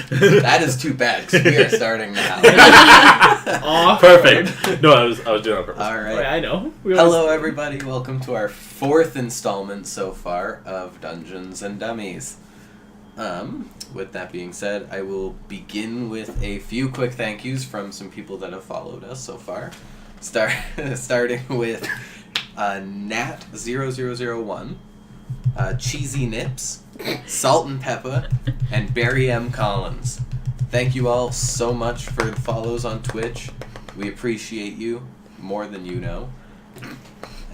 That is too bad, because we are starting now. Perfect. No, I was doing it on purpose. All right. Wait, I know. Hello, everybody. Welcome to our 4th installment so far of Dungeons and Dummies. With that being said, I will begin with a few quick thank yous from some people that have followed us so far. Starting with Nat0001, Cheesy Nips, Salt and Peppa, and Barry M. Collins. Thank you all so much for the follows on Twitch. We appreciate you more than you know.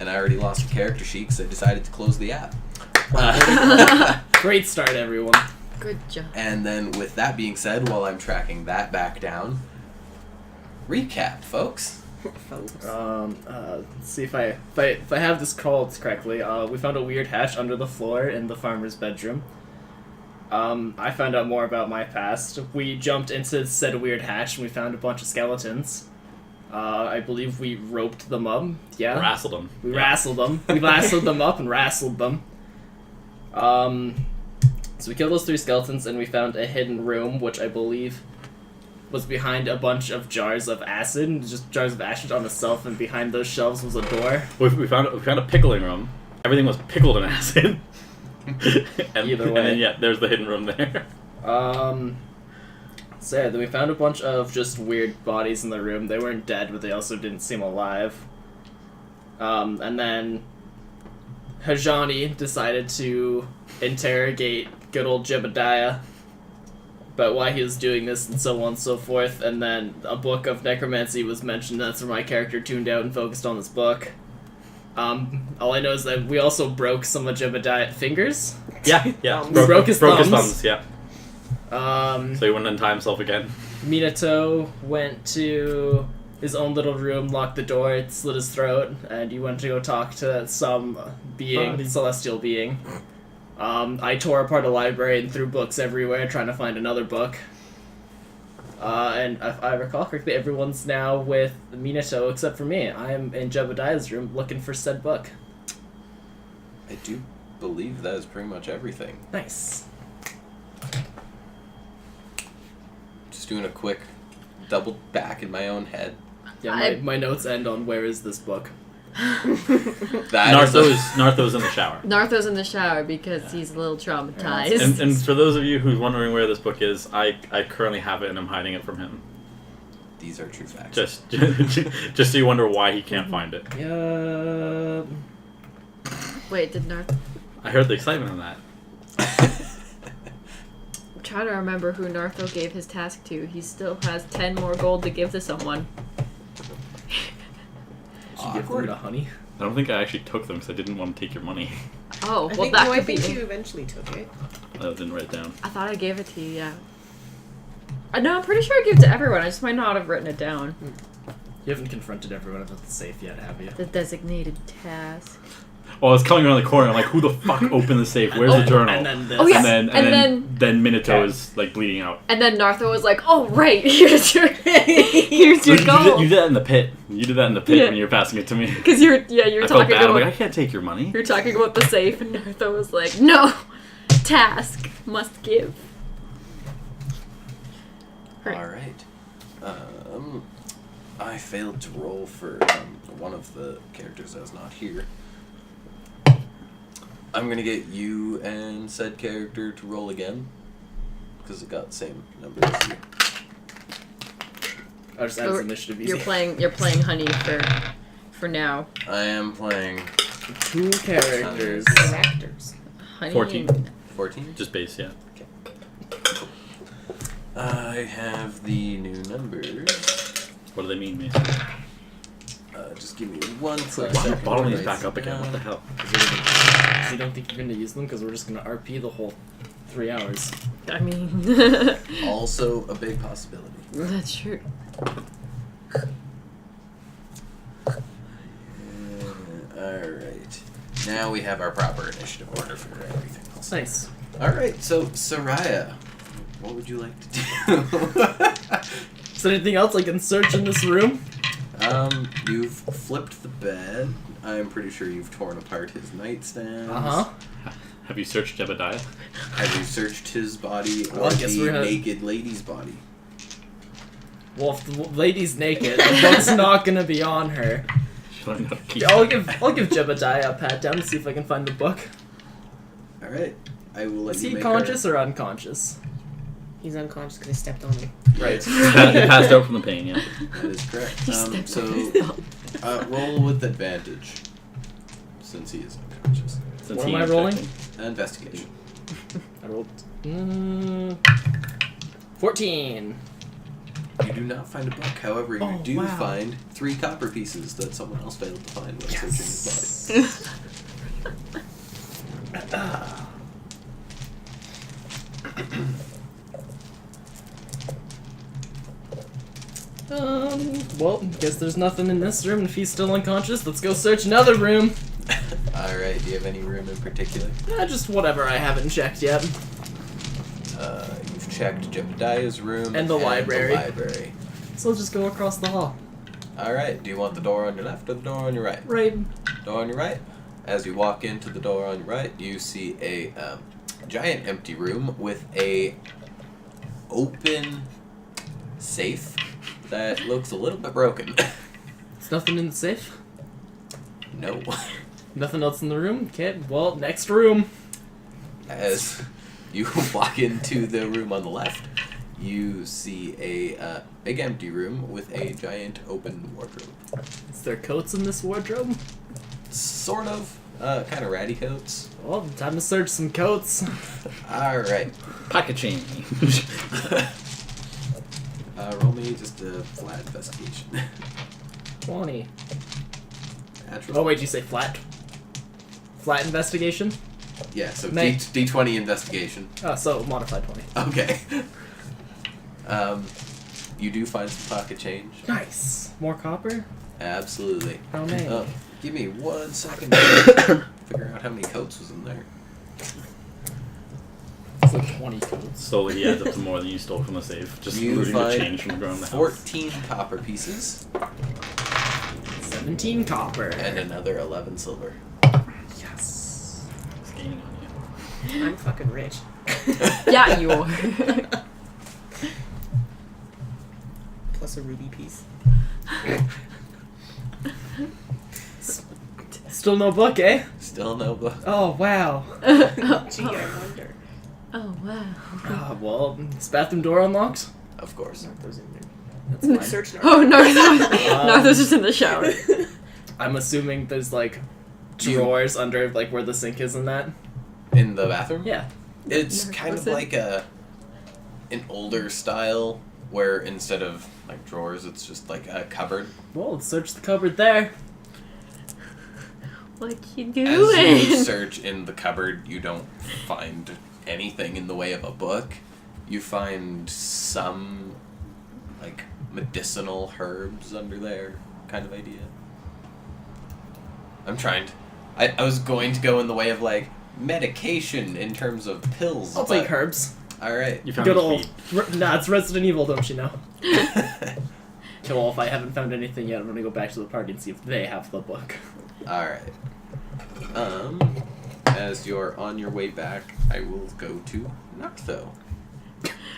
And I already lost a character sheet because I decided to close the app. Great start, everyone. Good job. And then with that being said, while I'm tracking that back down, recap, folks. Let's see if I have this called correctly. We found a weird hatch under the floor in the farmer's bedroom. I found out more about my past. We jumped into said weird hatch and we found a bunch of skeletons. I believe we roped them up. Yeah. Wrestled them. We wrestled them. We lassoed them up and wrestled them. So we killed those 3 skeletons and we found a hidden room, which I believe was behind a bunch of jars of acid, just jars of acid on a shelf, and behind those shelves was a door. We found a pickling room. Everything was pickled in acid. Either way. And then, yeah, there's the hidden room there. So yeah, then we found a bunch of just weird bodies in the room. They weren't dead, but they also didn't seem alive. And then Hajani decided to interrogate good old Jebediah about why he was doing this and so on and so forth, and then a book of necromancy was mentioned. That's where my character tuned out and focused on this book. All I know is that we also broke some of Jebediah's fingers. Yeah. We broke his thumbs. Yeah. So he wouldn't untie himself again. Minato went to his own little room, locked the door, slit his throat, and he went to go talk to some being, celestial being. I tore apart a library and threw books everywhere, trying to find another book. And if I recall correctly, everyone's now with Minato except for me. I am in Jebediah's room looking for said book. I do believe that is pretty much everything. Nice. Just doing a quick double back in my own head. Yeah, my notes end on where is this book. Nartho's in the shower. Nartho's in the shower because he's a little traumatized. And for those of you who's wondering where this book is, I currently have it and I'm hiding it from him. These are true facts. Just so you wonder why he can't find it. Yeah. Wait, did Nartho... I heard the excitement in that. I'm trying to remember who Nartho gave his task to. He still has 10 more gold to give to someone. Did you give them to Honey? I don't think I actually took them because I didn't want to take your money. Oh, well, I think you eventually took it. I didn't write it down. I thought I gave it to you, yeah. No, I'm pretty sure I gave it to everyone. I just might not have written it down. You haven't confronted everyone about the safe yet, have you? The designated task. Well, it's coming around the corner. I'm like, who the fuck opened the safe? Where's the journal? And then this. Oh, yeah. And then Minato is like bleeding out. And then Nartho was like, "Oh right, here's your gold." You did that in the pit. You did that in the pit when you were passing it to me. Because you were talking about. I'm like, I can't take your money. You're talking about the safe, and Nartho was like, "No, task must give." Alright. I failed to roll for one of the characters that's not here. I'm gonna get you and said character to roll again, because it got the same number as you. I'll just add some initiative easy. You're playing Honey for now. I am playing 2 characters. Actors. Honey 14. 14? Just base, yeah. Okay. I have the new numbers. What do they mean, Mason? Just give me 1 quick Why are second. bottling to these write back up some again? What the down. hell? You don't think you're going to use them? Because we're just going to RP the whole 3 hours. I mean, Also a big possibility. that's true. Alright. Now we have our proper initiative order for everything else. Nice. Alright, so Soraya, what would you like to do? Is there anything else I can search in this room? You've flipped the bed. I'm pretty sure you've torn apart his nightstand. Uh-huh. Have you searched Jebediah? Have you searched his body Well, or I guess the we're naked lady's body? Well, if the lady's naked, the book's not gonna be on her. She learned how to keep I'll give Jebediah a pat down to see if I can find the book. Alright. I will let Is you he make conscious or unconscious? He's unconscious because I stepped on him. Right. He passed out from the pain, yeah. That is correct. He stepped So, on himself. roll with advantage. Since he is unconscious. Since What he am I is rolling? checking. Investigation. I rolled 14. You do not find a book. However, you Oh, do wow. find 3 copper pieces that someone else failed to find when searching his Well, guess there's nothing in this room. If he's still unconscious, let's go search another room. body. Alright, do you have any room in particular? Just whatever I haven't checked yet. You've checked Jebediah's room And the library. library. So let's just go across the hall. Alright, do you want the door on your left or the door on your right? Right. Door on your right. As you walk into the door on your right, you see a giant empty room with a open safe that looks a little bit broken. There's nothing in the safe. No. Nothing else in the room. Okay, well, next room. As you walk into the room on the left, you see a big empty room with a giant open wardrobe. Is there coats in this wardrobe? Sort of. Kind of ratty coats. Well, time to search some coats. Alright. Pocket change. Roll me just a flat investigation. 20. Natural. Oh, wait, did you say flat? Flat investigation? Yeah, so Make- D20 investigation. Oh, so modified 20. Okay. You do find some pocket change. Nice. More copper? Absolutely. How many? Give me 1 second to figure out how many coats was in there. It's like 20 coats. Slowly he adds up to more than you stole from the safe. Just You looting the find change from the ground of the house. 14 copper pieces 17 copper. and another 11 silver. Yes. It's gaining on you. I'm fucking rich. Yeah, you are. Plus a ruby piece. Still no book, eh? Still no book. Oh, wow. Gee, I wonder. Oh, wow. Well, is bathroom door unlocked? Of course. Not those in there. That's fine. Search Oh, no, Nartho's just in the shower. I'm assuming there's, like, Do you- drawers under, like, where the sink is and that. In the bathroom? Yeah. It's Never kind of close it. like an older style where instead of like drawers, it's just like a cupboard. Well, let's search the cupboard there. What you As doing? you search in the cupboard, you don't find anything in the way of a book. You find some like medicinal herbs under there, kind of idea. I'm trying to. I was going to go in the way of like medication in terms of pills. I'll take herbs. All right. You found Good his old. feet. Nah, it's Resident Evil, don't you know? Okay, well, if I haven't found anything yet, I'm gonna go back to the party and see if they have the book. All right. As you're on your way back, I will go to Nartho.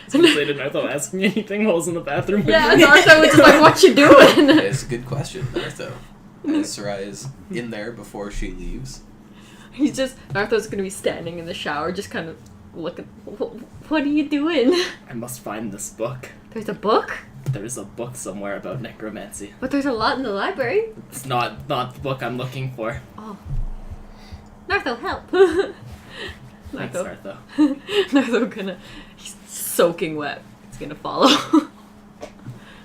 Since they didn't ask me anything while I was in the bathroom. with Yeah, me. Nartho was just like, what you doing? It's a good question, Nartho. As Sarai is in there before she leaves. He's just, Nartho's gonna be standing in the shower, just kind of looking, what are you doing? I must find this book. There's a book? There is a book somewhere about necromancy. But there's a lot in the library. It's not the book I'm looking for. Oh. Nartho, help! Thanks, Nartho. Nartho. Nartho gonna, he's soaking wet. He's gonna follow.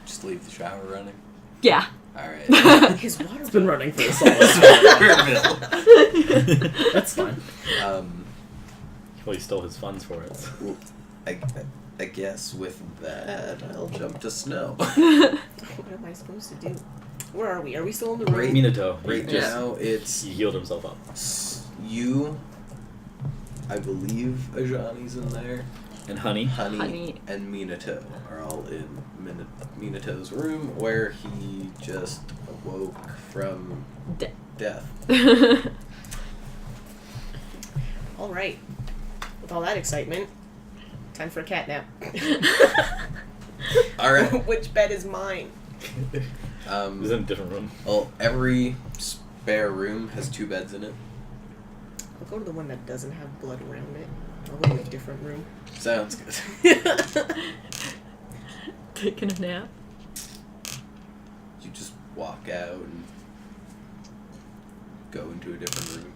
Just leave the shower running. Yeah. Alright. His water. It's been running for a solid. That's fine. Well, he stole his funds for it. Well, I guess with that, I'll jump to snow. What am I supposed to do? Where are we? Are we still in the room? Minato. Right now, it's He healed himself up. you, I believe Ajani's in there, And Honey. Honey, and Minato are all in Minato's room where he just awoke from death. All right. With all that excitement, time for a cat nap. All right. Which bed is mine? It's in a different room. Well, every spare room has 2 beds in it. I'll go to the one that doesn't have blood around it. I'll go to a different room. Sounds good. Taking a nap. You just walk out and go into a different room.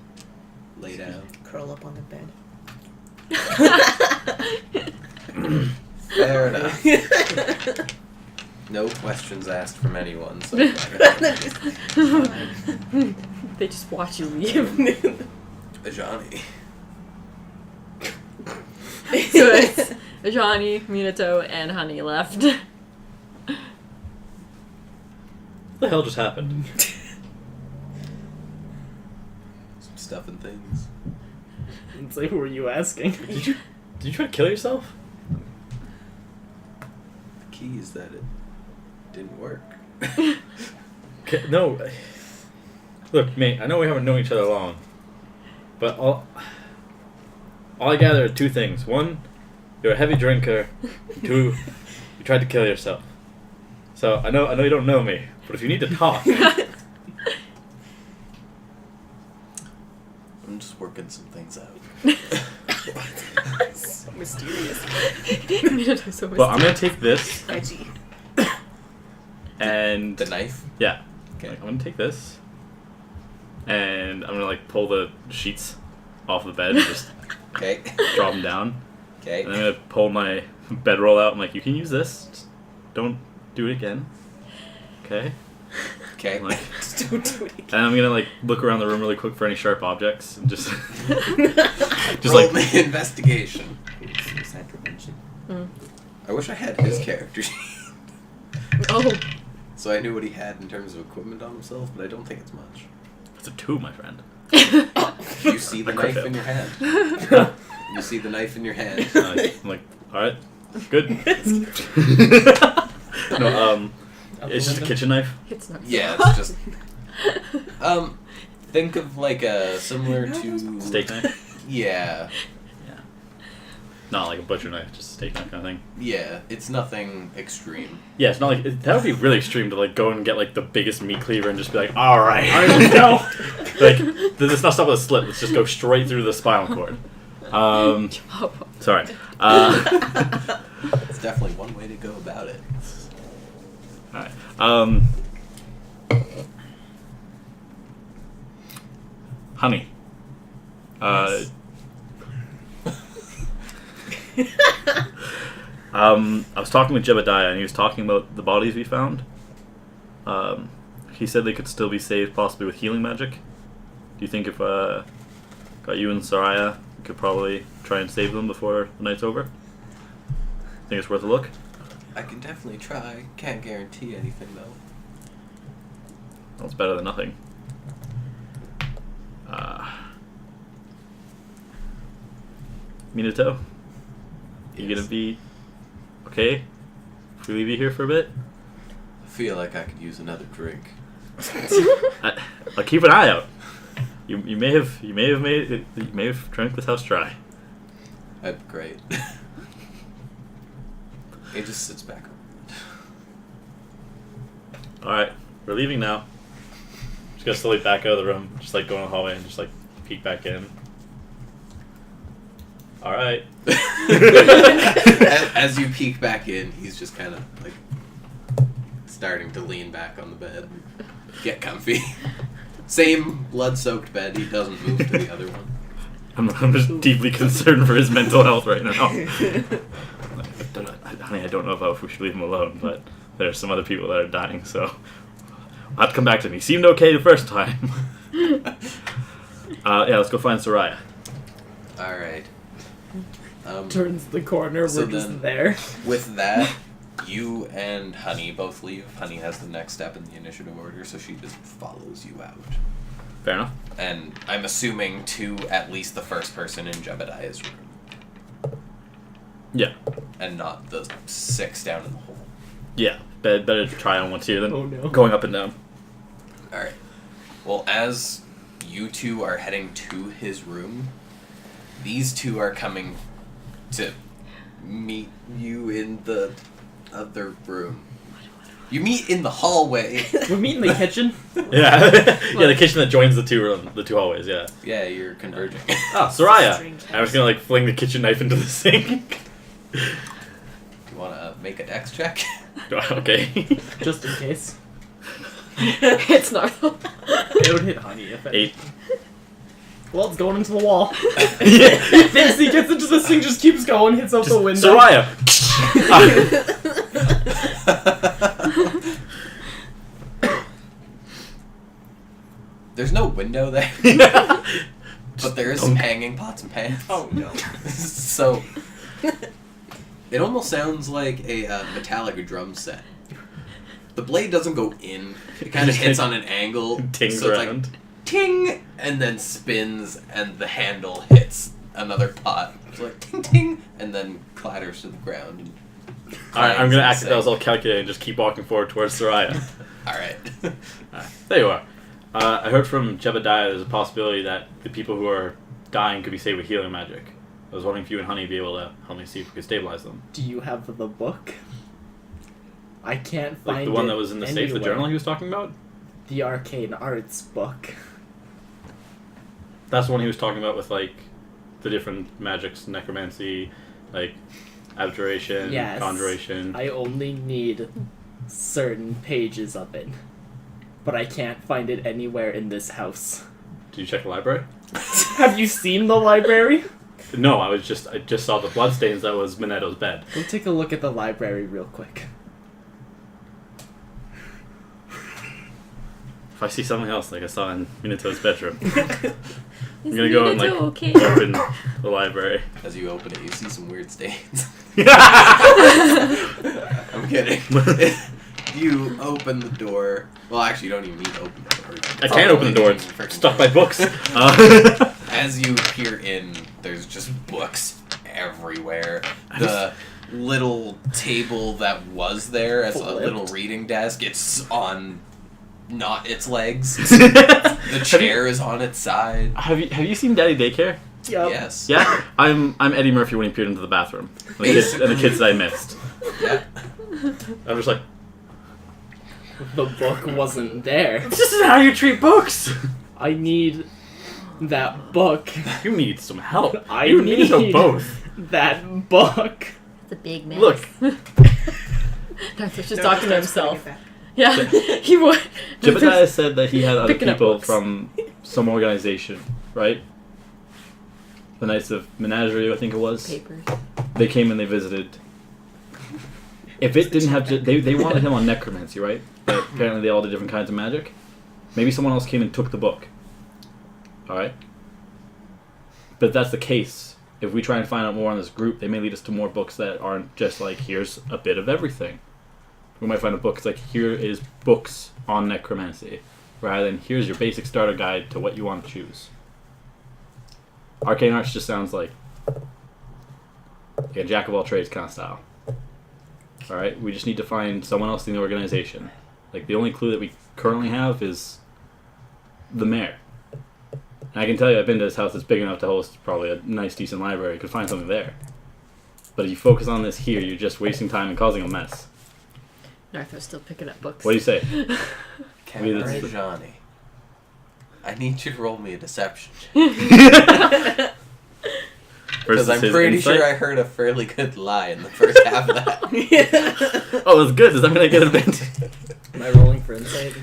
Lay down. Curl up on the bed. Fair enough. No questions asked from anyone. So They just watch you leave. Johnny. So it's Johnny, Minato, and Honey left. What the hell just happened? Some stuff and things. It's like, who were you asking? Did you try to kill yourself? The key is that it didn't work. Okay, no. Look, mate, I know we haven't known each other long, but all I gather are 2 things. 1, you're a heavy drinker. 2, you tried to kill yourself. So I know you don't know me, but if you need to talk, I'm just working some things out. So mysterious. Minato's so but I'm gonna take this Edgy. and The knife? yeah, Okay. like, I'm gonna take this and I'm gonna like pull the sheets off the bed and just Okay. drop them down. Okay. And I'm gonna pull my bedroll out. I'm like, you can use this. Just don't do it again. Okay. Okay. Like, Just don't do it again. and I'm gonna like look around the room really quick for any sharp objects and just Roll like me investigation. Suicide prevention. I wish I had his character sheet. Oh. So I knew what he had in terms of equipment on himself, but I don't think it's much. it's a 2, my friend. You see the I could knife have. in your hand. You see the knife in your hand. I'm like, all right, good. No, it's just a kitchen knife. It's not. Yeah, it's just. Think of like a similar to Steak knife. Yeah, Yeah. Not like a butcher knife, just a steak knife kind of thing. yeah. It's nothing extreme. Yeah, it's not like that would be really extreme to like go and get like the biggest meat cleaver and just be like, all right, let's go. Like, let's not stop with a slit. Let's just go straight through the spinal cord. Sorry. It's definitely one way to go about it. Alright. Honey. Yes. I was talking with Jebediah and he was talking about the bodies we found. He said they could still be saved possibly with healing magic. Do you think if got you and Soraya, we could probably try and save them before the night's over? Think it's worth a look? I can definitely try. Can't guarantee anything though. That's better than nothing. Minato, you Yes. gonna be okay if we leave you here for a bit? I feel like I could use another drink. I'll keep an eye out. You may have drank this house dry. That'd be great. He just sits back. All right, we're leaving now. Just gonna slowly back out of the room, just like go in the hallway and just like peek back in. All right. As you peek back in, he's just kind of like starting to lean back on the bed, get comfy. Same blood-soaked bed. He doesn't move to the other one. I'm just deeply concerned for his mental health right now. Honey, I don't know if we should leave him alone, but there's some other people that are dying, so I'll have to come back to him. He seemed okay the first time. Yeah, let's go find Soraya. All right. Turns the corner, So we're just then- there. With that, you and Honey both leave. Honey has the next step in the initiative order, so she just follows you out. Fair enough. And I'm assuming to at least the first person in Jebediah's room, Yeah. and not the 6 down in the hole. Yeah. Better to try on once here than Oh, no. going up and down. Alright. Well, as you two are heading to his room, these two are coming to meet you in the other room. You meet in the hallway. We meet in the kitchen. Yeah, the kitchen that joins the two hallways. Yeah. Yeah, you're converging. Oh, Soraya. Strange I was gonna like fling the kitchen knife into the sink. You want to make a dex check? Okay. Just in case. It's not. It would hit Honey if it. 8. Well, it's going into the wall. Yeah. He thinks he gets into this thing, just keeps going, hits out the window. Soraya. There's no window there, but there is some hanging pots and pans. Oh no. So it almost sounds like a metallic drum set. The blade doesn't go in; it kind of hits on an angle, Tings so it's around. like ting, and then spins, and the handle hits another pot. It's like ting ting, and then clatters to the ground. And Alright, I'm clangs gonna in act the that was sink. all calculated and just keep walking forward towards Soraya. All right. Alright, there you are. I heard from Jebediah there's a possibility that the people who are dying could be saved with healing magic. I was wondering if you and Honey would be able to help me see if we could stabilize them. Do you have the book? I can't find Like it the one that was in the safe, the anywhere. journal he was talking about? The Arcane Arts book. That's the one he was talking about with like the different magics, necromancy, like abjuration, Yes. conjuration. I only need certain pages of it. But I can't find it anywhere in this house. Did you check the library? Have you seen the library? No, I just saw the bloodstains that was Minetto's bed. Go take a look at the library real quick. If I see something else like I saw in Minetto's bedroom, I'm gonna go and like okay? open the library. As you open it, you see some weird stains. I I'm kidding. You open the door. Well, actually, you don't even need to open the door. can't open the door. It's Freaking stuck by books. As you peer in, there's just books everywhere. The little table that was there as a Flipped. little reading desk, it's on not its legs. The chair is on its side. Have you seen Daddy Daycare? Yep. Yes. Yeah, I'm Eddie Murphy when he peered into the bathroom. And the kids that I missed. Yeah. I'm just like, The book wasn't there. this is how you treat books. I need that book. You need some help. I You need need- both. That book. It's a big mess. Look. Darth's just No, talking to just putting himself. it back. Yeah, he would. Jebediah said that he had other Picking up people books. from some organization, right? The Knights of Menagerie, I think it was. Papers. They came and they visited. If it didn't have, they wanted him on necromancy, right? But apparently they all did different kinds of magic. Maybe someone else came and took the book. All right. But if that's the case, if we try and find out more on this group, they may lead us to more books that aren't just like here's a bit of everything. We might find a book that's like here is books on necromancy, rather than here's your basic starter guide to what you want to choose. Arcane Arts just sounds like a jack of all trades kind of style. Alright, we just need to find someone else in the organization. Like, the only clue that we currently have is the mayor. And I can tell you, I've been to his house that's big enough to host probably a nice, decent library. You could find something there. But if you focus on this here, you're just wasting time and causing a mess. Darth's still picking up books. What do you say? Cameron that's the- Johnny. I need you to roll me a deception. Versus Because I'm his pretty insight? sure I heard a fairly good lie in the first half of that. Oh, that's good. Does that mean I get advantage? Am I rolling for insight?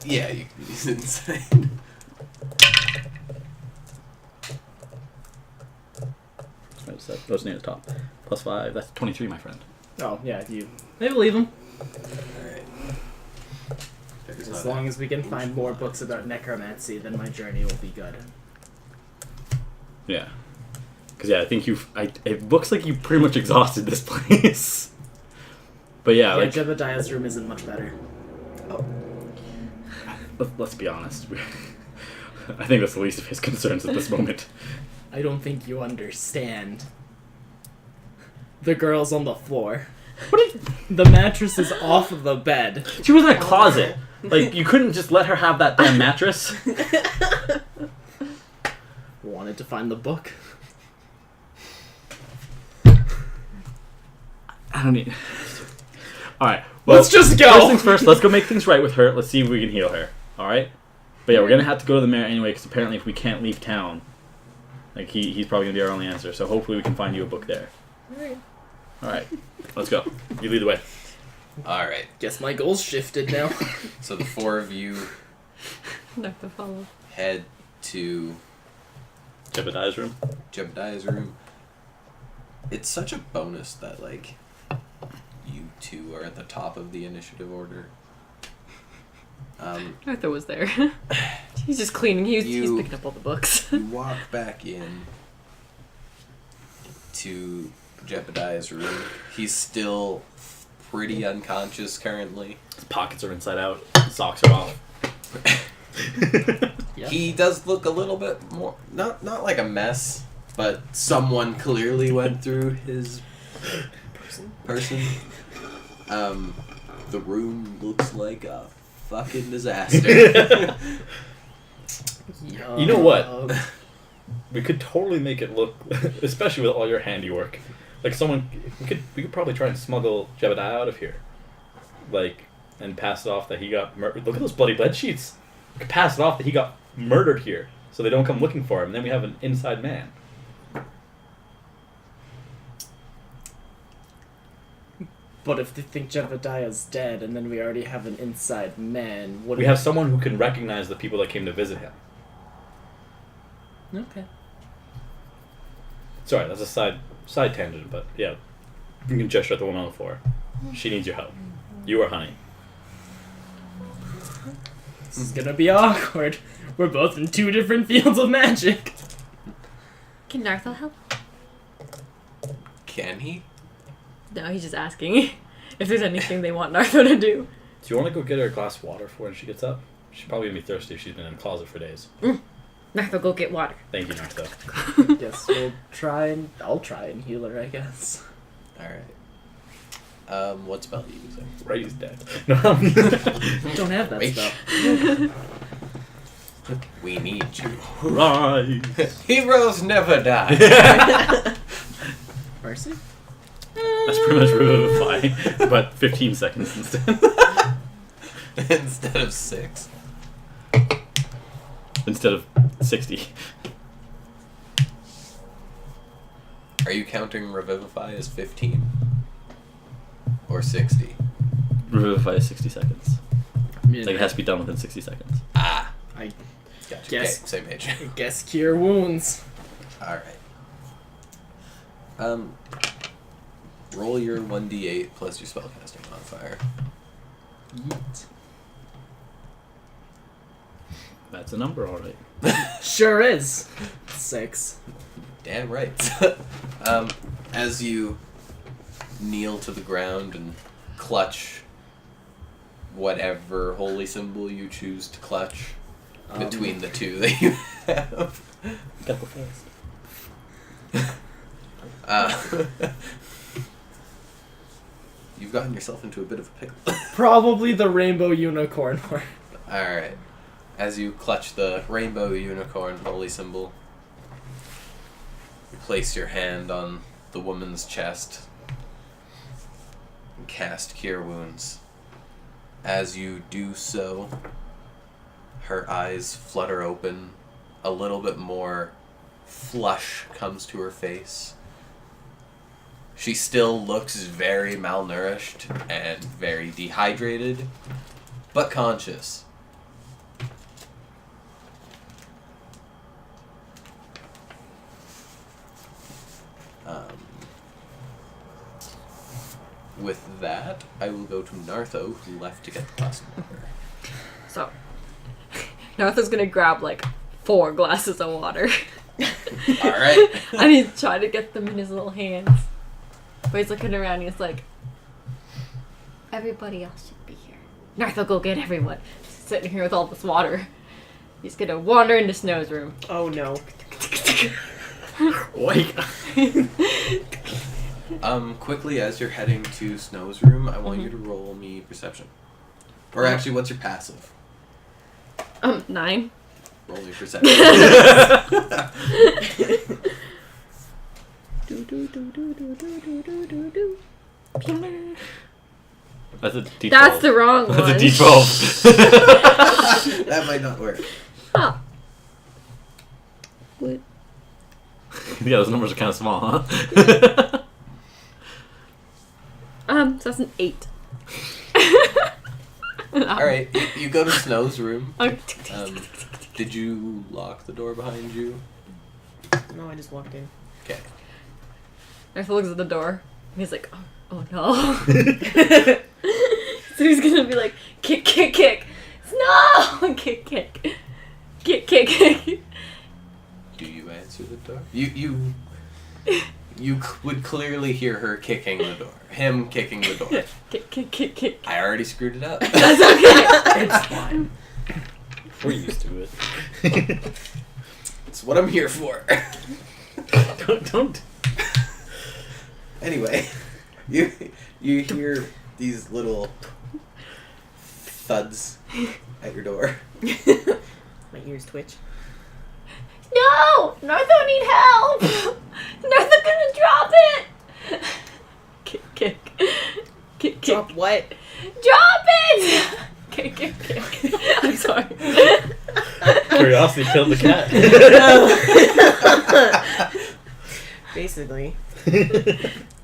Yeah, you can use insane. Those near the top. Plus 5. That's 23, my friend. Oh, yeah, you. I believe him. Alright. As long as we can find more books about necromancy, then my journey will be good. Yeah. Because, yeah, I think it looks like you pretty much exhausted this place. But, yeah, like, Jebediah's room isn't much better. let's be honest. I think that's the least of his concerns at this moment. I don't think you understand. The girl's on the floor. The mattress is off of the bed. She was in a closet. Like, you couldn't just let her have that damn mattress. Wanted to find the book. I don't need... Alright. Well, Let's just go! First things first, let's go make things right with her. Let's see if we can heal her. Alright? But yeah, we're gonna have to go to the mayor anyway, because apparently if we can't leave town, like, he's probably gonna be our only answer. So hopefully we can find you a book there. Alright. Let's go. You lead the way. Alright. Guess my goals shifted now. So the four of you Not to follow. head to Jebediah's room. Jebediah's room. It's such a bonus that, like, you two are at the top of the initiative order. Arthur was there. He's just cleaning. He's picking up all the books. You walk back in to Jebediah's room. He's still pretty unconscious currently. His pockets are inside out. Socks are off. Yeah. He does look a little bit more, not like a mess, but someone clearly went through his person. The room looks like a fucking disaster. You know what? We could totally make it look, especially with all your handiwork. Like we could probably try and smuggle Jebediah out of here, like, and pass it off that he got murdered. Look at those bloody bed sheets. We could pass it off that he got murdered here, so they don't come looking for him. And then we have an inside man. But if they think Jebediah's dead, and then we already have an inside man, what? We have someone who can recognize the people that came to visit him. Okay. Sorry, that's a side tangent, but yeah, you can gesture at the woman on the floor. She needs your help. You are Honey. This is gonna be awkward. We're both in two different fields of magic. Can Narthel help? Can he? No, he's just asking if there's anything they want Narthel to do. Do you want to go get her a glass of water for when she gets up? She's probably gonna be thirsty if she's been in the closet for days. Narthel, go get water. Thank you, Narthel. Yes, I'll try and heal her, I guess. Alright. What spell are you using? Ray's dead. Don't have that Wait. spell. We need you. Rise. Heroes never die. Mercy? That's pretty much Revivify, but 15 seconds instead. Instead of 6. Instead of 60. Are you counting Revivify as 15? Or 60? Revivify is 60 seconds. Yeah, Like, it has to be done within 60 seconds. Ah! I Gotcha. Guess. Okay, same page. guess cure wounds. Alright. Roll your 1d8 plus your spellcasting modifier. Yeet. That's a number, alright. Sure is. 6. Damn right. As you kneel to the ground and clutch whatever holy symbol you choose to clutch between the two that you have. Gotta go fast. You've gotten yourself into a bit of a pickle. Probably the rainbow unicorn one. Alright. As you clutch the rainbow unicorn holy symbol, you place your hand on the woman's chest and cast Cure Wounds. As you do so, her eyes flutter open, a little bit more flush comes to her face. She still looks very malnourished and very dehydrated, but conscious. With that, I will go to Nartho, who left to get the glass of water. So, Narthel's gonna grab like 4 glasses of water. Alright. And he's trying to get them in his little hands. But he's looking around and he's like, everybody else should be here. Narthel, go get everyone. Sitting here with all this water. He's gonna wander into Snow's room. Oh no. Wait. Quickly, as you're heading to Snow's room, I want you to roll me perception. Or actually, what's your passive? 9. Roll me perception. That's a D12. That's the wrong one. That's a D12. That might not work. Huh. What? Yeah, those numbers are kind of small, huh? So that's an 8. Alright, you go to Snow's room. Okay. Did you lock the door behind you? No, I just walked in. Okay. Arthur looks at the door. And he's like, oh no. So he's gonna be like, kick, kick, kick. No! Kick, kick. Kick, kick, kick. Do you answer the door? You would clearly hear her kicking the door. Him kicking the door. Kick, kick, kick, kick. I already screwed it up. That's okay. It's fine. We're used to it. It's what I'm here for. Don't. Anyway, you hear these little thuds at your door. My ears twitch. No! Nartho need help! Nartho gonna drop it! Kick, kick. Kick, kick. Drop what? Drop it! Kick, kick, kick. I'm sorry. Curiosity killed the cat. Basically.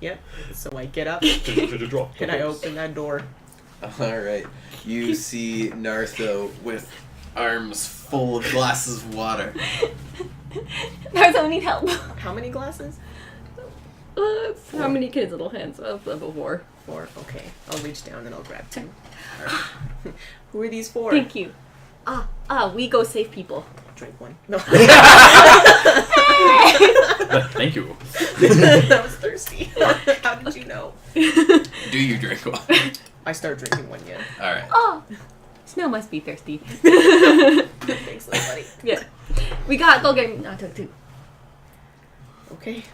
Yep. So I get up Drop. and I open that door. Alright. You see Nartho with arms full of glasses of water. Nartho need help. How many glasses? How many kids' little hands? Level 4. 4. Okay. I'll reach down and I'll grab 2. Who are these for? Thank you. We go save people. Drink one. No. Thank you. I was thirsty. How did you know? Do you drink one? I start drinking one, yeah. Alright. Oh! Snow must be thirsty. Thanks, little buddy. Yeah. We got go get Nartho too. Okay.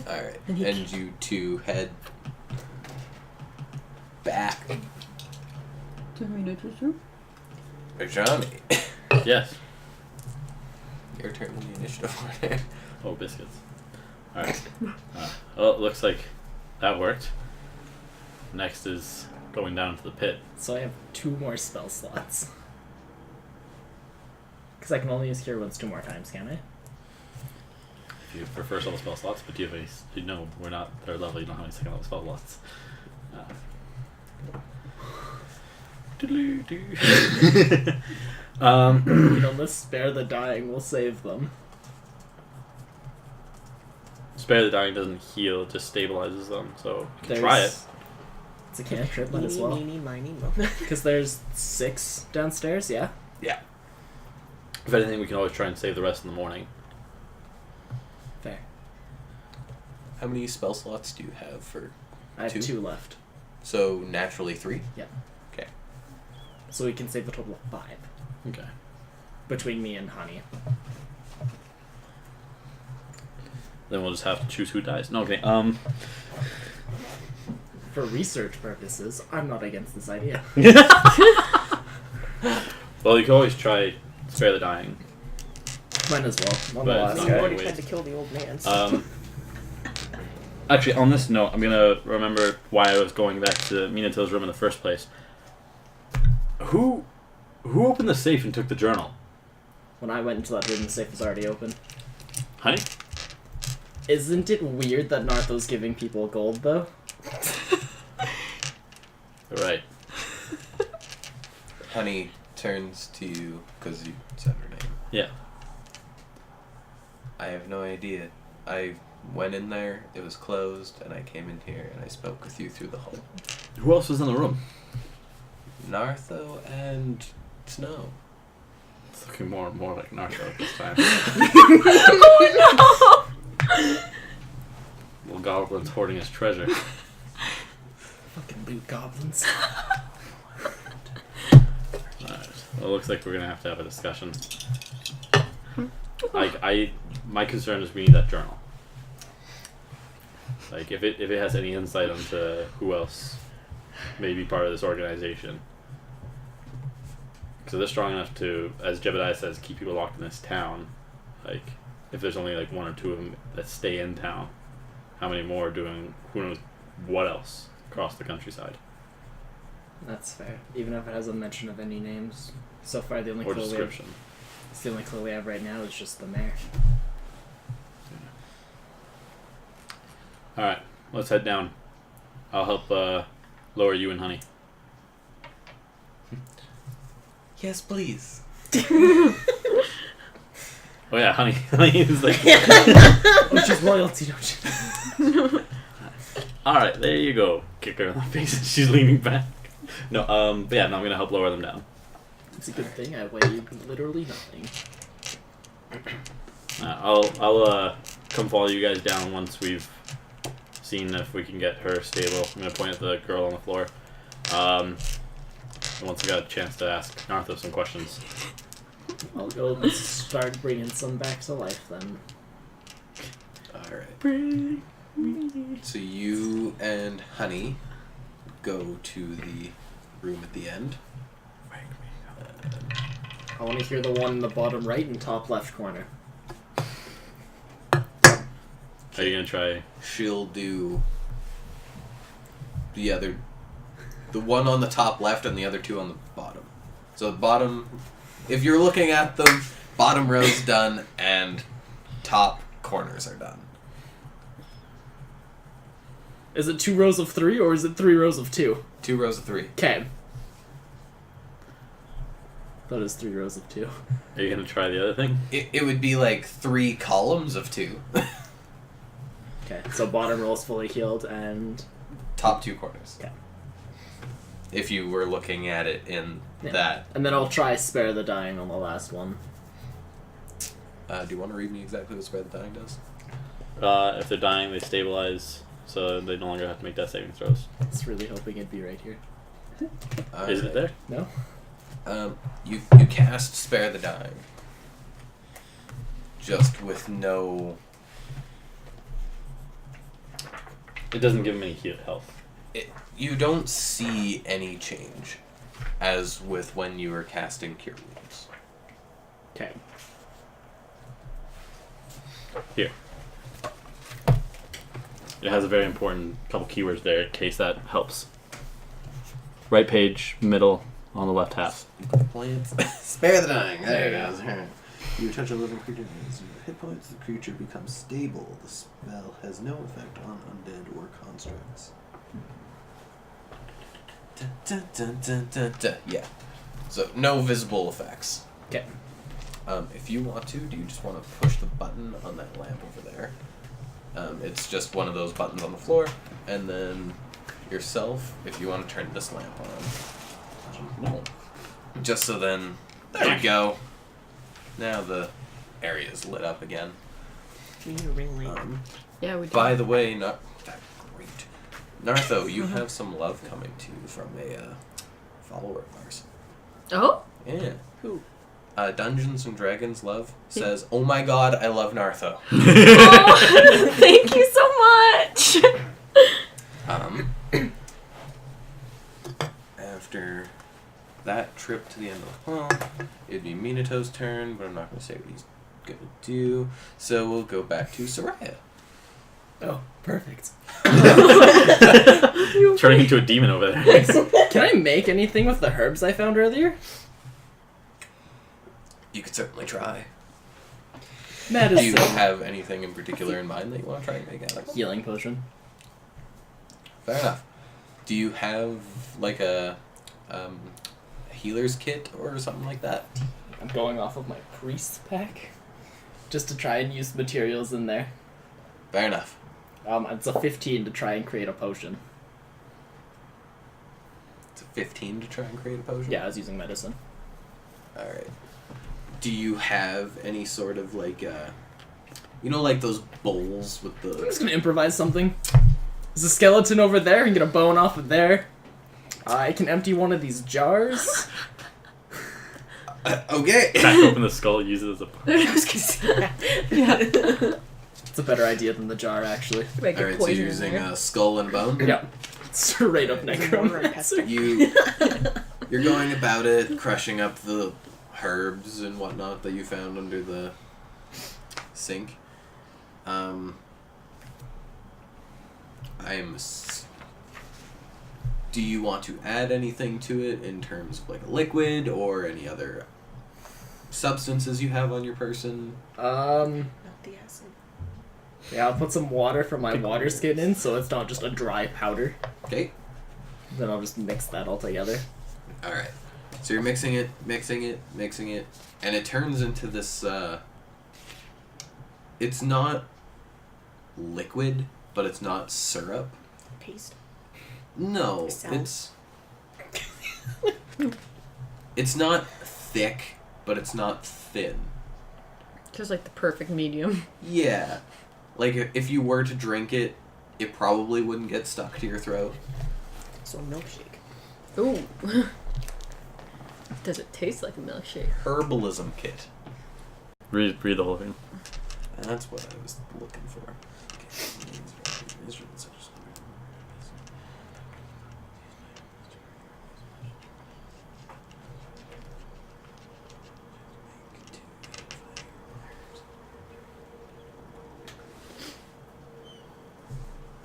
Alright. And you two head back. Johnny. Yes. Your turn in the initiative order. Oh, biscuits. Alright. Well, it looks like that worked. Next is going down to the pit. So I have 2 more spell slots. Because I can only use Cure Wounds 2 more times, can I? If you prefer solo spell slots, but do you have any... No, we're not third level, you don't have any second level spell slots. You know, let's spare the dying, we'll save them. Spare the Dying doesn't heal, it just stabilizes them, so you can try it. It's a cantrip, might as well. Meeny, miny, mo. Because there's 6 downstairs, yeah? Yeah. If anything, we can always try and save the rest in the morning. Fair. How many spell slots do you have for I have 2? 2 left. So naturally 3? Yeah. Okay. So we can save a total of 5. Okay. Between me and Honey. Then we'll just have to choose who dies. No, okay. For research purposes, I'm not against this idea. Well, you can always try Spare the Dying. Might as well. I'm the But last it's You not guy. already wait. tried to kill the old man. So. Actually, on this note, I'm gonna remember why I was going back to Minato's room in the first place. Who opened the safe and took the journal? When I went into that room, the safe was already open. Honey? Isn't it weird that Nartho's giving people gold, though? Right. Honey turns to you because you said her name. Yeah. I have no idea. I went in there, it was closed, and I came in here and I spoke with you through the hole. Who else was in the room? Nartho and Snow. It's looking more and more like Narco at this time. Oh Little goblin's hoarding his treasure. Fucking loot goblins. Alright. Well, it looks like we're gonna have to have a discussion. My concern is we need that journal. Like, if it has any insight into who else may be part of this organization. So they're strong enough to, as Jebediah says, keep people locked in this town. Like, if there's only like 1 or 2 of them that stay in town, how many more are doing who knows what else across the countryside. That's fair. Even if it hasn't mention of any names. So far, the only Or clue description. the only clue we have right now is just the mayor. Alright, let's head down. I'll help lower you and Honey. Yes, please. Oh yeah, Honey. Honey is like... Which is loyalty, don't you? Alright, there you go. Kick her in the face. She's leaning back. No, but yeah, no, I'm gonna help lower them down. It's a good thing I weigh literally nothing. I'll come follow you guys down once we've seen if we can get her stable. I'm gonna point at the girl on the floor. And once I got a chance to ask Nartho some questions. I'll go start bringing some back to life then. Alright. So you and Honey go to the room at the end. I want to hear the one in the bottom right and top left corner. Are you gonna try? She'll do the one on the top left and the other two on the bottom. So the bottom, if you're looking at them, bottom row's done and top corners are done. Is it 2 rows of 3 or is it 3 rows of 2? 2 rows of 3. Okay. That is 3 rows of 2. Are you gonna try the other thing? It would be like 3 columns of 2. Okay, so bottom row is fully healed and... Top 2 corners. Okay. If you were looking at it in Yeah. that. And then I'll try spare the dying on the last one. Do you want to read me exactly what Spare the Dying does? If they're dying, they stabilize, so they no longer have to make death saving throws. I was really hoping it'd be right here. Is it there? No? You cast Spare the Dying. Just with no... It doesn't give them any health. You don't see any change, as with when you were casting Cure Wounds. Okay. Here. It has a very important couple keywords there in case that helps. Right page, middle, on the left half. Spare the Dying. There it is. You touch a living creature and its hit points, the creature becomes stable. The spell has no effect on undead or constructs. Yeah. So, no visible effects. Okay. If you want to, do you just want to push the button on that lamp over there? It's just one of those buttons on the floor, and then yourself, if you want to turn this lamp on. No. Just so then, there you go. Now the area is lit up again. We need a ring light. Yeah, we do. By the way, not that great. Nartho, you have some love coming to you from a follower of ours. Oh? Yeah. Who? Dungeons and Dragons Love says, "Oh my God, I love Nartho." Oh, thank you so much. After that trip to the end of the hall, it'd be Minato's turn, but I'm not going to say what he's going to do. So we'll go back to Soraya. Oh, perfect. Turning into a demon over there. Can I make anything with the herbs I found earlier? You could certainly try. Do Medicine. you have anything in particular in mind that you want to try and make out of? Healing potion. Fair enough. Do you have like a healer's kit or something like that? I'm going off of my priest pack. Just to try and use materials in there. Fair enough. It's a 15 to try and create a potion. It's a 15 to try and create a potion? Yeah, I was using medicine. Alright. Do you have any sort of like, you know, like those bowls with I'm the... just gonna improvise something. There's a skeleton over there, and get a bone off of there. I can empty one of these jars. Okay! Crack open the skull, use it as a... I was gonna say that. Yeah. It's a better idea than the jar, actually. Make it Alright, so poison you're in using there. a skull and bone? Yeah. Straight up Okay. necromancer. You're going about it, crushing up the herbs and whatnot that you found under the sink. I am Do you want to add anything to it in terms of like a liquid or any other substances you have on your person? Not the acid. Yeah, I'll put some water from my water skin in so it's not just a dry powder. Okay. Then I'll just mix that all together. Alright. So you're mixing it, and it turns into this, it's not liquid, but it's not syrup. Paste. No, Cells. it's not thick, but it's not thin. Just like the perfect medium. Yeah. Like, if you were to drink it, it probably wouldn't get stuck to your throat. So a milkshake. Ooh. Does it taste like a milkshake? Herbalism kit. Read the whole thing. That's what I was looking for.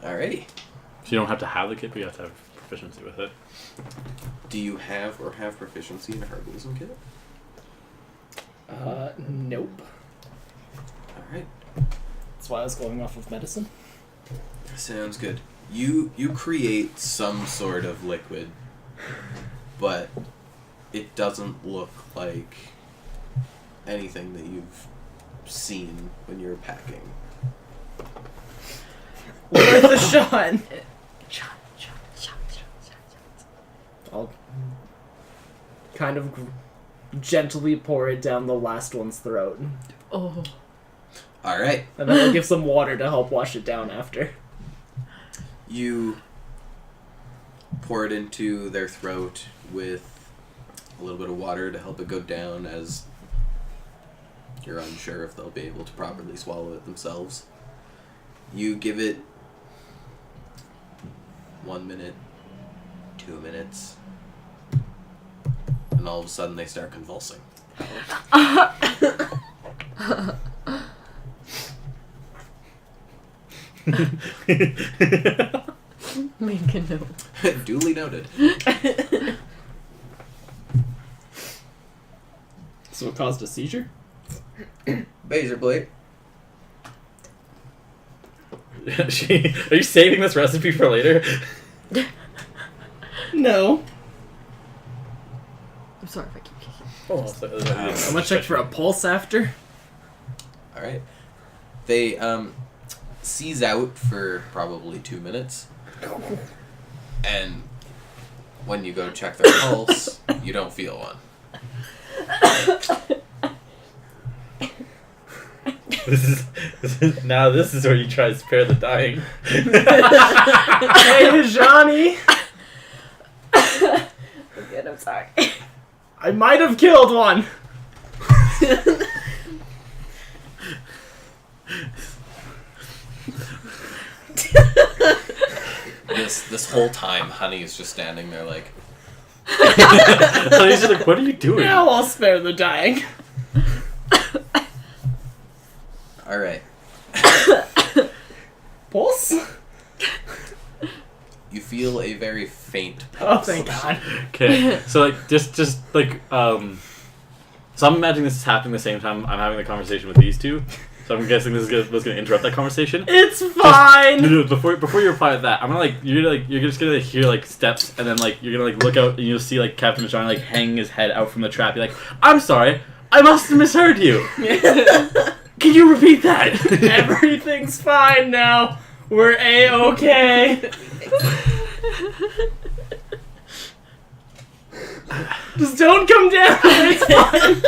Alrighty. So you don't have to have the kit, but you have to have proficiency with it. Do you have or have proficiency in a herbalism kit? Nope. Alright. That's why I was going off of medicine. Sounds good. You create some sort of liquid, but it doesn't look like anything that you've seen when you're packing. Where's the shot? Shot. I'll kind of gently pour it down the last one's throat. Oh. Alright. And then I'll give some water to help wash it down after. You pour it into their throat with a little bit of water to help it go down, as you're unsure if they'll be able to properly swallow it themselves. You give it 1 minute, 2 minutes, and all of a sudden they start convulsing. Make a note. Duly noted. So it caused a seizure? Baser blade. Are you saving this recipe for later? No. I'm sorry if I keep kicking. Oh, I'm gonna check for a pulse after. Alright. They seize out for probably 2 minutes. And when you go check their pulse, you don't feel one. This is where you try to spare the dying. Hey, Johnny! I'm good, I'm sorry. I might have killed one! This whole time, Honey is just standing there like... So he's just like, what are you doing? Now I'll spare the dying. Alright. Pulse? You feel a very faint Oh, pulse. thank God. Okay, so like just like so I'm imagining this is happening the same time I'm having the conversation with these two. So I'm guessing this is what's gonna interrupt that conversation. It's fine! No, before you reply to that, I'm gonna you're just gonna hear like steps, and then like you're gonna like look out and you'll see like Captain John like hanging his head out from the trap. You're like, I'm sorry, I must have misheard you. Can you repeat that? Everything's fine now. We're A-okay. Just don't come down. It's fine.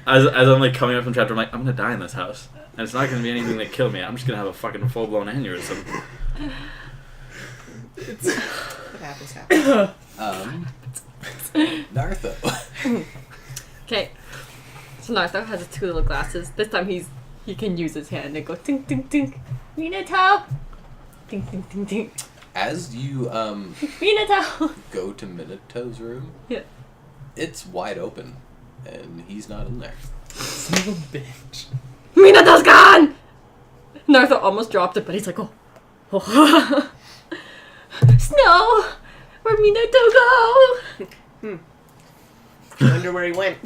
As I'm like coming up from chapter, I'm like, I'm gonna die in this house, and it's not gonna be anything that kill me. I'm just gonna have a fucking full blown aneurysm. What happens? Nartho. Okay. So Nartho has his two little glasses. This time he can use his hand and go tink tink tink. Minato! Tink tink tink tink. As you Minato! go to Minato's room, Yeah. it's wide open, and he's not in there. Son of a bitch. Minato's gone! Nartho almost dropped it, but he's like, oh. Snow! Where'd Minato go? I wonder where he went.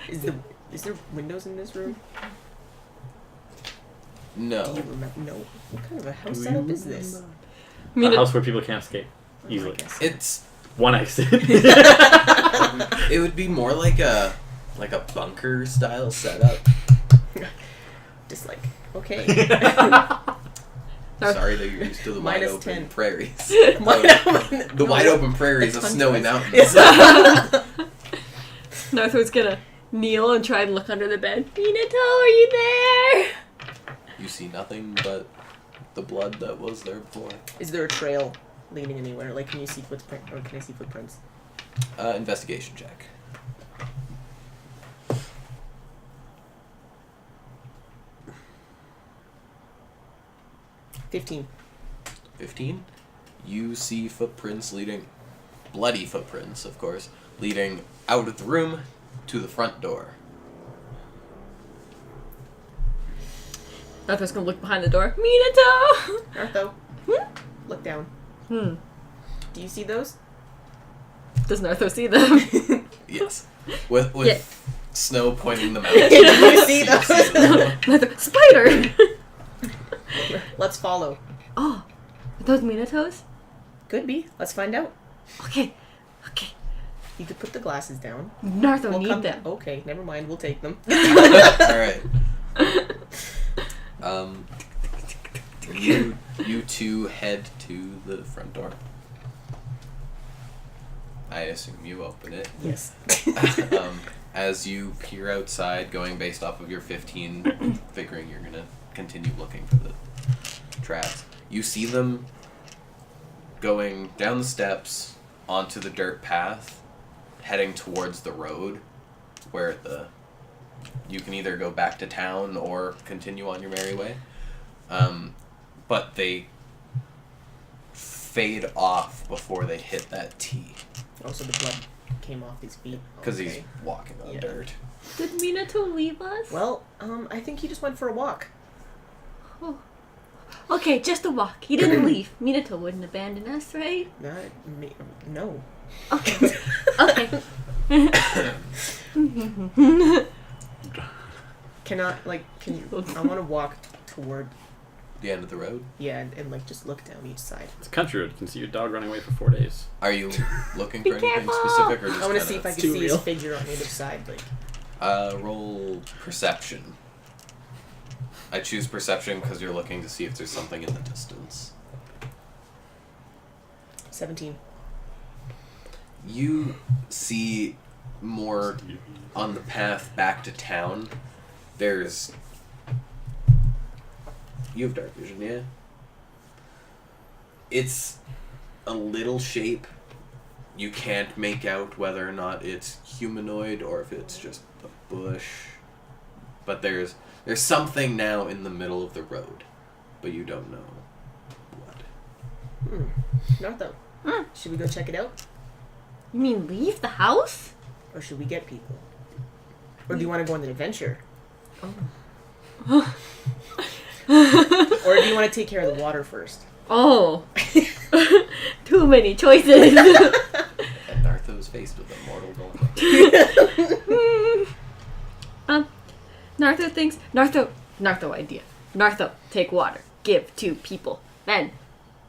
Is there windows in this room? Do No. you remember? No. What kind of a house setup is this? A house where people can't escape Oh, I easily. guess. It's One exit. it would be more like a bunker style setup. Just like, okay. Sorry that you're used to the wide Minus open 10. prairies. The The wide open prairies of snowy mountains. Naruto's gonna kneel and try and look under the bed. Minato, are you there? You see nothing but the blood that was there before. Is there a trail leading anywhere? Like, can you see footprints? Or can I see footprints? Investigation check. 15. 15. You see footprints leading, bloody footprints, of course, leading out of the room to the front door. Naruto's gonna look behind the door. Minato! Naruto, Hmm? look down. Hmm. Do you see those? Does Naruto see them? Yes. With Yeah. Snow pointing them out. Did you see those? Naruto, spider! Let's follow. Oh, are those Minato's? Could be. Let's find out. Okay. Okay. You could put the glasses down. Naruto We'll need come them. Okay, never mind. We'll take them. Alright. You two head to the front door. I assume you open it. Yes. As you peer outside, going based off of your 15, figuring you're gonna continue looking for the traps, you see them going down the steps onto the dirt path, heading towards the road, where you can either go back to town or continue on your merry way. But they fade off before they hit that T. Also, the blood came off his feet. Because he's Okay. walking on Yeah. dirt. Did Minato leave us? Well, I think he just went for a walk. Oh. Okay, just a walk. He didn't leave. Minato wouldn't abandon us, right? No. Okay. Okay. Can you? I want to walk toward. The end of the road. Yeah, and like just look down each side. It's a country road. You can see your dog running away for 4 days. Are you looking Be for anything careful! specific, or just I want to kinda see if I can too see real. his figure on either side. Like, roll perception. I choose perception because you're looking to see if there's something in the distance. 17. You see more on the path back to town. There's... You have dark vision, yeah? It's a little shape. You can't make out whether or not it's humanoid or if it's just a bush. But there's something now in the middle of the road, but you don't know what. Naruto, Hmm. should we go check it out? You mean leave the house? Or should we get people? Or do you want to go on an adventure? Or do you want to take care of the water first? Oh. Too many choices. And Naruto's faced with a mortal dilemma. Naruto thinks Naruto idea. Naruto, take water, give to people. Then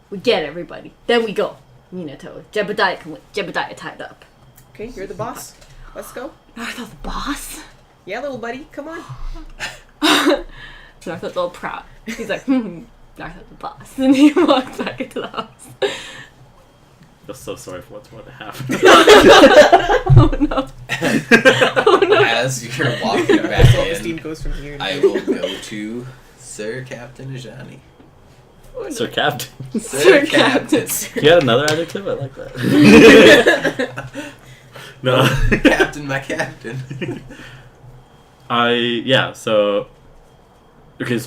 we get everybody. Then we go. Minato, Jebediah can win. Jebediah tied up. Okay, you're the boss. Let's go. Naruto the boss? Yeah, little buddy, come on. Naruto's all proud. He's like, Naruto the boss. And he walks back into the house. I feel so sorry for what's about to happen. Oh no. Oh no. As you're walking back Self-esteem in, goes from here to I here. will go to Sir Captain Ajani. Sir Captain. Sir Captain. You had another adjective? I like that. No. Captain, my captain. So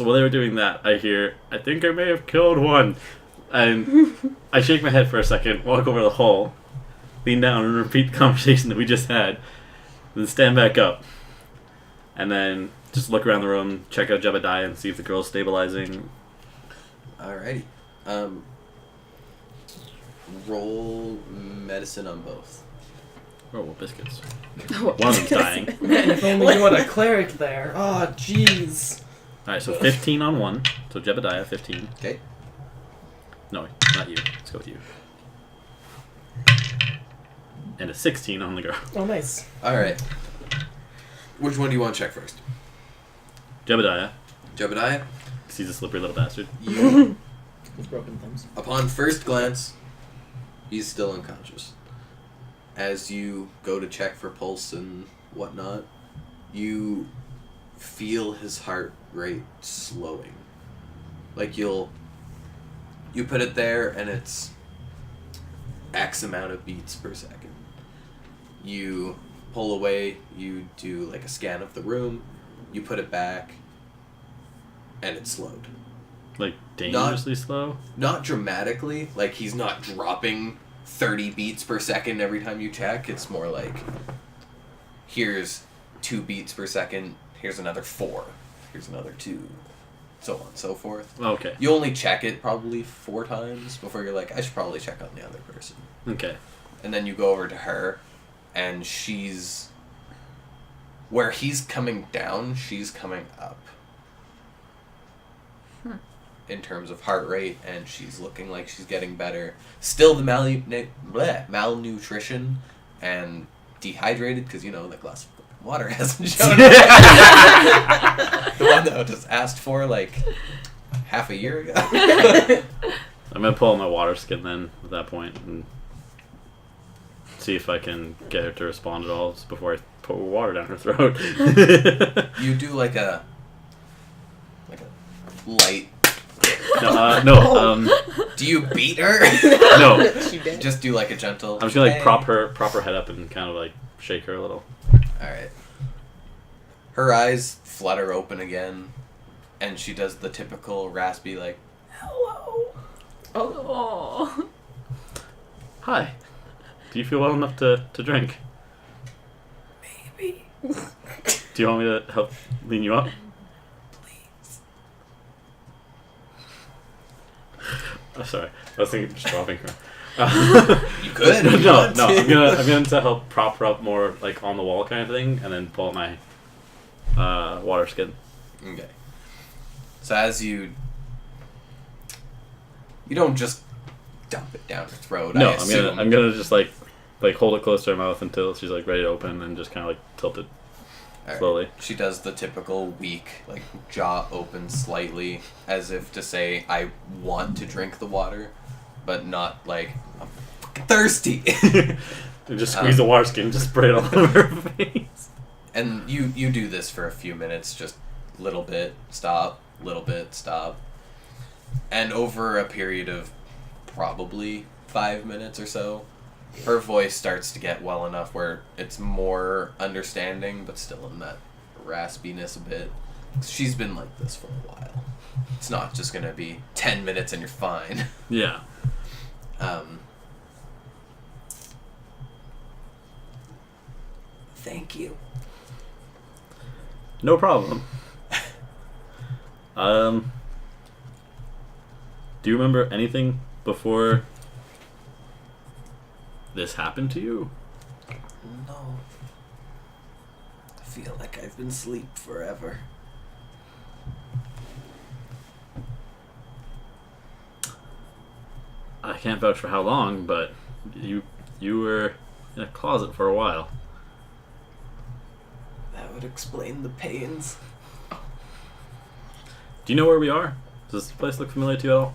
while they were doing that, I think I may have killed one. And I shake my head for a second, walk over the hole, lean down and repeat the conversation that we just had, then stand back up. And then just look around the room, check out Jebediah and see if the girl's stabilizing. Alrighty. Roll medicine on both. Oh, well, biscuits. What? One of them's dying. Man, if only you had a cleric there. Oh, jeez. Alright, so 15 on one. So Jebediah, 15. Okay. No, not you. Let's go with you. And a 16 on the girl. Oh, nice. All right. Which one do you want to check first? Jebediah, Jebediah? because he's a slippery little bastard. You, With broken thumbs. upon first glance, he's still unconscious. As you go to check for pulse and whatnot, you feel his heart rate slowing. Like you put it there and it's X amount of beats per second. You pull away, you do like a scan of the room, you put it back, and it's slowed. Like, dangerously slow? Not dramatically, like he's not dropping 30 beats per second every time you check. It's more like, here's 2 beats per second, here's another 4, here's another 2, so on and so forth. Okay. You only check it probably 4 times before you're like, I should probably check on the other person. Okay. And then you go over to her, and she's... Where he's coming down, she's coming up. In terms of heart rate, and she's looking like she's getting better. Still the malnutrition and dehydrated, because, you know, the glass of water hasn't shown up. The one that I just asked for, like, half a year ago. I'm going to pull out my water skin then at that point and see if I can get her to respond at all before I put water down her throat. You do like a light... No, Do you beat her? no. She did. Just do like a gentle... I'm just going to like "Hey." prop her head up and kind of like shake her a little. Alright. Her eyes flutter open again, and she does the typical raspy, like, hello. Oh. Hi. Do you feel well enough to drink? Maybe. Do you want me to help lean you up? Please. Oh, sorry. I was thinking of just dropping her. You could. if you No, want no. to. I'm going to help prop her up more like on the wall kind of thing, and then pull out my water skin. Okay. So as you don't just dump it down her throat. No, I assume. I'm gonna just like hold it close to her mouth until she's like ready to open, and just kind of like tilt it Alright. slowly. She does the typical weak, like jaw open slightly, as if to say, "I want to drink the water, but not like I'm fucking thirsty." And just squeeze the water skin, just spray it all over her face. And you do this for a few minutes, just little bit, stop, little bit, stop. And over a period of probably 5 minutes or so, her voice starts to get well enough where it's more understanding, but still in that raspiness a bit. She's been like this for a while. It's not just gonna be 10 minutes and you're fine. Yeah. Thank you. No problem. Do you remember anything before this happened to you? No. I feel like I've been asleep forever. I can't vouch for how long, but you were in a closet for a while. That would explain the pains. Do you know where we are? Does this place look familiar to you at all?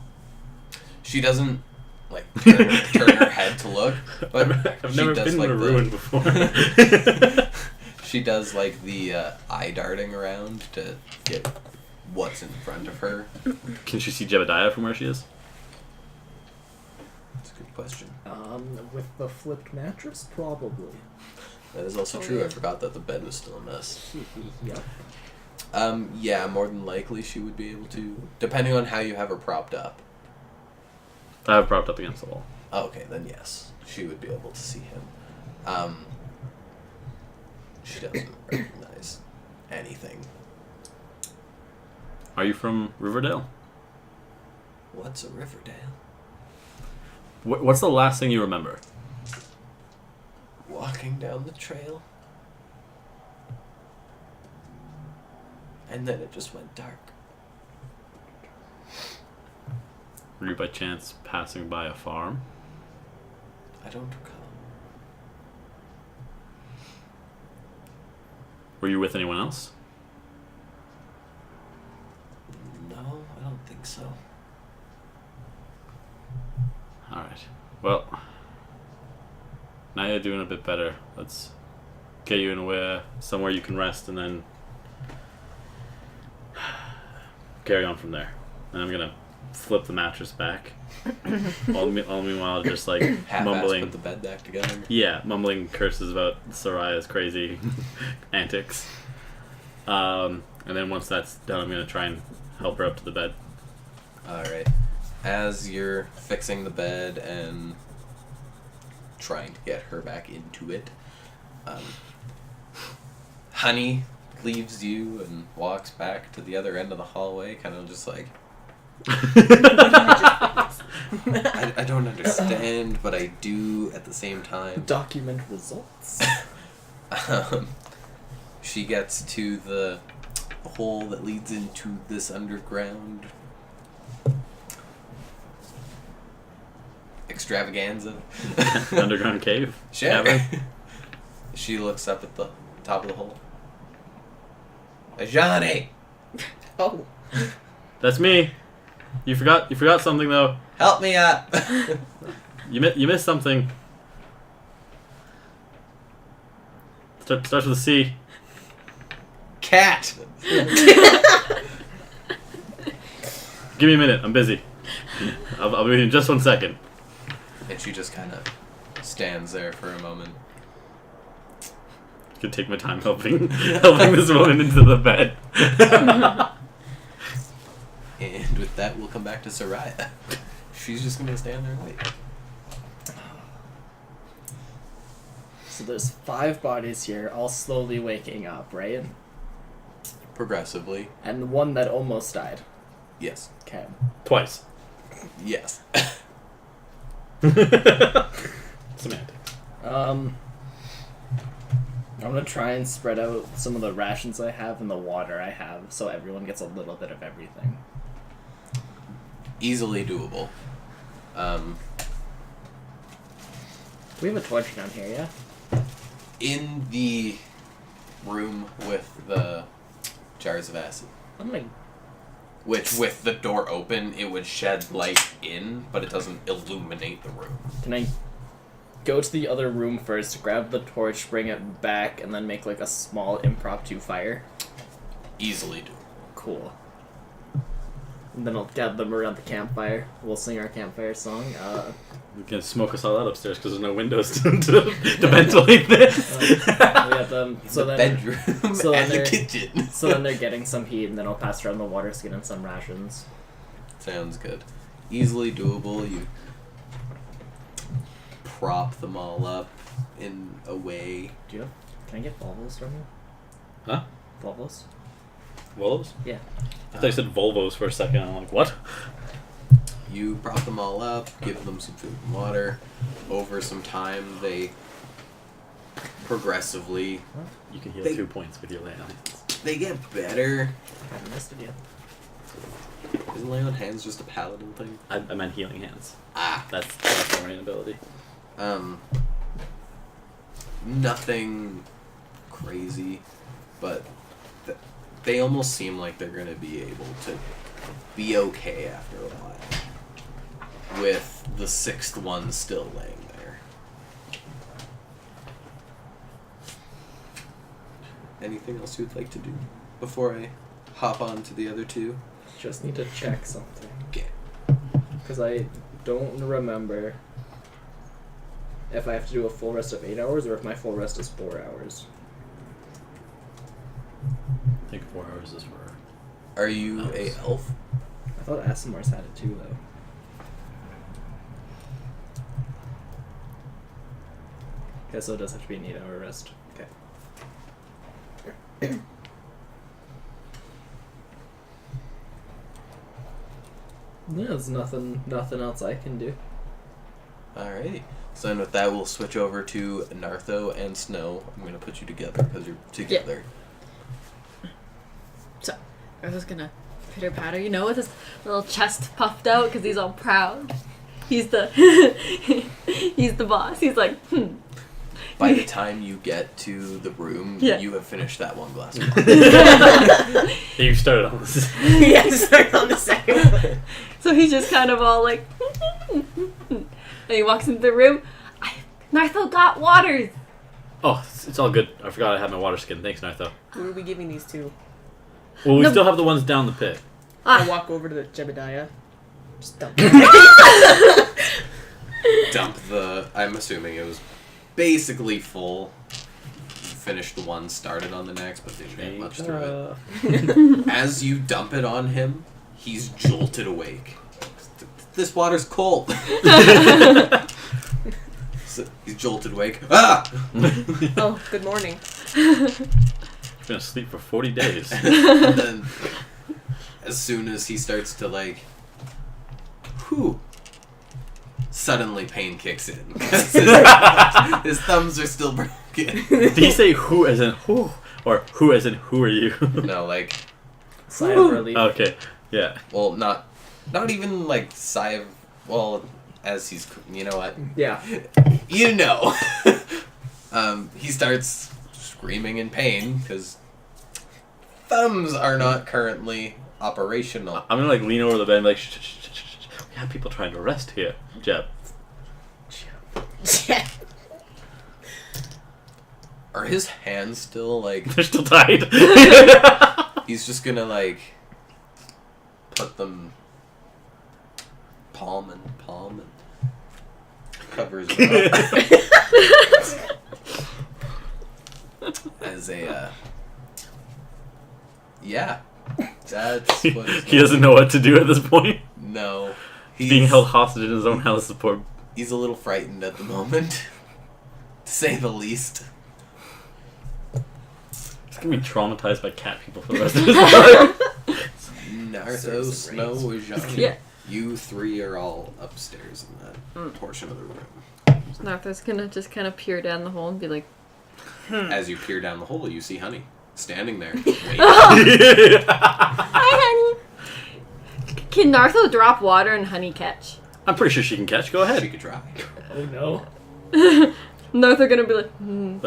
She doesn't like turn her head to look, but I've she never does been like in a the, ruin before. She does like the eye darting around to get what's in front of her. Can she see Jebediah from where she is? That's a good question. With the flipped mattress, probably. That is also true. I forgot that the bed was still a mess. Yep. Yeah, more than likely she would be able to, depending on how you have her propped up. I have propped up against the wall. Oh, okay, then yes, she would be able to see him. She doesn't recognize anything. Are you from Riverdale? What's a Riverdale? What's the last thing you remember? Walking down the trail. And then it just went dark. Were you by chance passing by a farm? I don't recall. Were you with anyone else? No, I don't think so. Alright. Well, now you're doing a bit better. Let's get you in somewhere you can rest and then carry on from there. And I'm gonna flip the mattress back. all meanwhile just like Half-ass mumbling. put the bed back together. Yeah, mumbling curses about Soraya's crazy antics. And then once that's done, I'm gonna try and help her up to the bed. Alright. As you're fixing the bed and trying to get her back into it, Honey leaves you and walks back to the other end of the hallway, kind of just like, I don't understand, but I do at the same time. Document results. She gets to the hole that leads into this underground extravaganza. Underground cave? Sure. Cavern? She looks up at the top of the hole. Johnny, Oh. That's me. You forgot something though. help me up. You missed something. Starts with a C. Cat. Give me a minute. I'm busy. I'll be with you in just 1 second. And she just kind of stands there for a moment. Could take my time helping this woman into the bed. And with that, we'll come back to Soraya. She's just gonna stand there and wait. So there's 5 bodies here, all slowly waking up, right? Progressively. And the one that almost died. Yes. Okay. Twice. Yes. Semantics. I'm gonna try and spread out some of the rations I have and the water I have, so everyone gets a little bit of everything. Easily doable. We have a torch down here, yeah? In the room with the jars of acid, I'm gonna... which with the door open, it would shed light in, but it doesn't illuminate the room. Can I go to the other room first, grab the torch, bring it back, and then make like a small impromptu fire? Easily doable. Cool. And then I'll gather them around the campfire. We'll sing our campfire song. You can smoke us all out upstairs because there's no windows to ventilate this. We have them. So the then, bedroom so and the they're- kitchen. so then they're getting some heat, and then I'll pass around the water skin and some rations. Sounds good. Easily doable. You prop them all up in a way. Do you have? Can I get Volvos from you? Huh? Volvos? Volvos? Yeah. I thought you said Volvos for a second. I'm like, what? You prop them all up, give them some food and water. Over some time, they progressively You can heal They- 2 points with your lay on hands. they get better. I haven't missed it yet. Isn't lay on hands just a paladin thing? I meant healing hands. Ah. That's my main ability. Nothing crazy, but they almost seem like they're gonna be able to be okay after a while. With the 6th one still laying there. Anything else you'd like to do before I hop on to the other 2? Just need to check something. Okay. Because I don't remember if I have to do a full rest of 8 hours or if my full rest is 4 hours. I think 4 hours is for... Are you a Elves. elf? I thought Asimars had it too, though. Okay, so it does have to be an 8-hour rest. Okay. Yeah, there's nothing else I can do. Alrighty. So then with that, we'll switch over to Nartho and Snow. I'm going to put you together because you're together. So, Nartho's gonna pitter patter, with his little chest puffed out because he's all proud. He's the he's the boss. He's like, By the time you get to the room, Yeah. you have finished that one glass of wine. You started on this. Yeah, start on the second one. So he's just kind of all like, and he walks into the room. Nartho got waters. Oh, it's all good. I forgot I had my water skin. Thanks, Nartho. Who are we giving these to? Well, we No. still have the ones down the pit. I walk over to the Jebediah. Just dump Dump the... I'm assuming it was basically full. Finished the one, started on the next, but didn't get much through it. As you dump it on him, he's jolted awake. This water's cold. So he's jolted awake. Ah! Oh, good morning. He's gonna sleep for 40 days. And then, as soon as he starts to whew, suddenly pain kicks in. 'Cause his thumbs are still broken. Did he say who as in who? Or who as in who are you? No, Sigh of relief. Okay, yeah. well, not even sigh of, well, as he's, you know what? Yeah. You know. He starts screaming in pain because thumbs are not currently operational. I'm gonna lean over the bed and be like, shh, shh, shh, shh, shh. We have people trying to arrest here, Jeb. Are his hands still They're still tied. he's just gonna put them palm and cover his mouth. As a yeah, that's what He doesn't know what to do at this point. No, He's being held hostage in his own house support. He's a little frightened at the moment, to say the least. He's gonna be traumatized by cat people for the rest of his life. Nartho, Serves the Snow, Ajani, Yeah. you three are all upstairs in that portion of the room. Nartho's gonna just kind of peer down the hole and be like, As you peer down the hole, you see Honey standing there. Waiting. "Hi, honey." Can Nartho drop water and Honey catch? I'm pretty sure she can catch. Go She ahead. could try. Oh no. Nartho gonna be like, I'm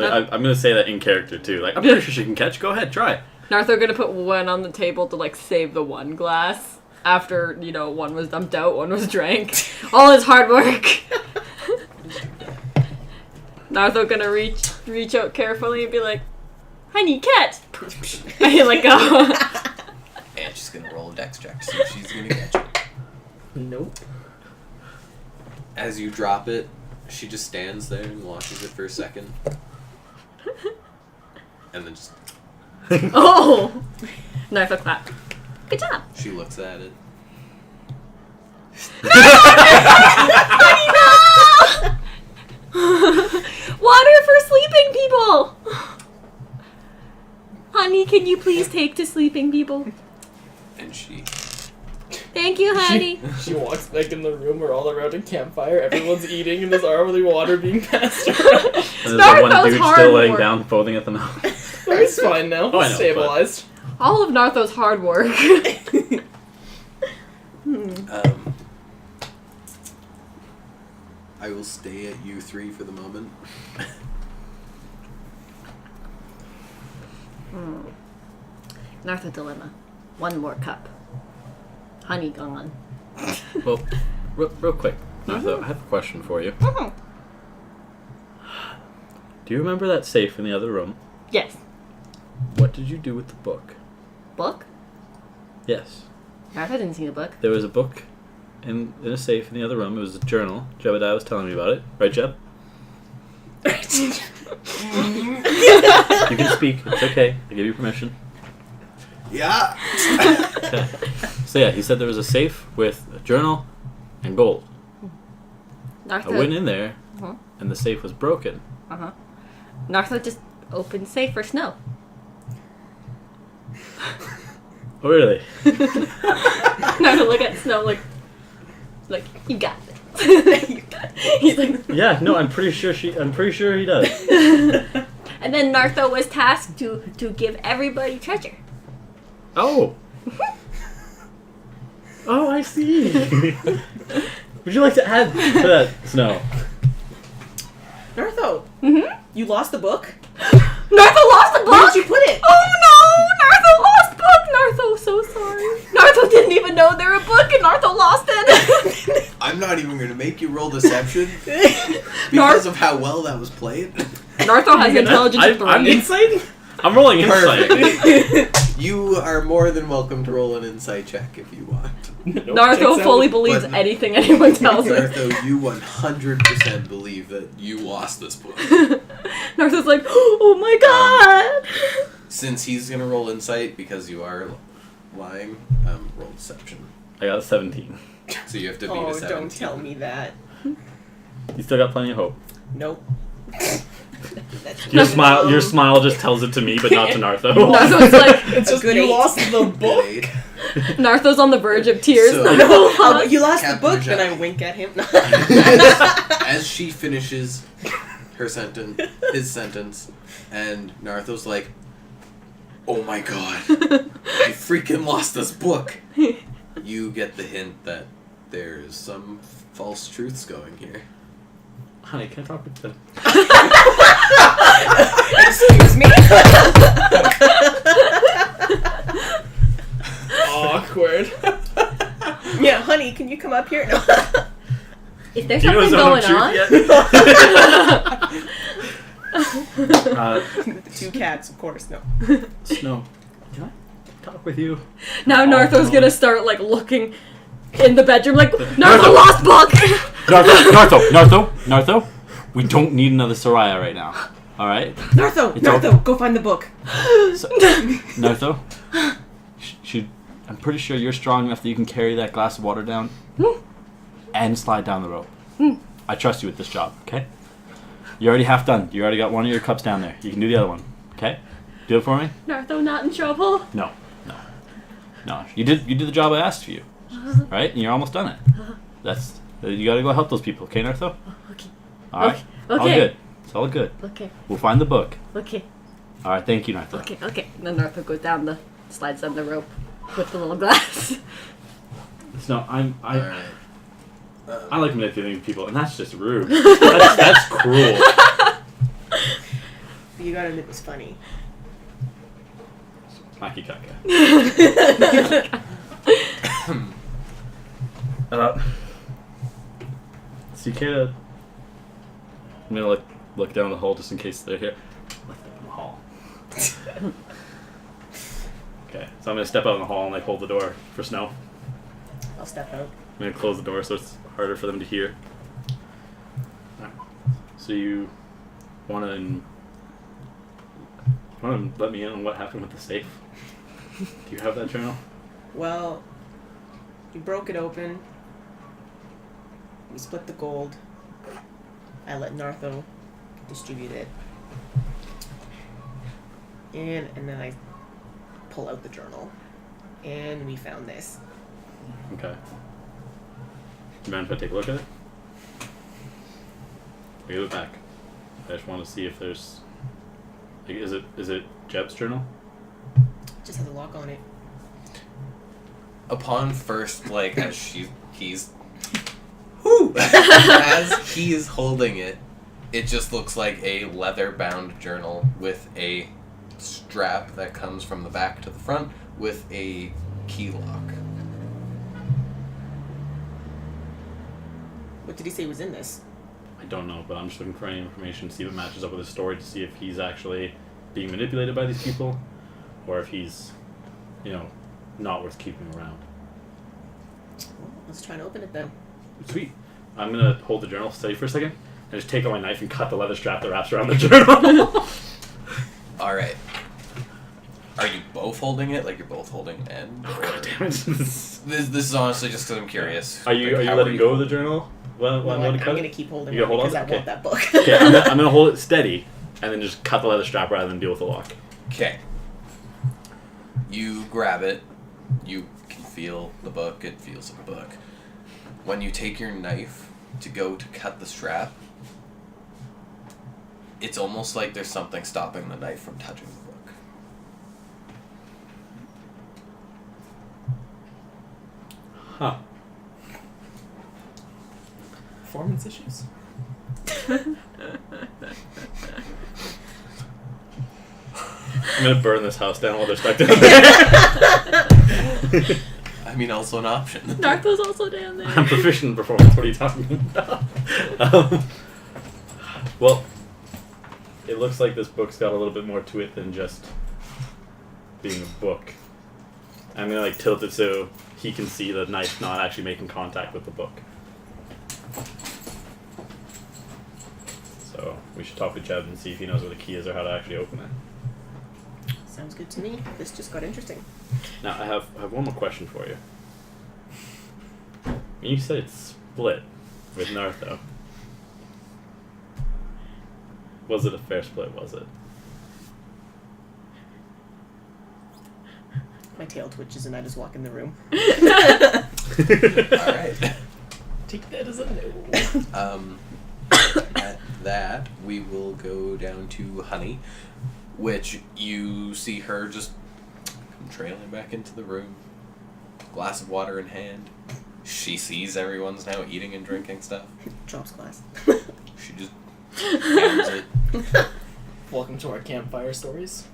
gonna say that in character too. I'm pretty sure she can catch. Go ahead, try. Nartho gonna put one on the table to save the one glass after one was dumped out, one was drank. All his hard work. Nartho gonna reach out carefully and be like, "Honey, catch!" And let go. And she's gonna roll a dex check to see if she's gonna catch it. Nope. As you drop it, she just stands there and watches it for a second. And then just Oh! Nartho clap. Good job. she looks at it. Water for sleeping people! Honey, can you please take to sleeping people? And she Thank you, honey. She walks back in the room. We're all around a campfire. Everyone's eating, and there's already water being passed around. And there's Start one those dude hard still laying work. down, folding at the mouth. He's fine now. Oh, I know, Stabilized. All of Nartho's hard work. I will stay at you three for the moment. Nartho dilemma. One more cup. Honey gone. Well, real quick, Nartho, I have a question for you. Do you remember that safe in the other room? Yes. What did you do with the book? Book? Yes. Nartho didn't see the book. There was a book in a safe in the other room. It was a journal. Jebediah was telling me about it. Right, Jeb? You can speak. It's okay. I give you permission. Yeah. Okay. So yeah, he said there was a safe with a journal and gold. I Nartho. went in there, Uh-huh. and the safe was broken. Uh-huh. Nartho just opened safe for Snow. Oh, really? Nartho look at Snow like, Like, you got this. He's like, Yeah, no, I'm pretty sure he does. and then Nartho was tasked to give everybody treasure. Oh. Oh, I see. Would you like to add to that, Snow? Nartho, Mm-hmm. you lost the book? Nartho lost the book? Where did you put it? Oh no! Nartho lost book! Nartho, so sorry. Nartho didn't even know there were a book and Nartho lost it. I'm not even going to make you roll deception because of how well that was played. Nartho has intelligence of 3. I'm Insight? I'm rolling insight. Perfect. You are more than welcome to roll an insight check if you want. Nartho fully believes But- anything anyone tells him. Nartho, you 100% believe that you lost this book. Nartho's like, oh my god! Since he's going to roll insight because you are lying, roll deception. I got a 17. So you have to beat a Oh, 17. don't tell me that. You still got plenty of hope. Nope. Your smile just tells it to me, but not to Nartho. Nartho's like, It's just good you 8. lost the Good book. aid. Nartho's on the verge of tears. So- Nartho Oh, lost. you lost Captain the book, Jack. then I wink at him. As she finishes her sentence, his sentence, and Nartho's like, "Oh my god, I freaking lost this book." You get the hint that there's some false truths going here. Honey, can I talk with them? Excuse me. Awkward. Yeah, honey, can you come up here? No. Is there Do you know something Zone going of on? Truth yet? 2 cats, of course. No. Snow, can I talk with you? Now Oh, Nartho's no. gonna start like looking in the bedroom like, Nartho lost book! Nartho, we don't need another Soraya right now. All right, Nartho, It's all- Nartho, go find the book. so, Nartho, I'm pretty sure you're strong enough that you can carry that glass of water down and slide down the rope. I trust you with this job. Okay, you're already half done. You already got one of your cups down there. You can do the other one. Okay, do it for me. Nartho not in trouble. No. You did the job I asked for you, right? And you're almost done it. You gotta go help those people, okay, Nartho? Okay. All right. Okay. All good. It's all good. Okay. We'll find the book. Okay. All right. Thank you, Nartho. Okay. And then Nartho goes down slides down the rope with the little glass. No, I Alright. like manipulating people, and that's just rude. That's cruel. You gotta admit it was funny. Maki Kaka. Cicada. I'm gonna look down the hall just in case they're here. Let them in the hall. Okay, so I'm gonna step out in the hall and hold the door for Snow. I'll step out. I'm gonna close the door so it's harder for them to hear. Alright. So you wanna let me in on what happened with the safe? Do you have that journal? Well, you broke it open. We split the gold. I let Nartho distribute it. And then I pull out the journal. And we found this. Okay. You mind if I take a look at it? I give it back. I just want to see if there's. Like, is it Jeb's journal? It just has a lock on it. Upon first, like, as he's as he's holding it, it just looks like a leather-bound journal with a strap that comes from the back to the front with a key lock. What did he say was in this? I don't know, but I'm just looking for any information to see if it matches up with his story, to see if he's actually being manipulated by these people, or if he's, not worth keeping around. Well, let's try and open it then. Sweet. I'm gonna hold the journal steady for a second, and just take out my knife and cut the leather strap that wraps around the journal. Alright. Are you both holding it? Like you're both holding an end? Oh, or- God damn it. This is honestly just because I'm curious. Are you Like, how letting go of the journal? Well, No, I'm I'm going to cut going to it? keep holding You it gonna hold because on? I want that book. Okay, I'm gonna hold it steady, and then just cut the leather strap rather than deal with the lock. Okay. You grab it. You can feel the book. It feels like a book. when you take your knife to go to cut the strap, it's almost like there's something stopping the knife from touching the book. Huh. Performance issues? I'm gonna burn this house down while they're stuck down there. I mean, also an option. Narco's also down there. I'm proficient in performance. What are you talking about? Well, it looks like this book's got a little bit more to it than just being a book. I'm gonna like tilt it so he can see the knife not actually making contact with the book. So we should talk to Chad and see if he knows where the key is or how to actually open it. Sounds good to me. This just got interesting. Now I have one more question for you. When you said it's split with Nartho, was it a fair split? Was it? My tail twitches and I just walk in the room. Alright. Take that as a no. At that, we will go down to Honey, which you see her just come trailing back into the room, glass of water in hand. She sees everyone's now eating and drinking stuff. Drops glass. She just downs it. Welcome to our campfire stories.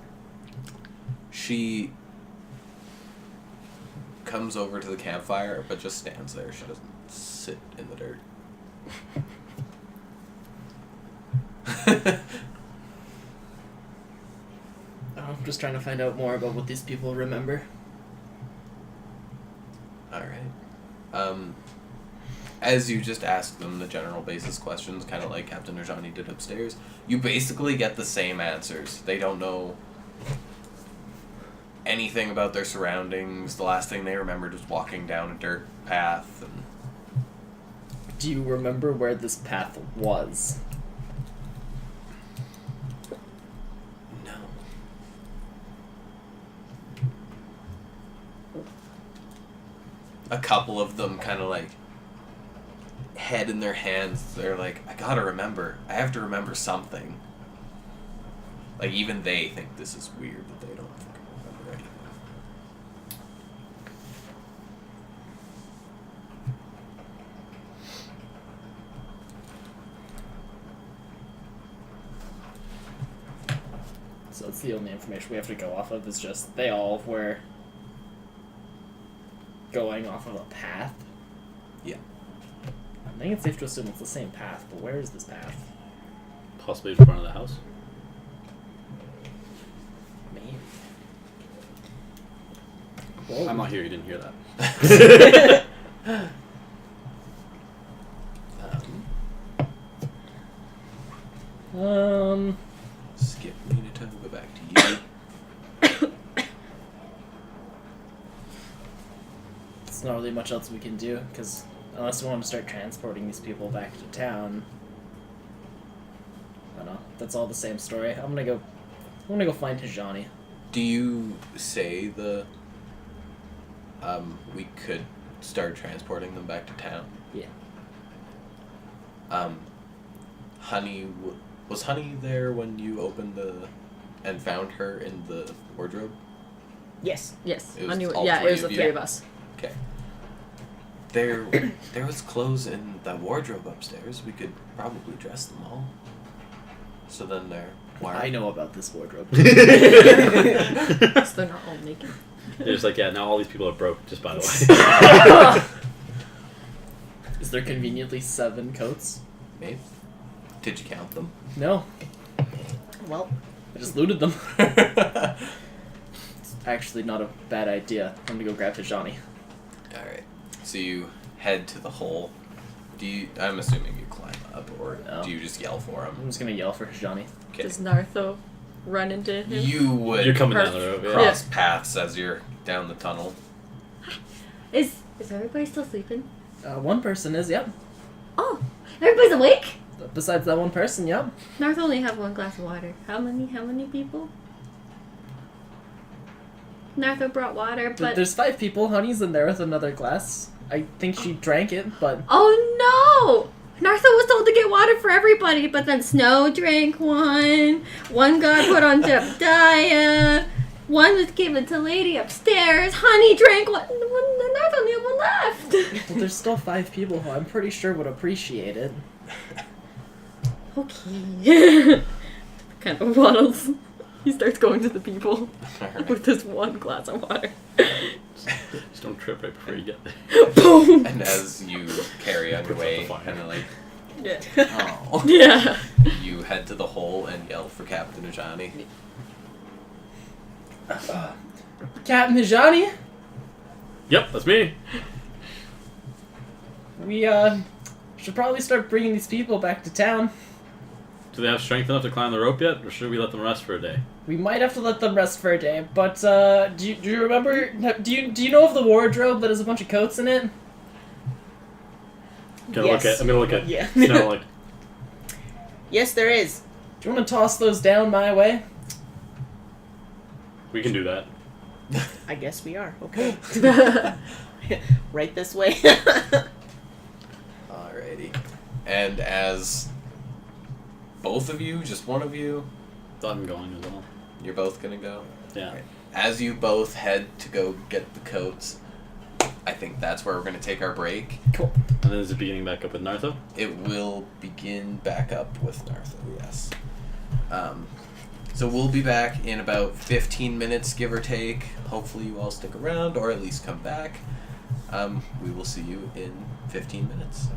She comes over to the campfire, but just stands there. She doesn't sit in the dirt. I'm just trying to find out more about what these people remember. Alright. As you just ask them the general basis questions, kind of like Captain Rajani did upstairs, you basically get the same answers. They don't know anything about their surroundings. The last thing they remembered was walking down a dirt path. And Do you remember where this path was? no. A couple of them kind of like head in their hands. They're like, I gotta remember. I have to remember something. Like, even they think this is weird that they don't fucking remember anything. So it's the only information we have to go off of is just they all were going off of a path. Yeah. I think it's safe to assume it's the same path, but where is this path? Possibly in front of the house. Maybe. Whoa. I'm not here. You didn't hear that. Skip Minato, go back to you. There's not really much else we can do, because unless we want to start transporting these people back to town, I don't know. That's all the same story. I'm gonna go find Hijani. Do you say we could start transporting them back to town? Yeah. Honey, was Honey there when you opened and found her in the wardrobe? Yes. Yes. It was I knew. all Yeah, three it was of the you? three of us. Okay. There was clothes in the wardrobe upstairs. We could probably dress them all. So then I know about this wardrobe. So they're not all naked. They're just like, yeah, now all these people are broke, just by the way. Is there conveniently 7 coats? Maybe. Did you count them? No. Well, I just looted them. It's actually not a bad idea. I'm gonna go grab Hijani. Alright. So you head to the hole. I'm assuming you climb up, or No. do you just yell for I'm him? just gonna yell for Hijani. Okay. Does Nartho run into him? You would You're coming down the road. Yeah. cross paths as you're down the tunnel. Is everybody still sleeping? One person is, yep. Oh, everybody's awake. Besides that one person, yep. Nartho only have one glass of water. How many people? Nartha brought water, but There's 5 people. Honey's in there with another glass. I think she drank it, but oh no! Nartha was told to get water for everybody, but then Snow drank one got put on Jebediah, one was given to Lady upstairs, Honey drank one, and Nartha only had one left. well, there's still 5 people who I'm pretty sure would appreciate it. Okay. Kind of waddles. He starts going to the people Alright. with this one glass of water. Just don't trip right before you get there. Boom! And as you carry on your way, kind of like, Yeah. oh, Yeah. you head to the hole and yell for Captain Ajani. Captain Hijani, Yep, that's me. we should probably start bringing these people back to town. Do they have strength enough to climb the rope yet, or should we let them rest for a day? We might have to let them rest for a day, but do you remember? Do you know of the wardrobe that has a bunch of coats in it? I'm gonna look at Yeah. Snow like, Yes, there is. Do you want to toss those down my way? we can do that. I guess we are. Okay. Right this way. Alrighty. And as both of you, just one of you, I'm going as well. you're both gonna go? Yeah. Alright. As you both head to go get the coats, I think that's where we're gonna take our break. Cool. And then is it beginning back up with Nartho? It will begin back up with Nartho, yes. So we'll be back in about 15 minutes, give or take. Hopefully you all stick around, or at least come back. We will see you in 15 minutes.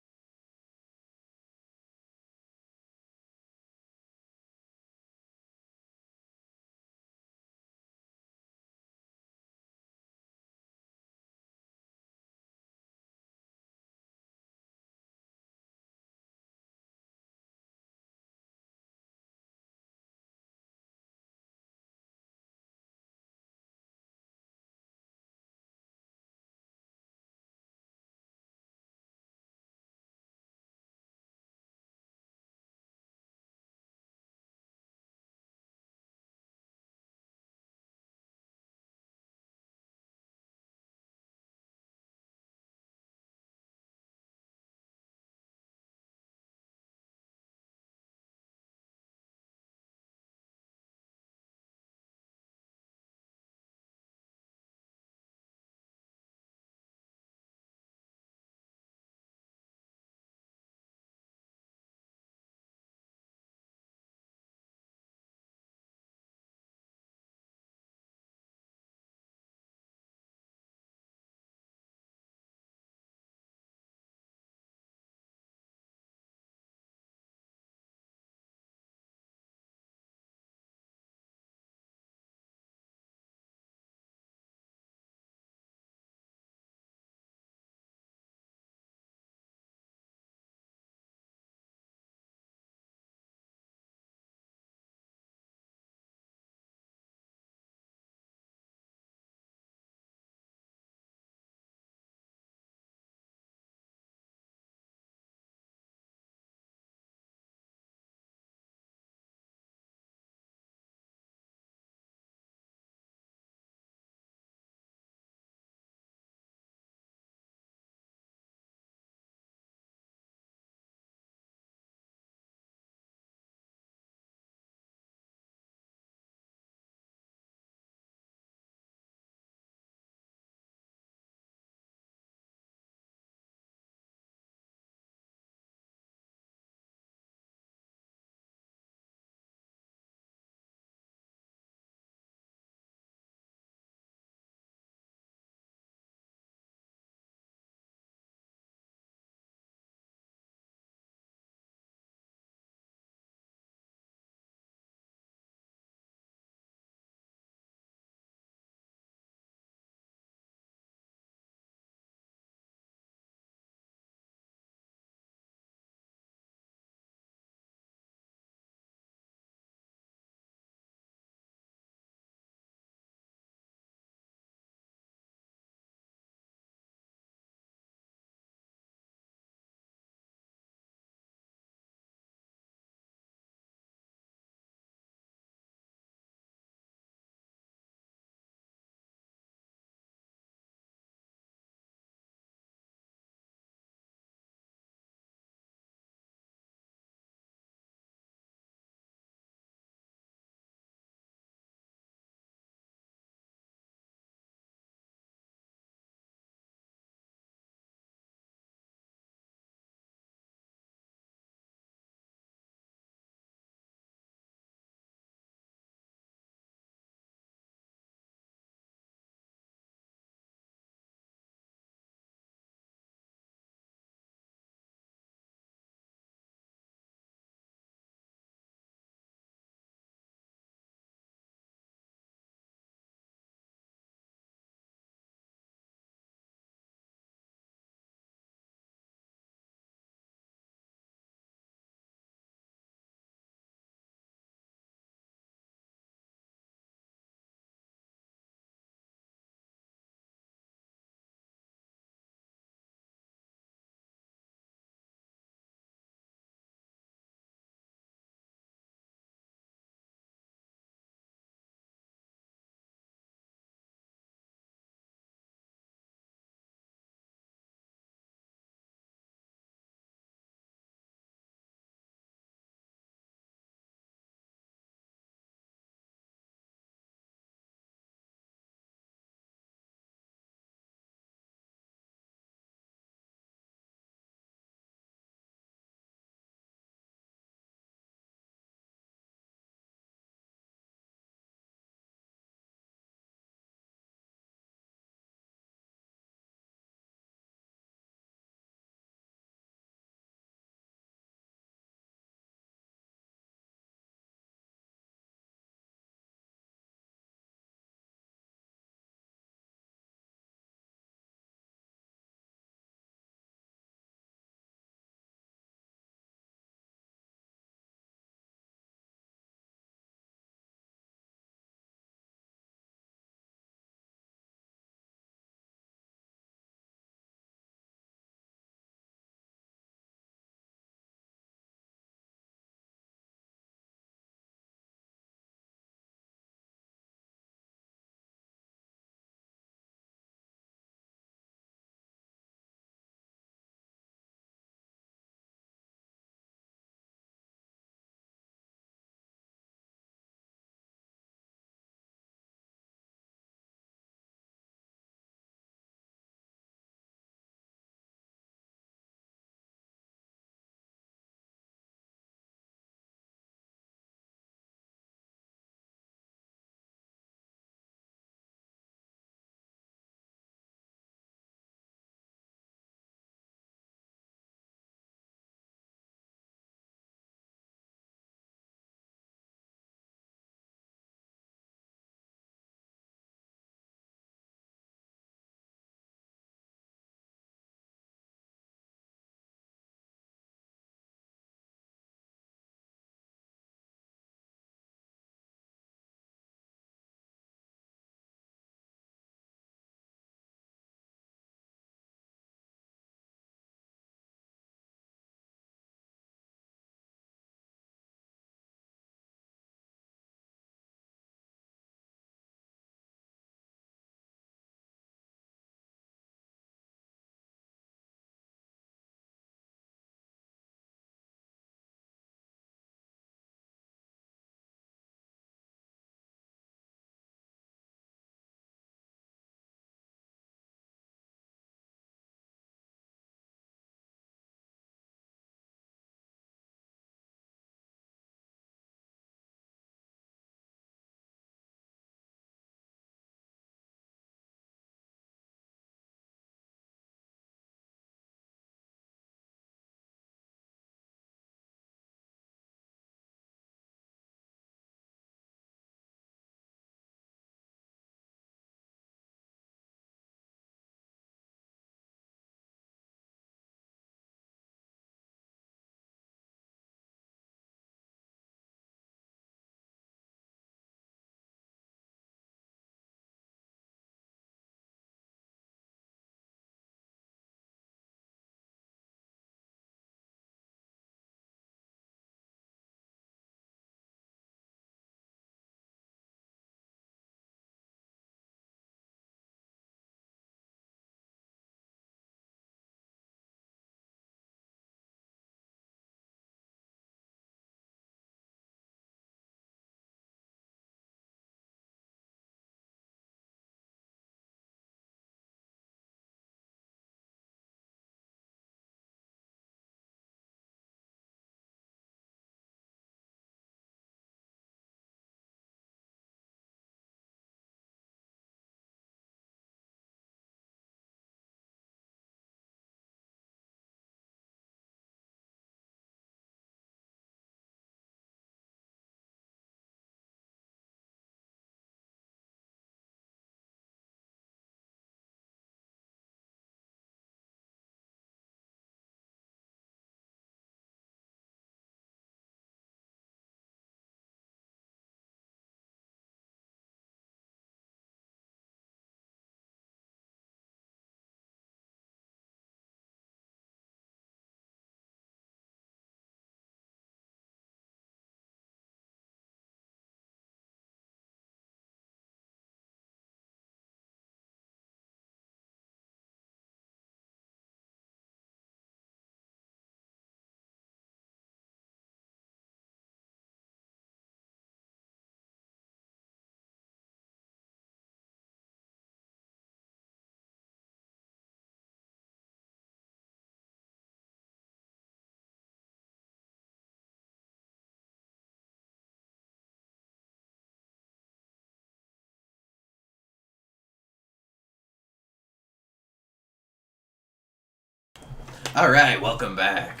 Alright, welcome back.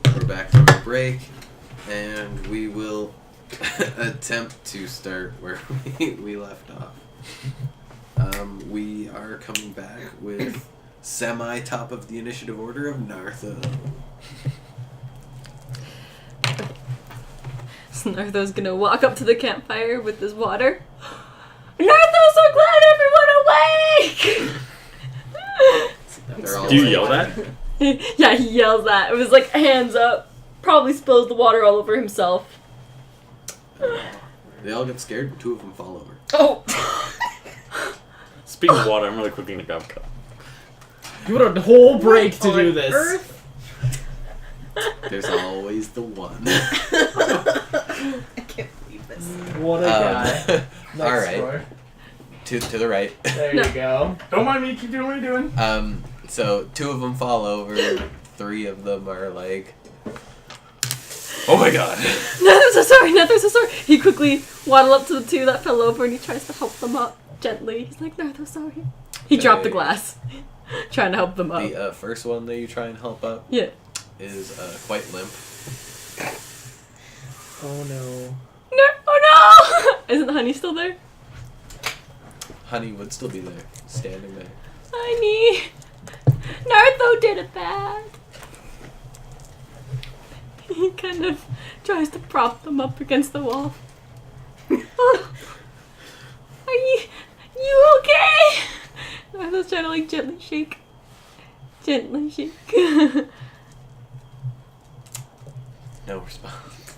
We're back from a break, and we will attempt to start where we left off. We are coming back with semi-top of the initiative order of Nartha. So Nartho's gonna walk up to the campfire with this water. Nartho, so glad everyone awake! They're all Do you like- yell that? Yeah, he yells that. It was like hands up. Probably spills the water all over himself. They all get scared, but 2 of them fall over. Oh! Speaking of water, I'm really quickly gonna grab a cup. You had a whole break to do On this. Earth? There's always the one. I can't believe this. What a guy. Next Alright, door. to the right. There No. you go. Don't mind me. Keep doing what you're doing. So 2 of them fall over, 3 of them are like, oh my god. Nartho's so sorry, Nartho's so sorry. He quickly waddled up to the 2 that fell over and he tries to help them up gently. He's like, Nartho's sorry. He dropped the glass. Trying to help them up. The first one that you try and help up Yeah. is quite limp. Oh no. No! Oh no! Isn't Honey still there? Honey would still be there, standing there. Honey! Nartho did it bad. He kind of tries to prop them up against the wall. Oh, are you okay? Nartho's trying to like gently shake. Gently shake. No response.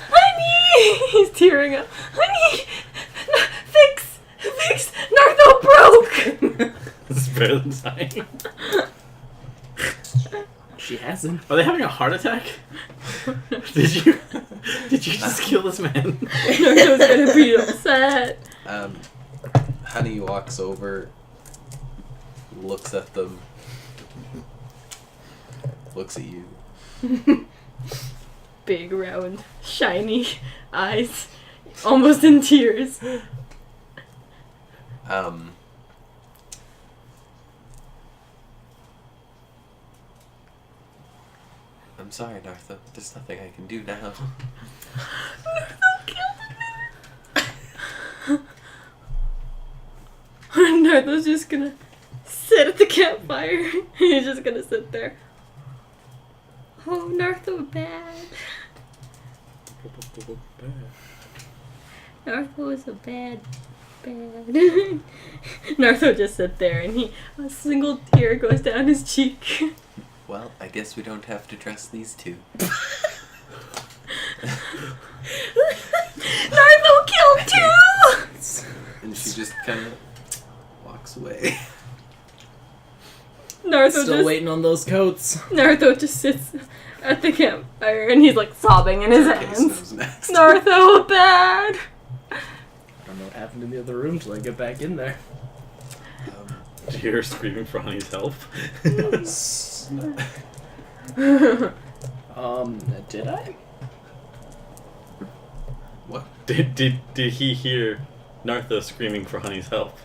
Honey! He's tearing up. Honey! Fix! Nartho broke! This is better than dying. She hasn't. Are they having a heart attack? Did you just kill this man? Nartho's gonna be upset. Honey walks over, looks at them, looks at you. Big, round, shiny eyes, almost in tears. I'm sorry, Nartha. There's nothing I can do now. Nartho's just gonna sit at the campfire. He's just gonna sit there. Oh, Nartho bad. Nartho is a bad. Nartho just sit there and a single tear goes down his cheek. Well, I guess we don't have to trust these 2. Nartho killed 2! And she just kind of walks away. Still waiting on those coats. Nartho just sits at the campfire and he's like sobbing in his Okay, hands. Snow's next. Nartho bad! I don't know what happened in the other room till I get back in there. Did you hear her screaming for Honey's help? Did I? What? Did he hear Nartha screaming for Honey's help?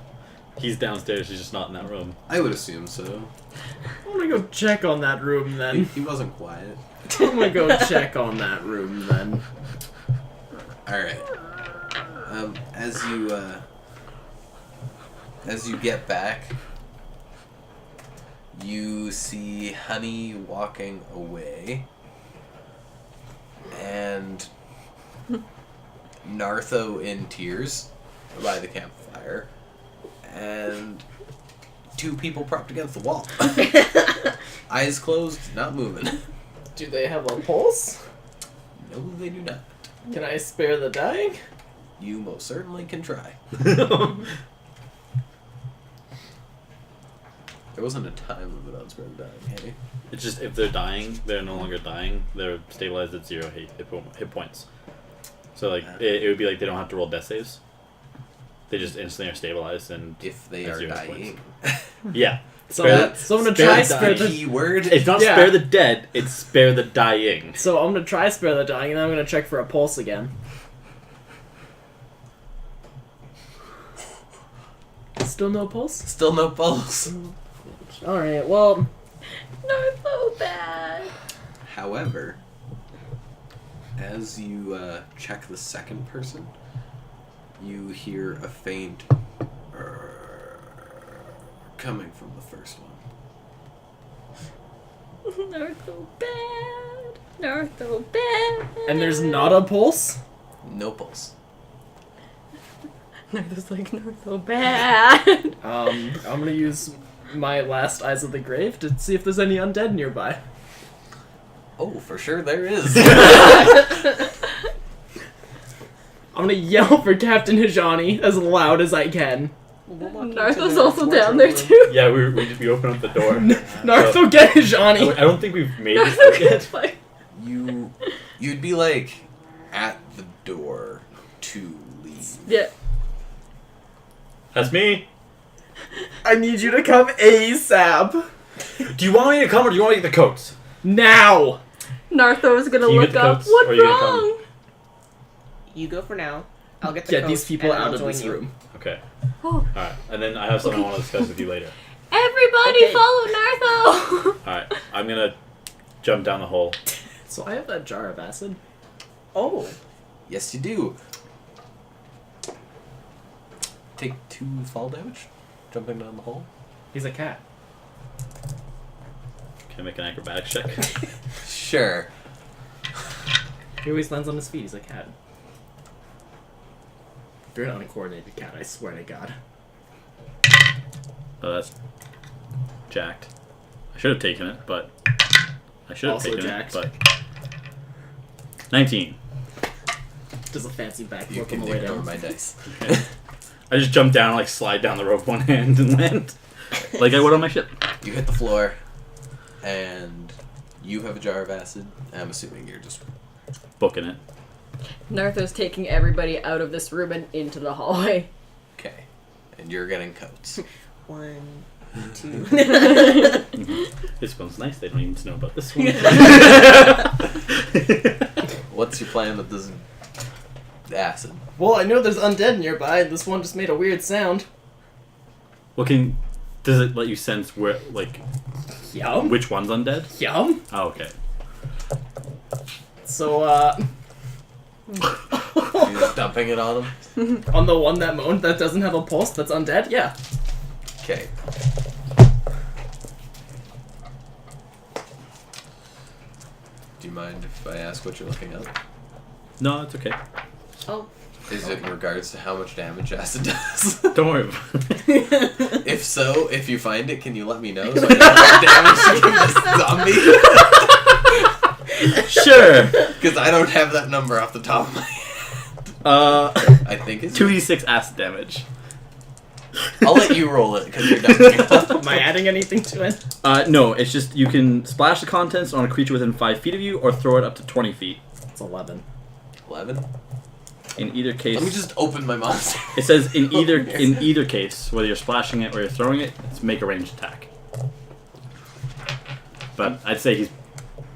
He's downstairs, he's just not in that room. I would assume so. I'm gonna go check on that room then. He wasn't quiet. I'm gonna go check on that room then. Alright. As you get back, you see Honey walking away, and Nartho in tears by the campfire, and 2 people propped against the wall. Eyes closed, not moving. Do they have a pulse? No, they do not. Can I spare the dying? You most certainly can try. There wasn't a time limit on spread dying, hey? It's just if they're dying, they're no longer dying. They're stabilized at 0 hit points. So like it would be like they don't have to roll death saves. They just instantly are stabilized and If they at are 0 hit dying. yeah. So, Spare so I'm gonna spare try the spare dying. the. Keyword. It's not Yeah. spare the dead. It's spare the dying. So I'm gonna try spare the dying, and then I'm gonna check for a pulse again. Still no pulse. Still no pulse. All right. Well, Nartho bad. However, as you check the second person, you hear a faint coming from the first one. Nartho bad. Nartho bad. And there's not a pulse? No pulse. Nartho's like, Nartho bad. I'm gonna use my last Eyes of the Grave to see if there's any undead nearby. Oh, for sure there is. I'm gonna yell for Captain Hijani as loud as I can. Nartho's also down there too. Yeah, we open up the door. Nartho, get Hijani! I don't think we've made this out yet. Like, You'd be like at the door to leave. yeah. That's me. I need you to come ASAP! Do you want me to come or do you want to get the coats? Now! Nartho's gonna Can you look get the up. coats, or What's are you gonna come? wrong? You go for now. I'll get the Get coat, these people and out I'll of join this you. room. Okay. Oh. Alright. And then I have something I want to discuss with you later. Everybody Okay. follow Nartho! Alright. I'm gonna jump down the hole. So I have that jar of acid. Oh, Yes, you do. Take 2 fall damage, jumping down the hole. He's a cat. Can I make an acrobatics check? Sure. He always lands on his feet. He's a cat. You're an uncoordinated cat, I swear to God. Oh, that's jacked. I should have taken it, but I should have Also taken jacked. it, but 19. Does a fancy backflip You on can the way ignore down. my dice. I just jump down, like slide down the rope one hand and land like I would on my ship. You hit the floor, and you have a jar of acid. I'm assuming you're just... Booking it. Nartho's taking everybody out of this room and into the hallway. Okay. And you're getting coats. 1, 2. This one's nice. They don't need to know about this one. What's your plan with this acid? Well, I know there's undead nearby, and this one just made a weird sound. Does it let you sense where, like, Yum. which one's undead? Yum. Oh, okay. So, You're just dumping it on him? on the one that moaned that doesn't have a pulse that's undead? Yeah. Okay. Do you mind if I ask what you're looking up? No, it's okay. Oh, Is it in regards to how much damage acid does? Don't worry about it. If so, if you find it, can you let me know so I know how much damage to give this zombie? Sure. Because I don't have that number off the top of my head. I think it's... 2d6 acid damage. I'll let you roll it because you're dumping it. Am I adding anything to it? No, it's just you can splash the contents on a creature within 5 feet of you or throw it up to 20 feet. It's 11. 11? In either case, Let me just open my monster. it says in either case, whether you're splashing it or you're throwing it, it's make a ranged attack. But I'd say he's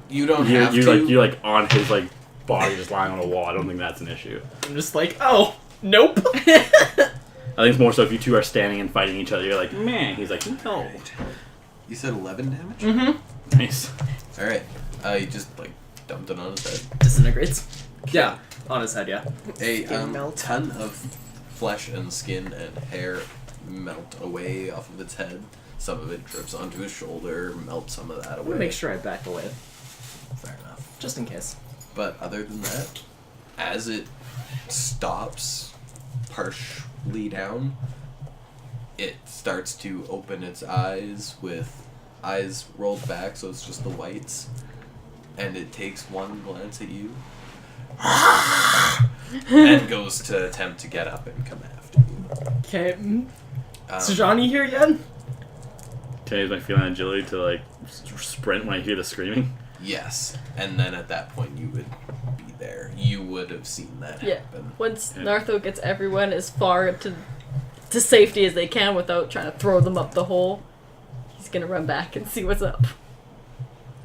You don't you're, have you're to. like you're like on his like body just lying on a wall. I don't think that's an issue. I'm just like, oh, nope. I think it's more so if you two are standing and fighting each other, you're like, man. He's like, no. You said 11 damage? Mm-hmm. Nice. Alright. You just, like, dumped it on his head. Disintegrates. Yeah, on his head, yeah. A Skin melt. ton of flesh and skin and hair melt away off of its head. Some of it drips onto his shoulder, melt some of that I'm away. gonna make sure I back away, Fair enough. just in case. But other than that, as it stops partially down, it starts to open its eyes with eyes rolled back, so it's just the whites. And it takes one glance at you and goes to attempt to get up and come after you. Okay, Um, is Johnny here yet? Can I use my feline agility to like sprint when I hear the screaming? Yes, and then at that point you would be there. You would have seen that Yeah. happen. Once Yeah. Nartho gets everyone as far to safety as they can without trying to throw them up the hole, he's gonna run back and see what's up.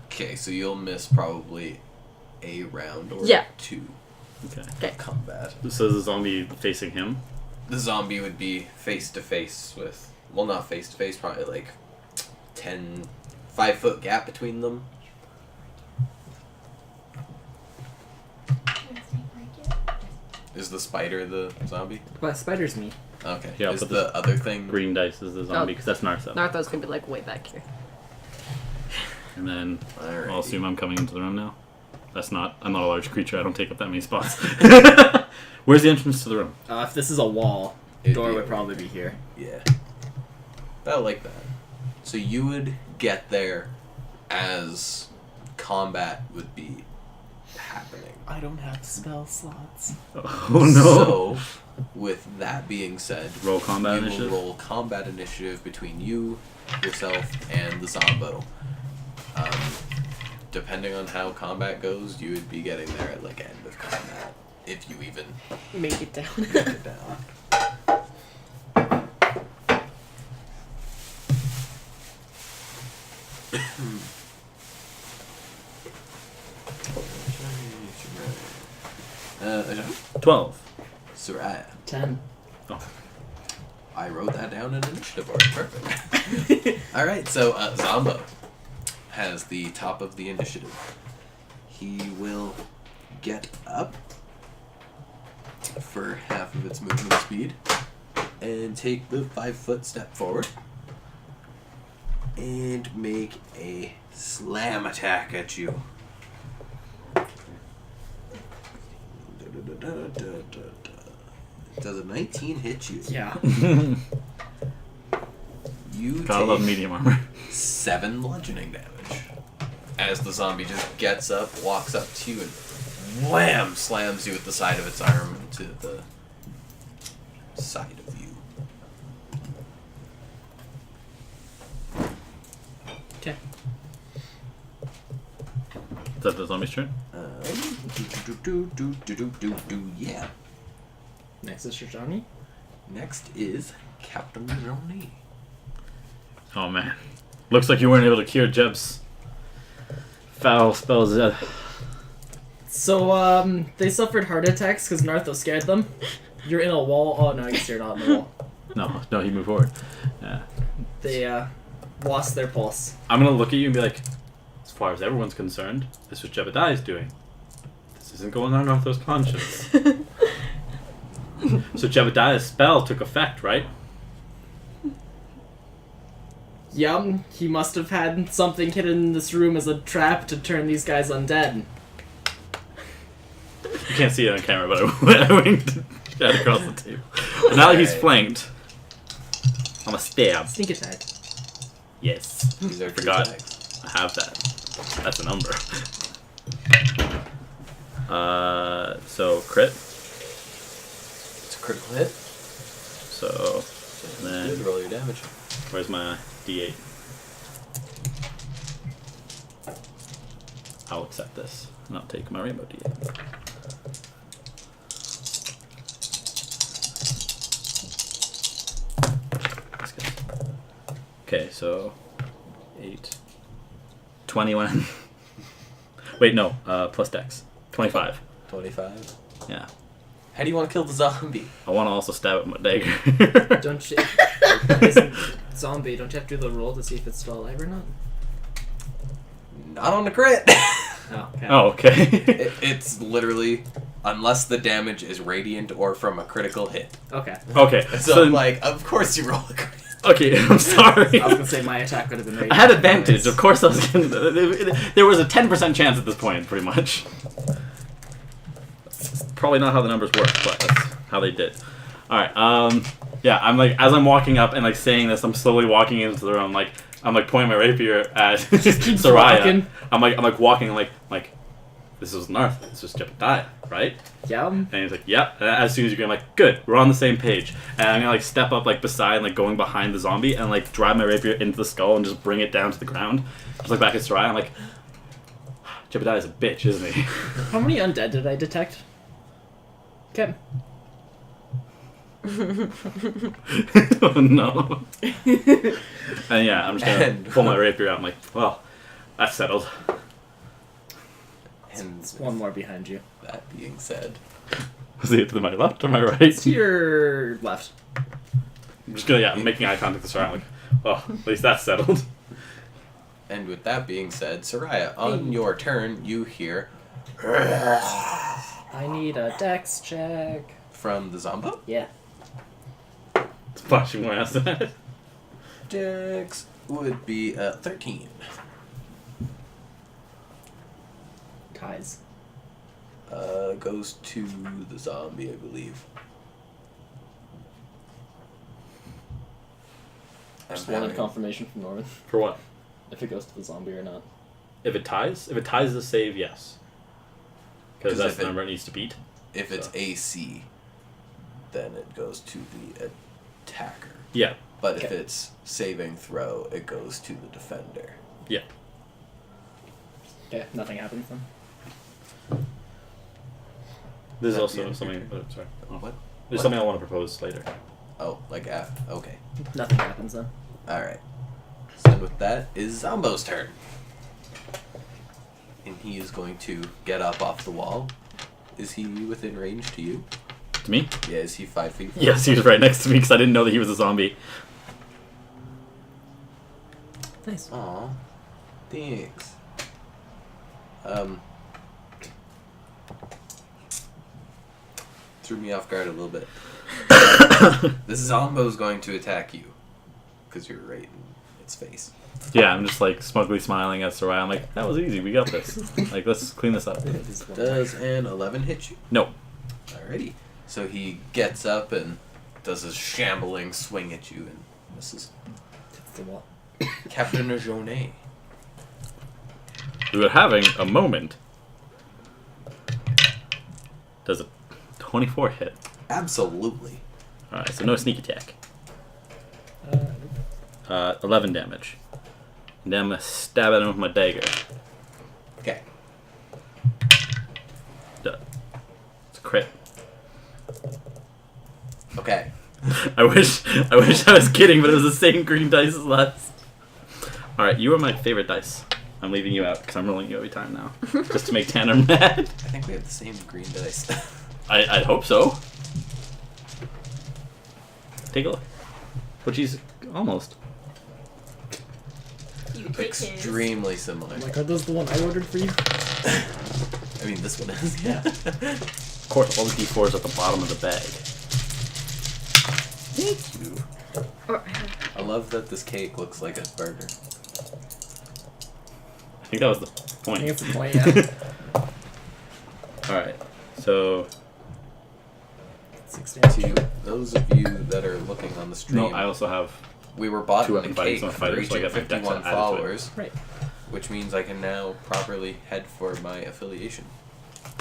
Okay, so you'll miss probably a round or Yeah. 2 Okay. of combat. So is the zombie facing him? The zombie would be face to face with, well, not face to face, probably like 10 5-foot gap between them. Is the spider the zombie? But spider's me. Okay. Yeah, is but the other thing... Green dice is the zombie because that's Nartha. Nartho's gonna be like way back here. And then Alrighty. I'll assume I'm coming into the room now. I'm not a large creature. I don't take up that many spots. Where's the entrance to the room? If this is a wall, It'd door be would a- probably be here. Yeah. I like that. So you would get there as combat would be happening. I don't have spell slots. Oh no! So, with that being said, Roll combat you initiative? will roll combat initiative between you, yourself, and the Zombo. Depending on how combat goes, you would be getting there at like end of combat, if you even Make it down. make it down. Ajahn? 12. Soraya. 10. I wrote that down in initiative order. Perfect. Alright, so Zombo has the top of the initiative. He will get up for half of its movement speed and take the 5-foot step forward and make a slam attack at you. Does a 19 hit you? Yeah. You Gotta love take medium armor. 7 bludgeoning damage as the zombie just gets up, walks up to you, and wham! Slams you with the side of its arm into the side of you. Okay. Is that the zombie's turn? Yeah. Next is Johnny. Next is Captain Ronnie. Oh man. Looks like you weren't able to cure Jeb's foul spells. So, they suffered heart attacks because Nartho scared them. You're in a wall. Oh, no, I guess you're not in the wall. No, he moved forward. Yeah. They, lost their pulse. I'm gonna look at you and be like, as far as everyone's concerned, this is what Jebediah is doing. This isn't going on Arthur's conscience. So Jebediah's spell took effect, right? Yum, he must have had something hidden in this room as a trap to turn these guys undead. You can't see it on camera, but I winked right across the table. And now that he's flanked, I'm a stab. Sneak attack. Yes. These are Forgot. two attacks. I have that. That's a number. So crit. It's a critical hit. So then Good, roll your damage. where's my D8? I'll accept this, and I'll take my rainbow D8. That's good. Okay, so 8, 21. Wait, no, plus Dex. 25. 25. Yeah. How do you want to kill the zombie? I want to also stab it with my dagger. Don't you... Isn't zombie, don't you have to do the roll to see if it's still alive or not? Not on the crit. Oh, okay. Oh, okay. It's literally, unless the damage is radiant or from a critical hit. Okay. Okay, So, then- like, of course you roll a crit. okay, I'm sorry. I was gonna say my attack would have been ready. I had advantage. Of course I was gonna... There was a 10% chance at this point, pretty much. That's probably not how the numbers work, but that's how they did. Alright, yeah, I'm like, as I'm walking up and like saying this, I'm slowly walking into the room, I'm like pointing my rapier at Soraya. walking. I'm like walking, like, this is Narth, this is Jebediah, right? Yum. And he's like, yep. And as soon as you're going, like, good, we're on the same page. And I'm gonna like step up like beside, like going behind the zombie, and like drive my rapier into the skull and just bring it down to the ground. Just look back at Soraya. I'm like, Jebediah's a bitch, isn't he? How many undead did I detect? Okay. Oh no. And yeah, I'm just gonna And- pull my rapier out. I'm like, well, that's settled. And It's one more behind you. that being said, Was it to my left or my right? To your left. I'm just gonna, yeah, I'm making eye contact with Soraya. I'm like, well, at least that's settled. And with that being said, Soraya, on your turn, you hear I need a dex check. from the Zombo. Yeah. It's flashing my ass. Dex would be 13. Ties. Goes to the zombie, I believe. Just I'm wanted having- confirmation from Norman For what? if it goes to the zombie or not. If it ties the save, yes. Because 'Cause that's if the it- number it needs to beat. If it's So. AC, then it goes to the attacker. Yeah. But if Okay. it's saving throw, it goes to the defender. Yeah. Okay, nothing happens then. There's Is that the also end? something. Sorry. Oh. What? There's What? something I want to propose later. Oh, like okay. Nothing happens then. Alright. So with that is Zombo's turn. And he is going to get up off the wall. Is he within range to you? To me? Yeah, is he 5 feet? from Yes, he was right next to me because I didn't know that he was a zombie. Nice. Aw. Thanks. Threw me off guard a little bit. This Zombo's going to attack you. Because you're right in its face. Yeah, I'm just like smugly smiling at Soraya. I'm like, that was easy. We got this. Like, let's clean this up. Does an 11 hit you? No. Alrighty. So he gets up and does a shambling swing at you and misses. It's the wall. Captain Ajourné. We were having a moment. Does a 24 hit? Absolutely. Alright, so no sneak attack. Uh, 11 damage. And then I'm gonna stab at him with my dagger. Okay. Duh. It's a crit. Okay. I wish I was kidding, but it was the same green dice as last. Alright, you are my favorite dice. I'm leaving you out because I'm rolling you every time now. Just to make Tanner mad. I think we have the same green dice. I hope so. Take a look. But she's almost. You take his. Extremely similar. I'm like, are those the one I ordered for you? I mean, this one is, yeah. Of course, all the d4s at the bottom of the bag. Thank you. Or, I love that this cake looks like a burger. I think that was the I point. think it's the point, yeah. Alright, so. 6 To those of you that are looking on the stream, No, I also have. we were bought two in a weapon fighters cake and a for fighter, so I reaching got my dex 51 added to it. followers, Right. which means I can now properly head for my affiliation.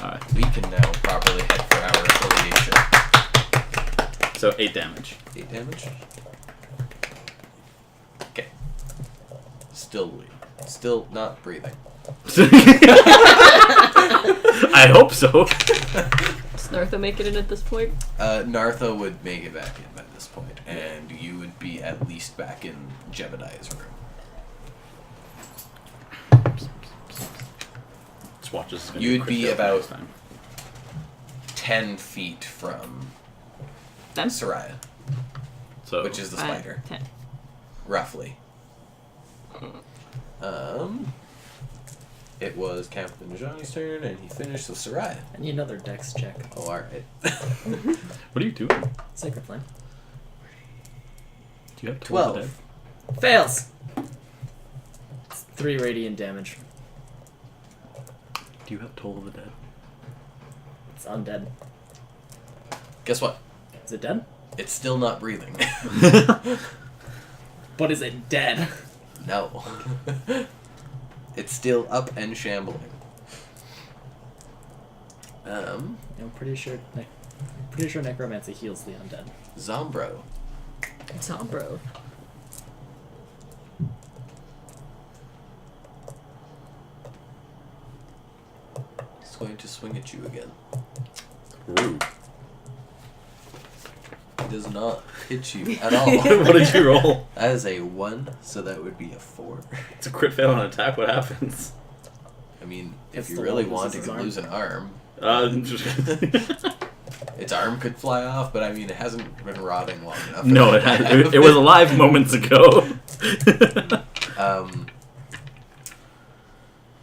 Alright, We can now properly head for our affiliation. so 8 damage. 8 damage. Okay. Still not breathing. I hope so. Does Nartha make it in at this point? Nartha would make it back in by this point, and you would be at least back in Jebediah's room. Just watch this. You'd be about 10 feet from Them? Soraya, So, which is the 5, spider, 10. roughly. It was Captain Johnny's turn, and he finished with Soraya. I need another dex check. Oh, alright. what are you doing? Sacred Flame. Do you have Toll of the 12. Dead? Fails! It's 3 radiant damage. Do you have Toll of the Dead? It's undead. Guess what? Is it dead? It's still not breathing. But is it dead? No. It's still up and shambling. I'm pretty sure necromancy heals the undead. Zombro. Zombro. He's going to swing at you again. Rude. He does not hit you at all. What did you roll? That is a 1, so that would be a 4. It's a crit fail on attack. What happens? I mean, If if you the really one want, loses it his could arm. lose an arm. Its arm could fly off, but I mean, it hasn't been rotting long enough. no, it was alive moments ago.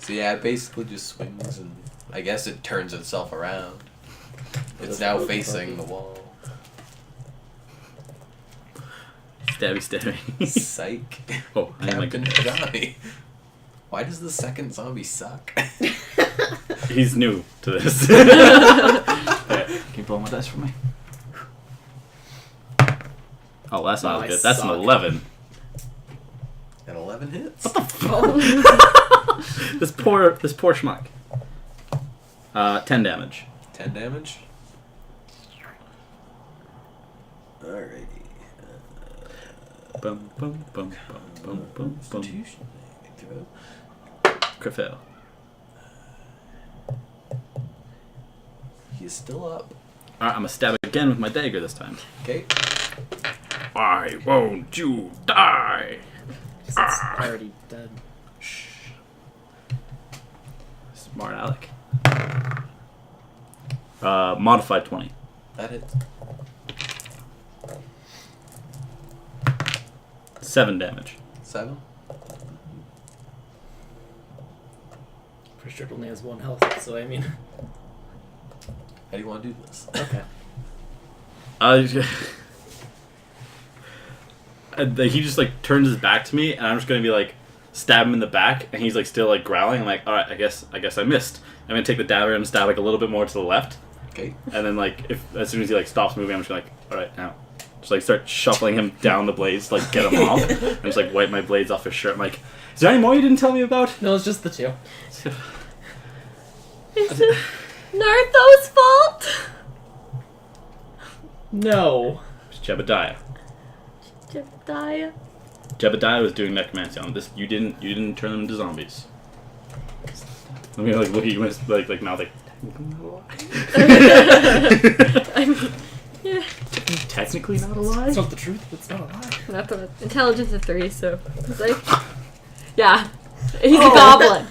So yeah, it basically just swings and I guess it turns itself around. It's now facing the wall. Stabby, stabby. Psych. Oh, I am like Captain Johnny. Why does the second zombie suck? He's new to this. Alright, can you blow my dice for me? Oh, that's not I good. That's an suck. 11. And 11 hits. This poor schmuck. 10 damage. 10 damage. Alrighty. Bum bum bum bum bum bum bum. Constitution saving throw. Crit fail. He's still up. Alright, I'm gonna stab again with my dagger this time. Okay. Why won't you die? It's already dead. Smart Alec. Modified 20. That hits. 7 damage. 7. Pretty sure it only has 1 health, so I mean. How do you want to do this? Okay. He just like turns his back to me, and I'm just gonna be like stab him in the back, and he's like still like growling. I'm like, all right, I guess I missed. I'm gonna take the dagger and stab like a little bit more to the left, Okay. and then like if as soon as he like stops moving, I'm just like, all right, now, just like start shuffling him down the blades, like get him off, and just like wipe my blades off his shirt. I'm like, is there any more you didn't tell me about? No, it's just the 2. Is it Nartho's fault? No. It's Jebediah. Jebediah. Jebediah was doing necromancy on this. You didn't turn them into zombies. Let me like look at you like mouth like. I mean, yeah. Technically not a lie. It's not the truth, but it's not a lie. Not the intelligence of 3, so it's like, yeah, he's a goblin.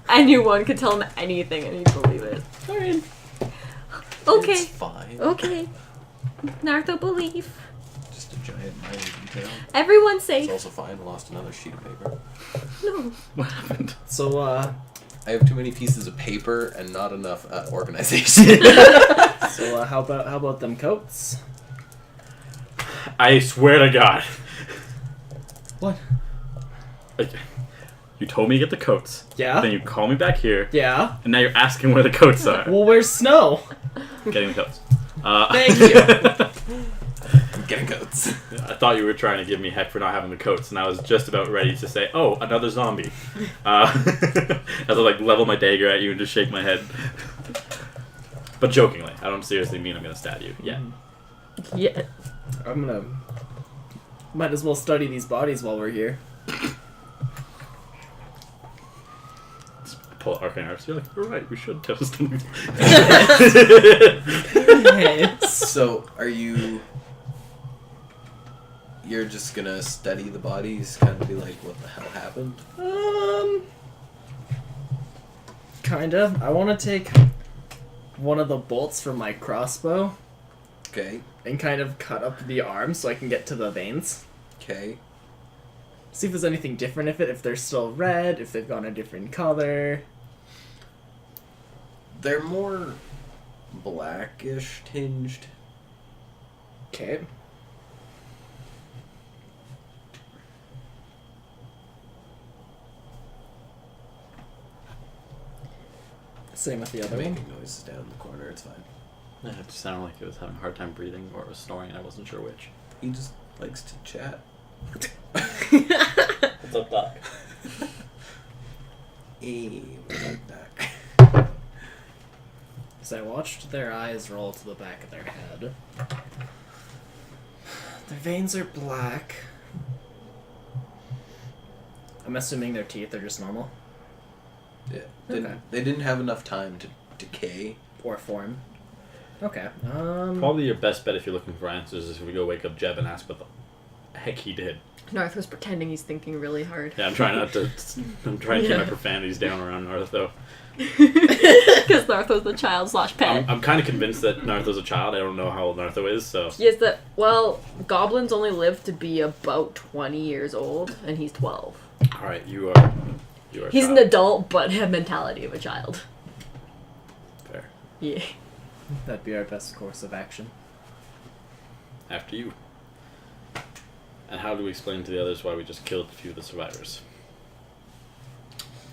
Anyone could tell him anything and he'd believe it. Alright. Okay, It's fine. okay. Nartho believe. Just a giant minor detail. Everyone's It's safe. also fine. I lost another sheet of paper. No. What happened? So, I have too many pieces of paper and not enough organization. how about them coats? I swear to God. What? Like, you told me to get the coats. Yeah? Then you call me back here, Yeah? and now you're asking where the coats are. Well, where's Snow? Getting the coats. Thank you. I'm getting coats. I thought you were trying to give me heck for not having the coats, and I was just about ready to say, "Oh, another zombie." As I like level my dagger at you and just shake my head. But jokingly, I don't seriously mean I'm gonna stab you. Yeah. Yeah. I'm gonna... Might as well study these bodies while we're here. Pull Arcane Arts. You're like, you're right. We should toast them. So, are you... You're just gonna study the bodies, kind of be like, what the hell happened? Kinda. I want to take one of the bolts from my crossbow Okay, and kind of cut up the arm so I can get to the veins. okay. See if there's anything different if they're still red, if they've gone a different color. They're more blackish tinged. Okay. Same with the other one. Making noises down in the corner, it's fine. It just sounded like it was having a hard time breathing or it was snoring, and I wasn't sure which. He just likes to chat. What's up, Doc? Hey, we're back. As I watched their eyes roll to the back of their head. Their veins are black. I'm assuming their teeth are just normal. Yeah, Okay. they didn't have enough time to decay. Or form. Okay. Probably your best bet if you're looking for answers is if we go wake up Jeb and ask what the heck he did. Nartho's pretending he's thinking really hard. Yeah, I'm trying not to. I'm trying to keep my profanities down around Nartho. Because Nartho's the child / pet. I'm kind of convinced that Nartho's a child. I don't know how old Nartho is, so. Yes, that goblins only live to be about 20 years old, and he's 12. All right, you are You are a He's an child. adult, but have mentality of a child. Fair. Yeah. That'd be our best course of action. After you. And how do we explain to the others why we just killed a few of the survivors?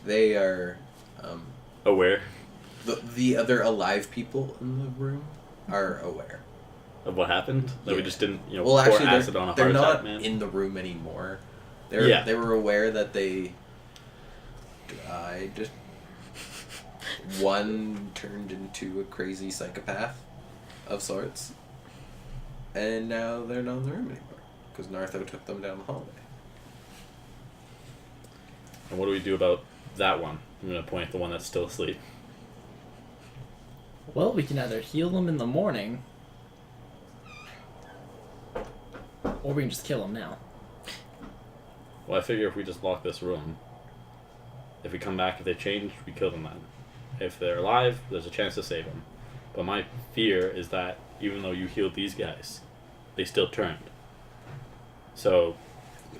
They are Aware the other alive people in the room are aware. of what happened? That we Yeah. just didn't, Well, pour actually, acid on a they're heart not attack, man. in the room anymore. Yeah. They were aware that they died. One turned into a crazy psychopath of sorts, and now they're not in the room anymore because Nartho took them down the hallway. And what do we do about that one? I'm going to point at the one that's still asleep. Well, we can either heal them in the morning, or we can just kill them now. Well, I figure if we just lock this room, if we come back, if they change, we kill them then. If they're alive, there's a chance to save them. But my fear is that even though you healed these guys, they still turned. So,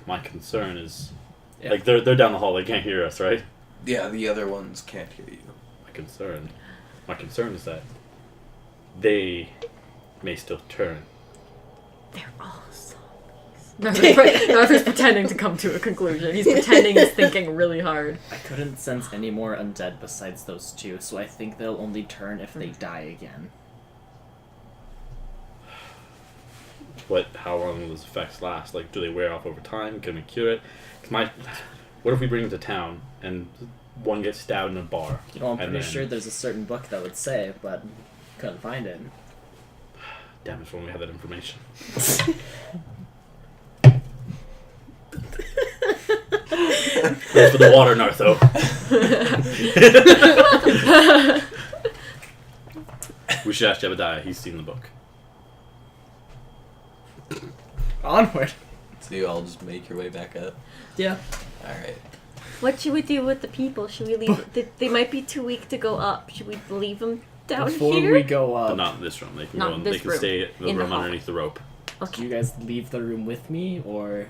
my concern is, Yeah. like, they're down the hall, they can't hear us, right? Yeah, the other ones can't hear you. My concern is that they may still turn. They're all zombies. Nartho's pretending to come to a conclusion. He's pretending he's thinking really hard. I couldn't sense any more undead besides those two, so I think they'll only turn if they die again. How long will those effects last? Like, do they wear off over time? Can we cure it? 'Cause what if we bring them to town and one gets stabbed in a bar? You know, I'm and pretty then- sure there's a certain book that would say, but couldn't find it. Damn, if only we had that information. Thanks for the water, Nartho. We should ask Jebediah. He's seen the book. Onward. So you all just make your way back up. Yeah. All right. What should we do with the people? Should we leave? They might be too weak to go up. Should we leave them down Before here? we go But up, not in this room. They can Not go. in They this can room. stay in the In the room hall. underneath the rope. do you guys leave the room with me, or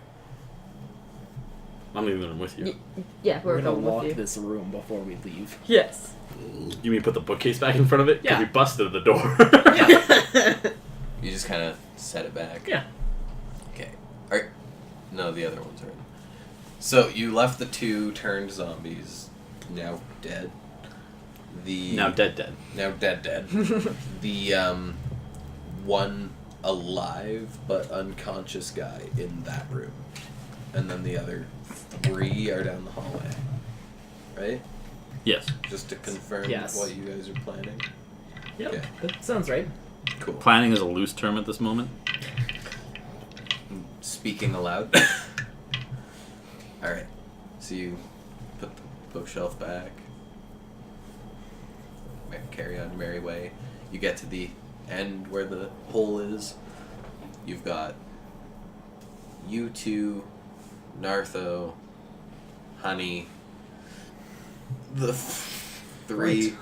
I'm leaving the room with you. Yeah, we're we're gonna going lock with you. this room before we leave? Yes. You mean put the bookcase back in front of it? 'Cause Yeah. we busted the door. Yeah. You just kind of set it back. Yeah. Okay. All right. No, the other ones are in. So you left the two turned zombies, now dead. The Now dead. Now dead. The one alive but unconscious guy in that room, and then the other three are down the hallway. Right? Yes. Just to confirm Yes. what you guys are planning. Yep. Okay. That sounds right. Cool. Planning is a loose term at this moment. Speaking aloud. Alright. So you put the bookshelf back. Carry on your merry way. You get to the end where the hole is. You've got you two, Nartho, Honey, the three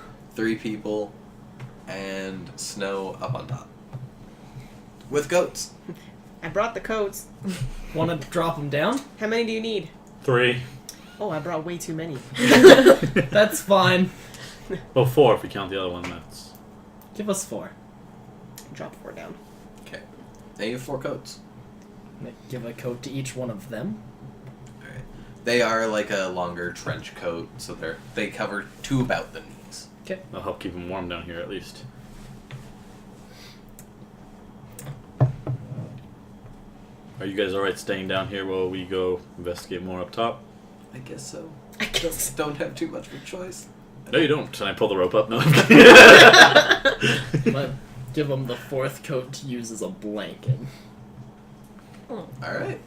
people, and Snow up on top. With goats. I brought the coats. Want to drop them down? How many do you need? 3. Oh, I brought way too many. That's fine. Well, 4 if we count the other one. That's Give us 4. Drop 4 down. Okay. Now you have 4 coats. Give a coat to each one of them. Alright. They are like a longer trench coat, so they cover to about the knees. Okay. that'll help keep them warm down here at least. Are you guys alright staying down here while we go investigate more up top? I guess so. I guess. Don't have too much of a choice. No, you don't. Can I pull the rope up? No. I'm kidding. But give them the 4th coat to use as a blanket. Alright.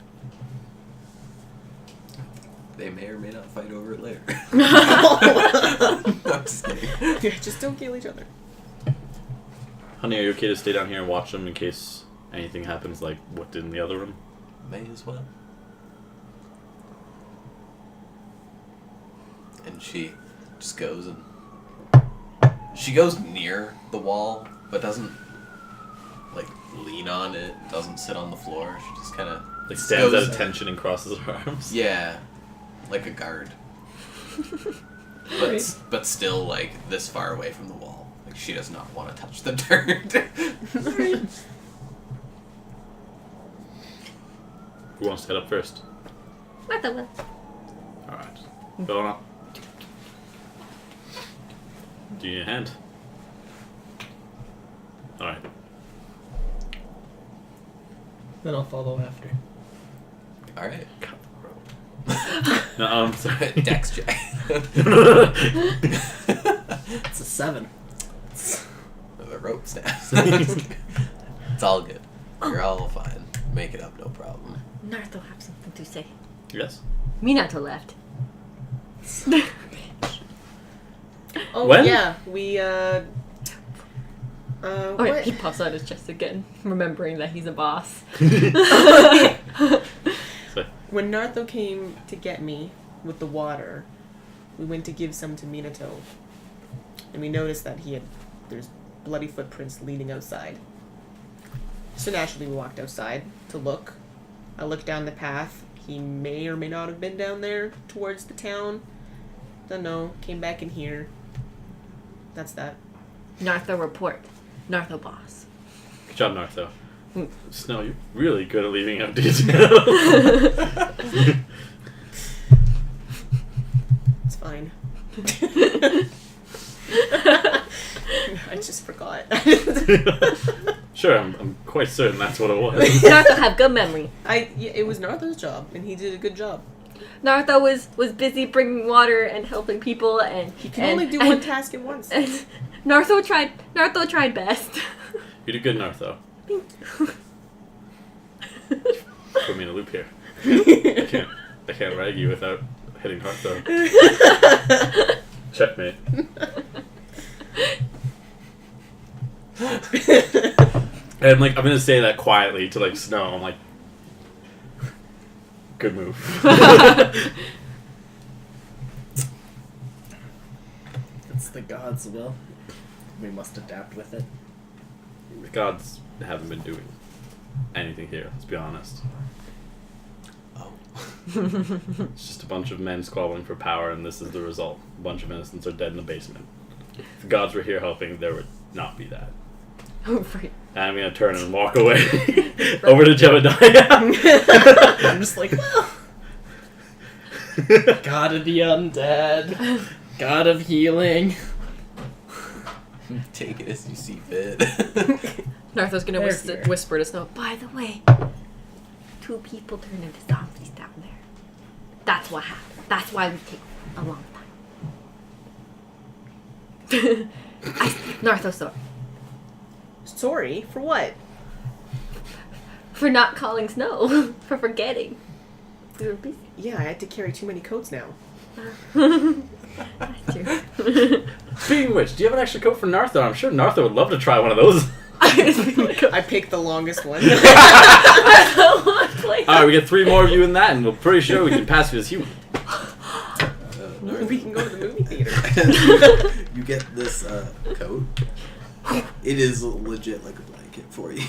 They may or may not fight over it later. I'm just kidding. Yeah, just don't kill each other. Honey, are you okay to stay down here and watch them in case anything happens like what did in the other room? May as well. And she just goes and she goes near the wall, but doesn't like lean on it, doesn't sit on the floor. She just kind of Like stands at attention and crosses her arms. Yeah, like a guard. but still like this far away from the wall. Like she does not want to touch the dirt. Who wants to head up first? Martha will. Alright. Going up. Do you need a hand? Alright. Then I'll follow after. All right. No, sorry. Dex check. It's a 7. The rope snaps. It's all good. You're all fine. Make it up, no problem. Nartho have something to say. Yes. Minato left. Oh When? yeah, we Oh, yeah, what? he puffs out his chest again, remembering that he's a boss. So, When Nartho came to get me with the water, we went to give some to Minato, and we noticed that there's bloody footprints leading outside. So naturally, we walked outside to look. I looked down the path. He may or may not have been down there towards the town. Don't know. Came back in here. That's that. Nartho report. Nartho boss. good job, Nartho. Hmm. Snow, you're really good at leaving out detail. It's fine. I just forgot. Sure, I'm quite certain that's what it was. Nartho have good memory. It was Nartho's job, and he did a good job. Nartho was busy bringing water and helping people, and He can only do one task at once. And Nartho tried best. You did good, Nartho. Put me in a loop here. I can't rag you without hitting Nartho. Checkmate. And like I'm gonna say that quietly to like Snow. I'm like, good move. It's the gods' will. We must adapt with it. The gods haven't been doing anything here. Let's be honest. Oh. It's just a bunch of men squabbling for power, and this is the result. A bunch of innocents are dead in the basement. If the gods were here helping, there would not be that. Oh, right. And I'm gonna turn and walk away over to Jebediah. I'm just like, well, God of the undead, God of healing. Take it as you see fit. Nartho's gonna There. whisper to Snow, by the way, 2 people turned into zombies down there. That's what happened. That's why we take a long time. Nartho, sorry. Sorry, for what? For not calling Snow. For forgetting. We were busy. Yeah, I had to carry too many coats now. That's true. Speaking of which, do you have an extra coat for Nartho? I'm sure Nartho would love to try one of those. I picked the longest one. Alright, we get 3 more of you in that, and we're pretty sure we can pass you as human. We can go to the movie theater. You get this coat. It is legit like a blanket for you.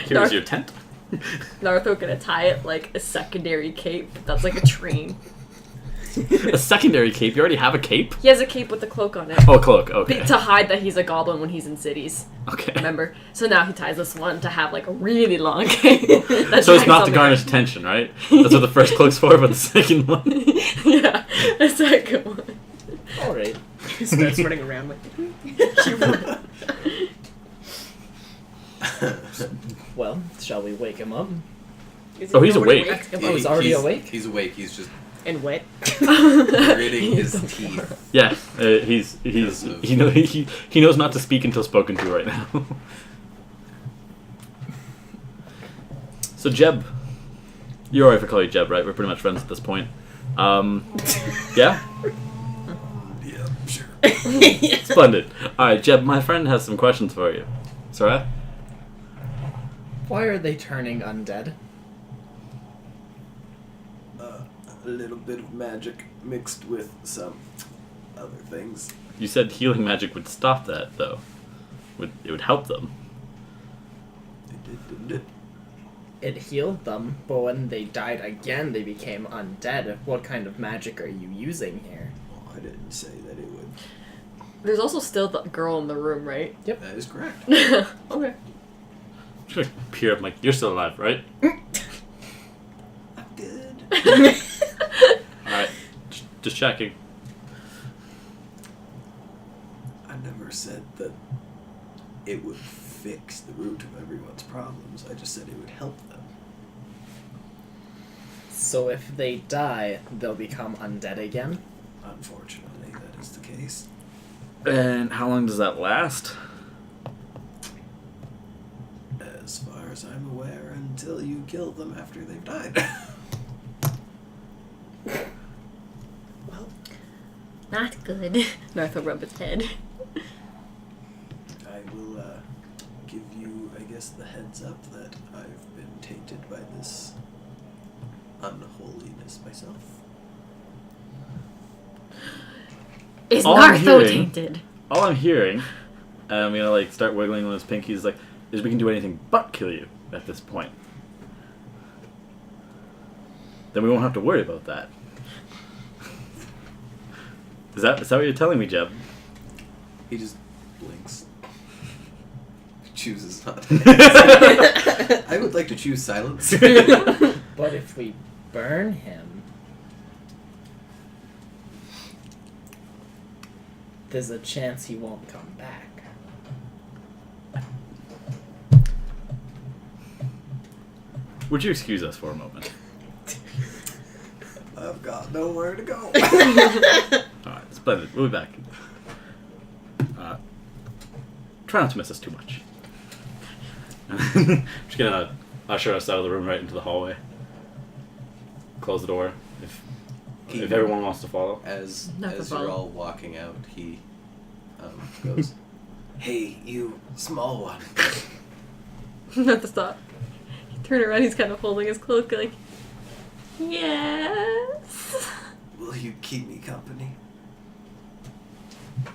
Here's your tent. Nartho gonna tie it like a secondary cape. That's like a train. A secondary cape? You already have a cape? He has a cape with a cloak on it. Oh, cloak, okay. To hide that he's a goblin when he's in cities. Okay. Remember? So now he ties this one to have like a really long cape. that So it's drags not to on garnish attention, right? That's what the first cloak's for, but the second one... Yeah, the second one. Alright. He starts running around like. Well, shall we wake him up? Is Oh, he he's already awake. Oh, he's already awake? He's awake. He's just And wet. gritting his teeth. Yeah, he knows not to speak until spoken to right now. So Jeb, you're alright if I call you Jeb, right? We're pretty much friends at this point. Yeah? Yeah, sure. Splendid. Alright, Jeb, my friend has some questions for you. Sorry? Why are they turning undead? A little bit of magic mixed with some other things. You said healing magic would stop that, though. It would help them. It did, didn't it? It healed them, but when they died again, they became undead. What kind of magic are you using here? Well, I didn't say that it would. There's also still the girl in the room, right? That is correct. Okay. I'm just gonna peer up, like, you're still alive, right? I'm good. Alright, just checking. I never said that it would fix the root of everyone's problems. I just said it would help them. So if they die, they'll become undead again? Unfortunately, that is the case. And how long does that last? As far as I'm aware, until you kill them after they've died. Well, Not good. Nartha rub his head. I will give you, I guess, the heads up that I've been tainted by this unholiness myself. Is All I'm Nartho hearing- tainted? All I'm hearing, and I'm gonna like start wiggling on his pinkies, like, is we can do anything but kill you at this point. Then we won't have to worry about that. Is that what you're telling me, Jeb? He just blinks. Chooses not to answer. I would like to choose silence. But if we burn him, there's a chance he won't come back. Would you excuse us for a moment? I've got nowhere to go. Alright, splendid. We'll be back. Try not to miss us too much. Just gonna usher us out of the room right into the hallway. Close the door if everyone wants to follow. As Not to you're follow. all walking out, he goes, "Hey, you small one." Not to stop. He turned around, he's kind of holding his cloak, like, yes. Will you keep me company?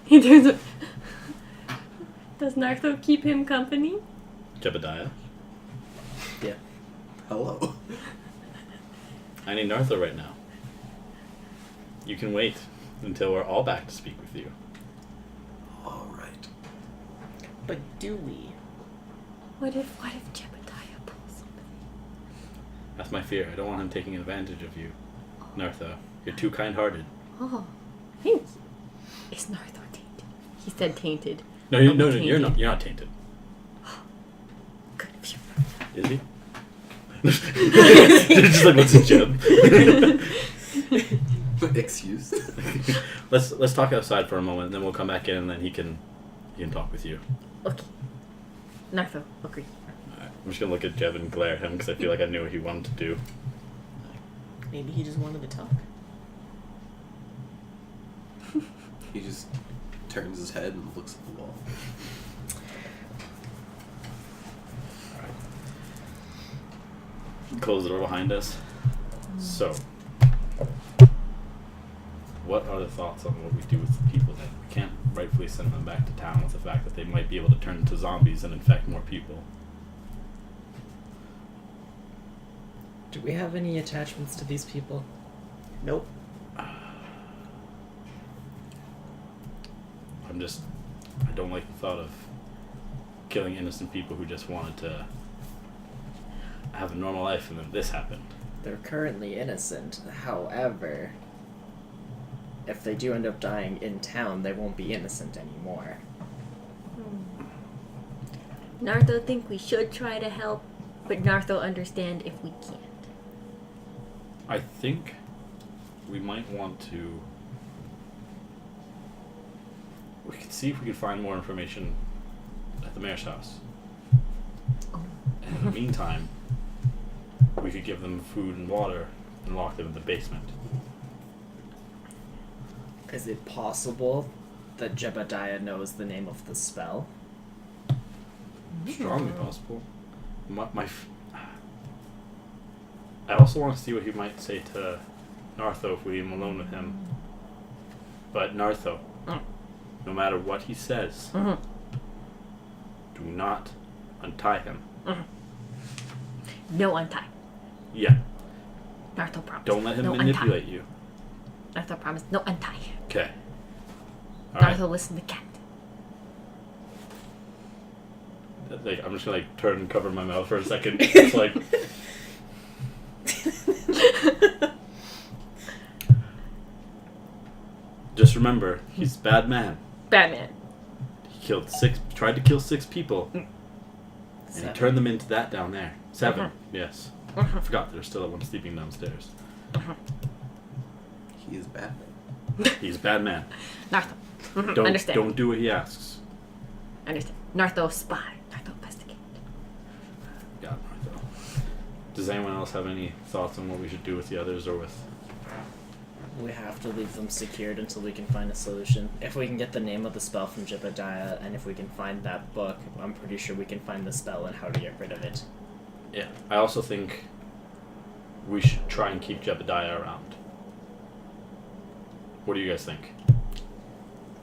He turns up. Does Nartho keep him company? Jebediah. Yeah. Hello. I need Nartha right now. You can wait until we're all back to speak with you. All right. but do we? What if Jebediah pulls something? That's my fear. I don't want him taking advantage of you, Nartha. You're too kind-hearted. Oh, thanks. Is Nartho tainted? He said tainted. No, Are we you're tainted? not. You're not tainted. Good. Phew. Is he? Just like what's a Jeb? Excuse. Let's talk outside for a moment, and then we'll come back in, and then he can talk with you. Okay. Nartho, agree. Alright, I'm just gonna look at Jeb and glare at him because I feel like I knew what he wanted to do. Maybe he just wanted to talk. He just turns his head and looks at the wall. Close the door behind us. So, what are the thoughts on what we do with the people then? We can't rightfully send them back to town with the fact that they might be able to turn into zombies and infect more people. Do we have any attachments to these people? Nope. I don't like the thought of killing innocent people who just wanted to have a normal life and then this happened. They're currently innocent. However, if they do end up dying in town, they won't be innocent anymore. Nartho think we should try to help, but Nartho understand if we can't. I think we might want to... We could see if we could find more information at the mayor's house. And in the meantime, we could give them food and water and lock them in the basement. Is it possible that Jebediah knows the name of the spell? Strongly possible. I also want to see what he might say to Nartho if we leave him alone with him. But Nartho, no matter what he says, Mhm. do not untie him. No untie. Yeah. Naruto promise. Don't let him no manipulate you. Untie. Naruto promise. No untie. Okay. Alright. Naruto listen to cat. Like, I'm just gonna like turn and cover my mouth for a second. It's like just remember, he's a bad man. Batman. He tried to kill 6 people. And he 7. turned them into that down there. 7, Mm-hmm. yes. I forgot there's still one sleeping downstairs. He is Batman. He's a bad man. Naruto. Don't Understand. don't do what he asks. Understand. Naruto spy. Naruto investigate. God, Naruto. Does anyone else have any thoughts on what we should do with the others or with? We have to leave them secured until we can find a solution. If we can get the name of the spell from Jebediah, and if we can find that book, I'm pretty sure we can find the spell and how to get rid of it. Yeah. I also think we should try and keep Jebediah around. What do you guys think?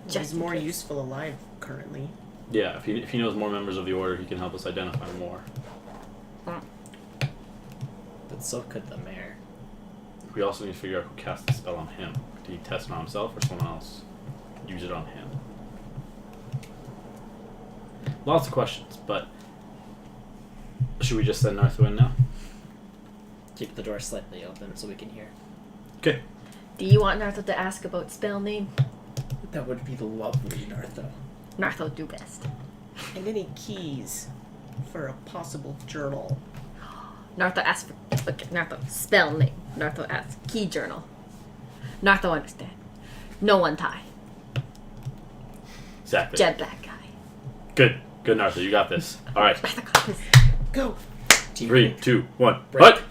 He's Just in more case. useful alive currently. Yeah, if he knows more members of the Order, he can help us identify more. But so could the mayor. We also need to figure out who cast the spell on him. Did he test it on himself or someone else use it on him? Lots of questions, but should we just send Naruto in now? Keep the door slightly open so we can hear. Okay. Do you want Naruto to ask about spell name? That would be lovely, Naruto. Naruto do best. And any keys for a possible journal. Naruto asks for okay, Naruto spell name. Naruto asks key journal. Naruto understand. No untie. Exactly. Jet black guy. Good. Good, Naruto. You got this. All right. Naruto got this. Go! 3, 2, 1. Break. What?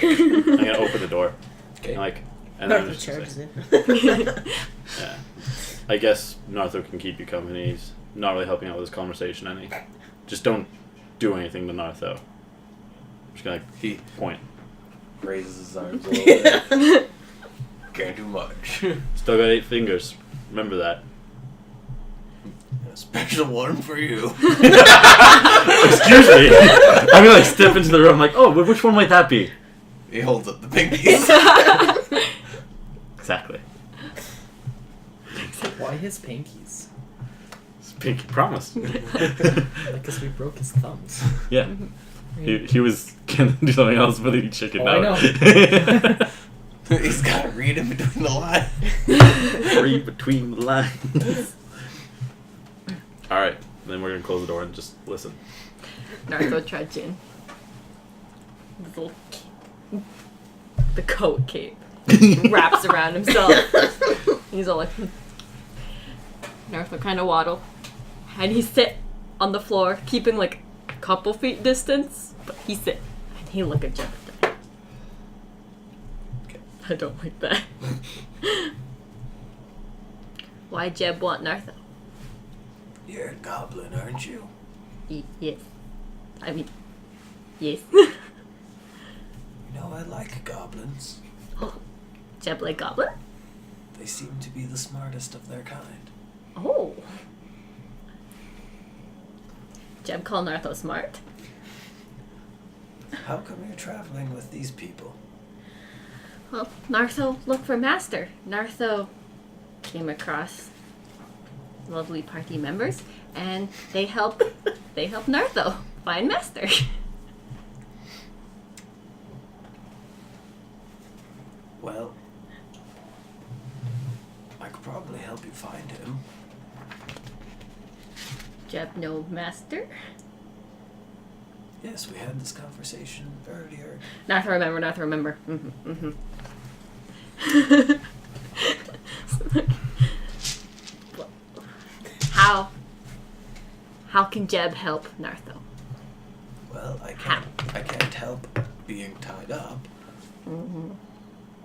I'm gonna open the door. Okay. And then I'm Naruto just gonna charges say, in. yeah. I guess Naruto can keep you company. He's not really helping out with this conversation any. Just don't do anything to Naruto. I'm just gonna He point. raises his arms a little bit. Can't do much. Still got 8 fingers. Remember that. A special one for you. Excuse me. I'm gonna like step into the room like, oh, which one might that be? He holds up the pinkies. Exactly. Why his pinkies? It's Pinky promise. Because we broke his thumbs. Yeah. He was gonna do something else, but he chickened Oh, I out. He's got to read in between the lines. Read between the lines. Alright, then we're gonna close the door and just listen. Naruto trudging. The coat cape wraps around himself. He's all like, Naruto kind of waddle, and he sit on the floor, keeping like a couple feet distance. But he sit and he look at Jebediah. Okay. I don't like that. Why Jeb want Naruto? You're a goblin, aren't you? Yes. I mean, yes. You know, I like goblins. Jeb like goblin? They seem to be the smartest of their kind. Oh. Jeb call Naruto smart? How come you're traveling with these people? Well, Naruto looked for master. Naruto came across lovely party members, and they help Naruto find master. Well, I could probably help you find him. Jeb no master? Yes, we had this conversation earlier. Naruto remember. How can Jeb help Naruto? Well, I can't help being tied up. Mm-hmm.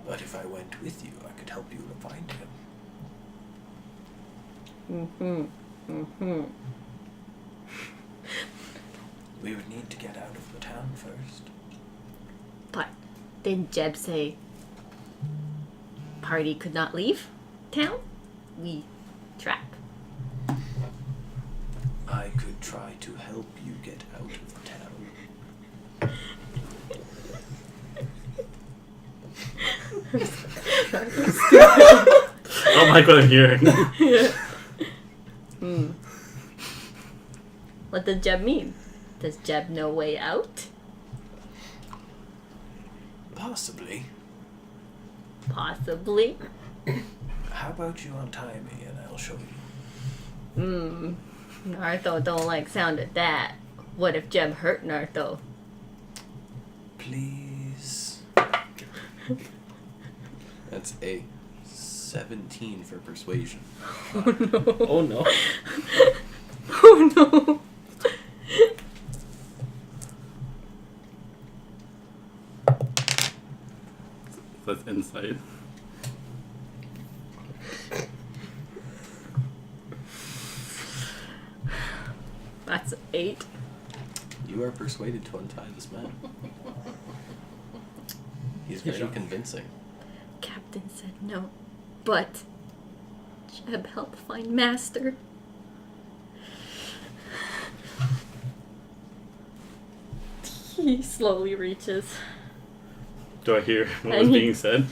But if I went with you, I could help you to find him. We would need to get out of the town first. But didn't Jeb say party could not leave town? We trap. I could try to help you get out of town. I don't like what I'm hearing. What does Jeb mean? Does Jeb know way out? Possibly. Possibly. How about you untie me and I'll show you? Nartho don't like sound of that. What if Jeb hurt Nartho? Please. That's a 17 for persuasion. Oh no. Oh no. That's insight. That's 8. You are persuaded to untie this man. He's very convincing. Captain said no, but Jeb helped find Master. He slowly reaches. Do I hear what I was hear- being said?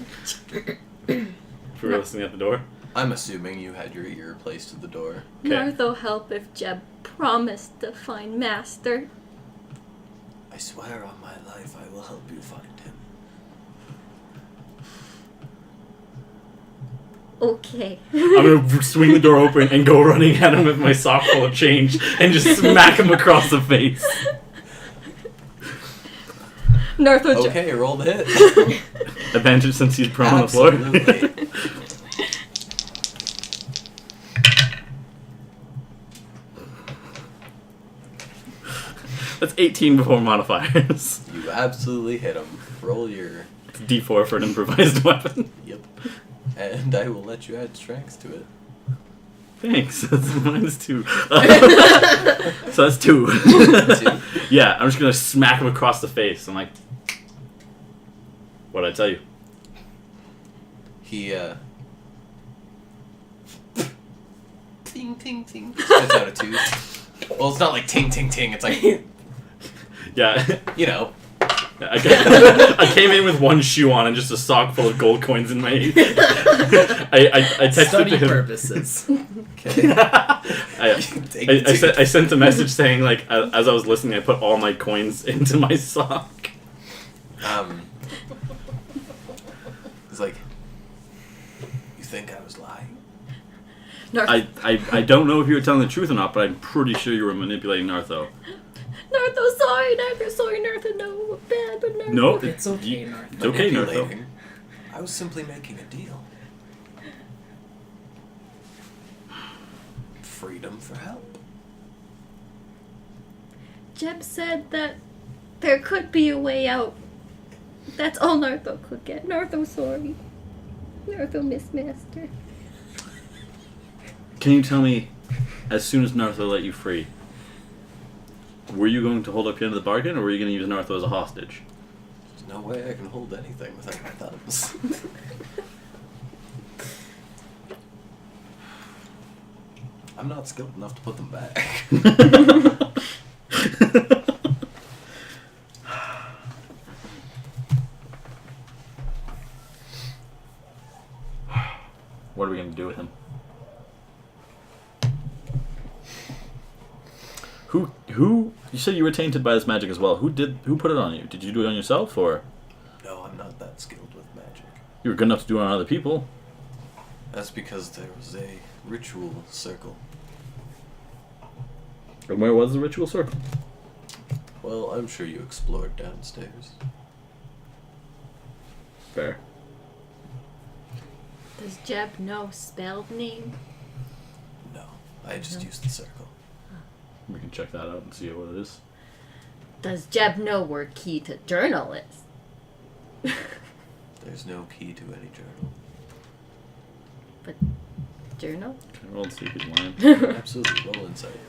If we were listening at the door. I'm assuming you had your ear placed to the door. Okay. Nartho help if Jeb promised to find Master. I swear on my life I will help you find him. Okay. I'm gonna swing the door open and go running at him with my sock full of change and just smack him across the face. Nartho Okay, roll the hit. Advantage since he's prone on the floor. Absolutely. That's 18 before modifiers. You absolutely hit him. Roll your... It's D4 for an improvised weapon. Yep. And I will let you add strength to it. Thanks. That's -2. So that's 2. 2. Yeah, I'm just gonna smack him across the face. I'm like, what'd I tell you? He, ting, ting, ting. Spits out a tooth. Well, it's not like ting, ting, ting. It's like, Yeah. you know. I came in with one shoe on and just a sock full of gold coins in my. I texted Study to him. purposes. Okay. I sent a message saying like as I was listening, I put all my coins into my sock. It's like, you think I was lying? Nartho. I don't know if you were telling the truth or not, but I'm pretty sure you were manipulating Nartho. Nartho, sorry, Nartho, sorry, Nartho, no, bad, but Nartho. No, It's okay, Nartho. It's okay, Nartho. Manipulating. I was simply making a deal. Freedom for help. Jeb said that there could be a way out. That's all Nartho could get. Nartho, sorry. Nartho, Miss Master. Can you tell me, as soon as Nartho let you free, were you going to hold up your end of the bargain, or were you going to use Nartho as a hostage? There's no way I can hold anything without my thumbs. I'm not skilled enough to put them back. What are we going to do with him? Who? You said you were tainted by this magic as well. Who put it on you? Did you do it on yourself, or No, I'm not that skilled with magic. you were good enough to do it on other people? That's because there was a ritual circle. And where was the ritual circle? Well, I'm sure you explored downstairs. Fair. Does Jeb know spelled name? No, I just used the circle. We can check that out and see what it is. Does Jeb know where key to journal is? There's no key to any journal. But journal? Can I roll and see if he's lying? Absolutely, roll insight.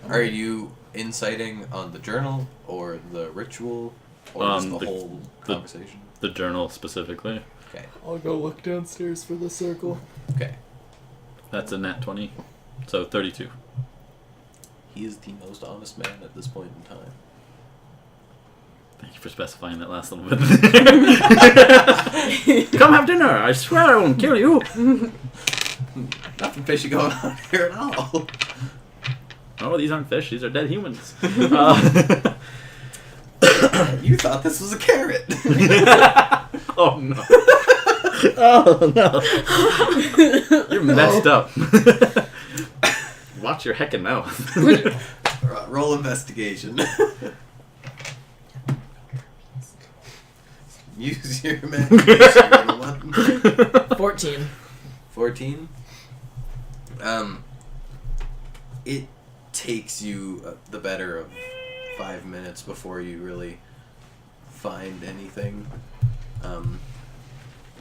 Are you inciting on the journal, or the ritual, or just the whole conversation? The journal specifically. Okay. I'll go look downstairs for the circle. Okay. That's a nat 20. So 32. He is the most honest man at this point in time. Thank you for specifying that last little bit. Come have dinner. I swear I won't kill you. Nothing fishy going on here at all. Oh, these aren't fish. These are dead humans. You thought this was a carrot. Oh no. Oh no. You're messed up. Watch your heckin' mouth. Roll investigation. Use your imagination. Roll one. 14. 14. It takes you the better of 5 minutes before you really find anything.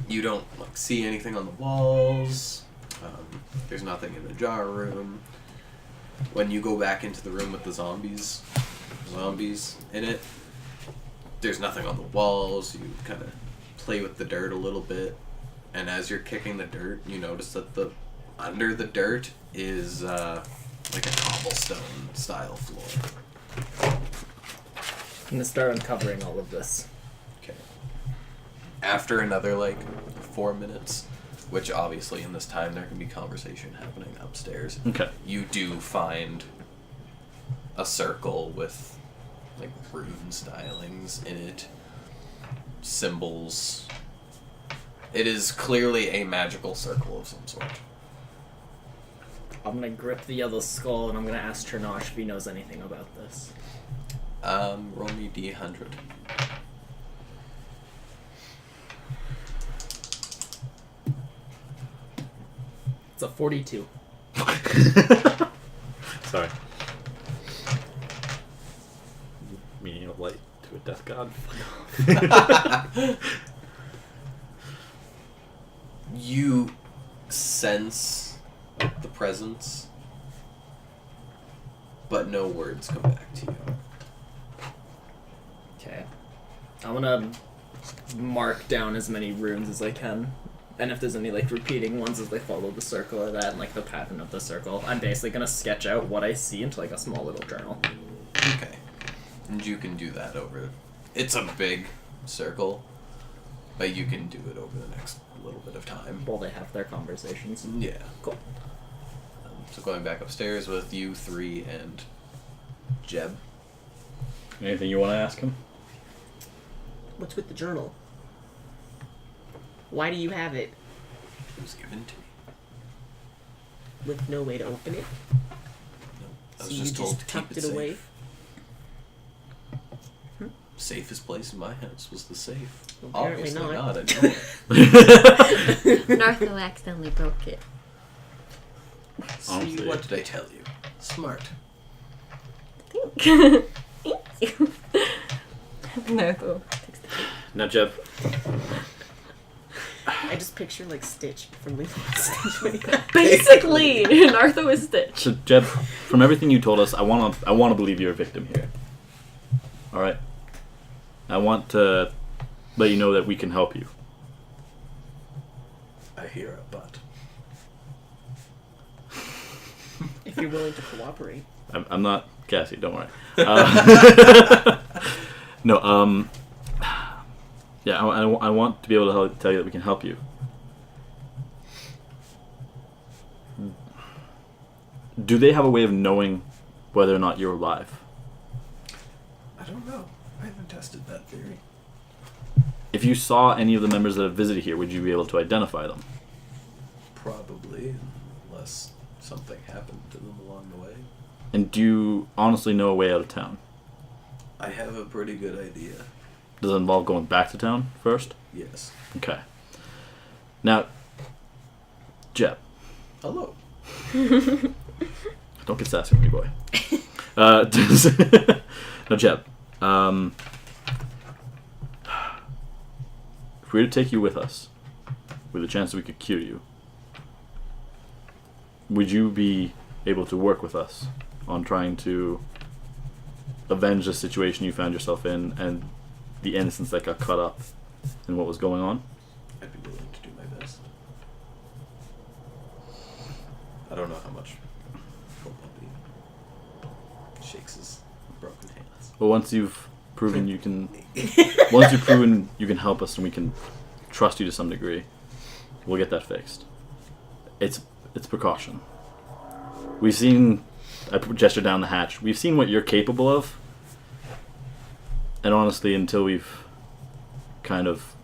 You don't see anything on the walls. There's nothing in the jar room. When you go back into the room with the zombies in it, there's nothing on the walls. You kind of play with the dirt a little bit, and as you're kicking the dirt, you notice that under the dirt is like a cobblestone style floor. I'm gonna start uncovering all of this. Okay. After another 4 minutes, which obviously in this time there can be conversation happening upstairs. Okay. You do find a circle with rune stylings in it, symbols. It is clearly a magical circle of some sort. I'm gonna grip the yellow skull and I'm gonna ask Chernosh if he knows anything about this. Roll me D100. It's a 42. Sorry. Meaning of light to a death god. You sense the presence, but no words come back to you. Okay. I'm gonna mark down as many runes as I can. And if there's any repeating ones as they follow the circle or that, and the pattern of the circle, I'm basically gonna sketch out what I see into a small little journal. Okay. And you can do that over... It's a big circle, but you can do it over the next little bit of time. While they have their conversations. Yeah. Cool. So going back upstairs with you 3 and Jeb. Anything you want to ask him? What's with the journal? Why do you have it? It was given to me. With no way to open it? No, I So was you just told to just keep tucked it it safe. away? Safest place in my house was the safe. Apparently Obviously not. I know it. Nartho accidentally broke it. See, Honestly. what did I tell you? Smart. Thank you. Nartho takes the cake. Now, Jeb, I just picture Stitch from Lilo and Stitch. Basically, Nartho is Stitch. so Jeb, from everything you told us, I want to believe you're a victim here. All right. I want to let you know that we can help you. I hear a butt. If you're willing to cooperate. I'm not Cassie. Don't worry. No. Yeah. I want to be able to tell you that we can help you. Do they have a way of knowing whether or not you're alive? I don't know. I haven't tested that theory. If you saw any of the members that have visited here, would you be able to identify them? Probably, unless something happened to them along the way. And do you honestly know a way out of town? I have a pretty good idea. Does it involve going back to town first? Yes. Okay. Now, Jeb. Hello. Don't get sassy with me, boy. No, Jeb. If we were to take you with us, with a chance that we could cure you, would you be able to work with us on trying to avenge the situation you found yourself in and the innocents that got caught up in what was going on? I'd be willing to do my best. I don't know how much Full Puppy shakes his broken hands. Well, once you've proven you can Once you've proven you can help us and we can trust you to some degree, we'll get that fixed. It's precaution. We've seen, I gesture down the hatch, we've seen what you're capable of. And honestly, until we've kind of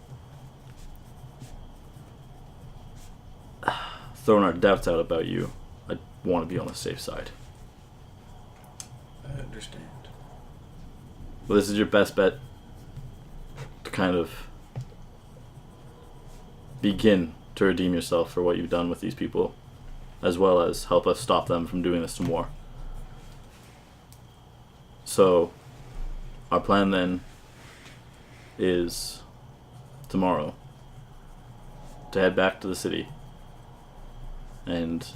thrown our doubts out about you, I want to be on the safe side. I understand. Well, this is your best bet to kind of begin to redeem yourself for what you've done with these people, as well as help us stop them from doing this some more. So, our plan then is tomorrow to head back to the city and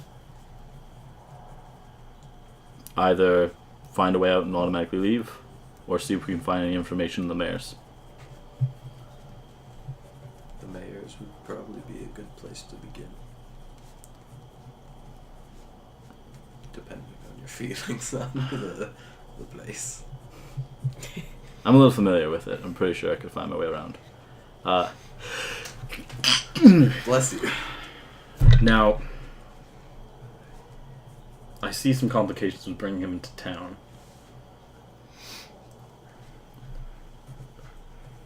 either find a way out and automatically leave, or see if we can find any information in the mayor's. The mayor's would probably be a good place to begin. Depending on your feelings on the place. I'm a little familiar with it. I'm pretty sure I could find my way around. Bless you. Now, I see some complications with bringing him into town.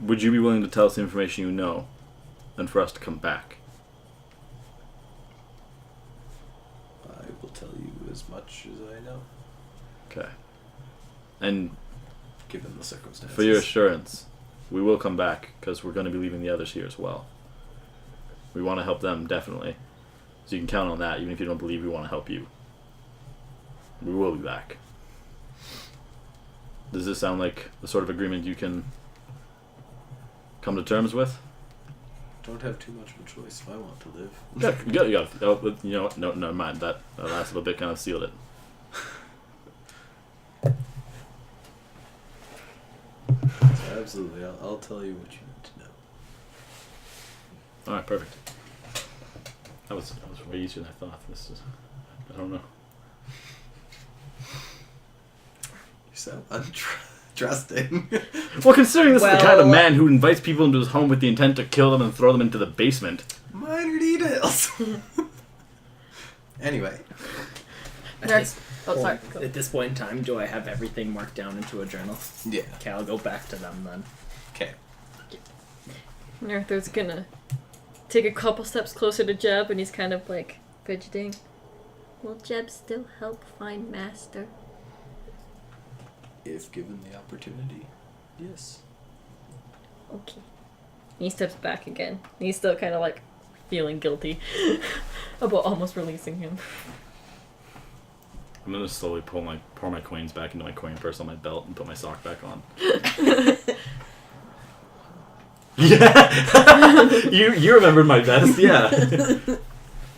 Would you be willing to tell us the information you know, and for us to come back? I will tell you as much as I know, Okay. And given the circumstances. for your assurance, we will come back, because we're going to be leaving the others here as well. We want to help them, definitely. So you can count on that, even if you don't believe we want to help you. We will be back. Does this sound like the sort of agreement you can come to terms with? Don't have too much of a choice if I want to live. You know what? No, never mind. That last little bit kind of sealed it. So absolutely, I'll tell you what you need to know. All right, perfect. That was way easier than I thought. I don't know. You're so untrusting. Well, considering this is the kind of Well- man who invites people into his home with the intent to kill them and throw them into the basement. Minor details. Anyway, Sorry. Go. At this point in time, do I have everything marked down into a journal? yeah. Okay, I'll go back to them then. Okay. Arthur's gonna take a couple steps closer to Jeb, and he's kind of like fidgeting. Will Jeb still help find Master? If given the opportunity, yes. Okay. He steps back again. He's still kind of like feeling guilty about almost releasing him. I'm gonna slowly pour my coins back into my coin purse on my belt and put my sock back on. Yeah, you remembered my vest, yeah.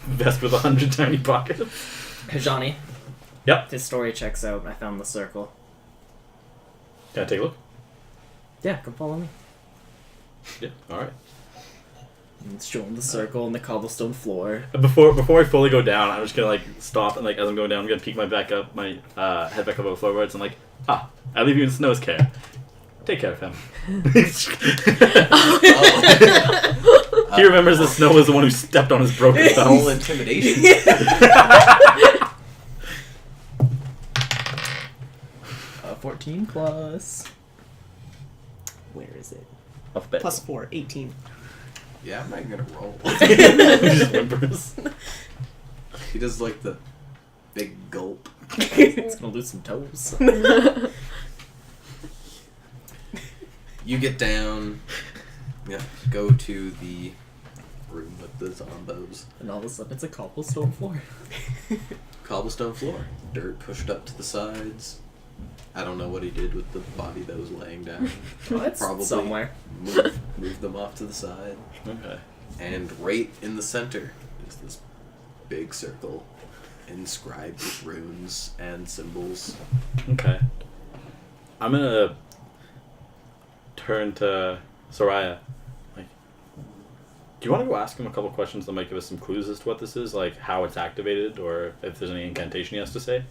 Vest with 100 tiny pockets. Johnny. Yep. This story checks out. I found the circle. Can I take a look? Yeah, come follow me. Yeah. All right. And it's showing the circle and the cobblestone floor. Before I fully go down, I'm just gonna like stop and like as I'm going down, I'm gonna peek my head back up above the floorboards and like, I leave you in Snow's care. Take care of him. He remembers that Snow was the one who stepped on his broken Whole thumbs. intimidation. 14 plus. Where is it? Alphabet. Plus 4, 18. Yeah, I'm not even gonna roll. He just whimpers. He does like the big gulp. It's gonna lose some toes. You get down. Yeah. Go to the room with the zombos. And all of a sudden it's a cobblestone floor. Cobblestone floor. Dirt pushed up to the sides. I don't know what he did with the body that was laying down. Oh, it's Probably somewhere. move them off to the side. Okay. And right in the center is this big circle inscribed with runes and symbols. Okay. I'm gonna turn to Soraya. Like, do you want to go ask him a couple questions that might give us some clues as to what this is, like how it's activated, or if there's any incantation he has to say?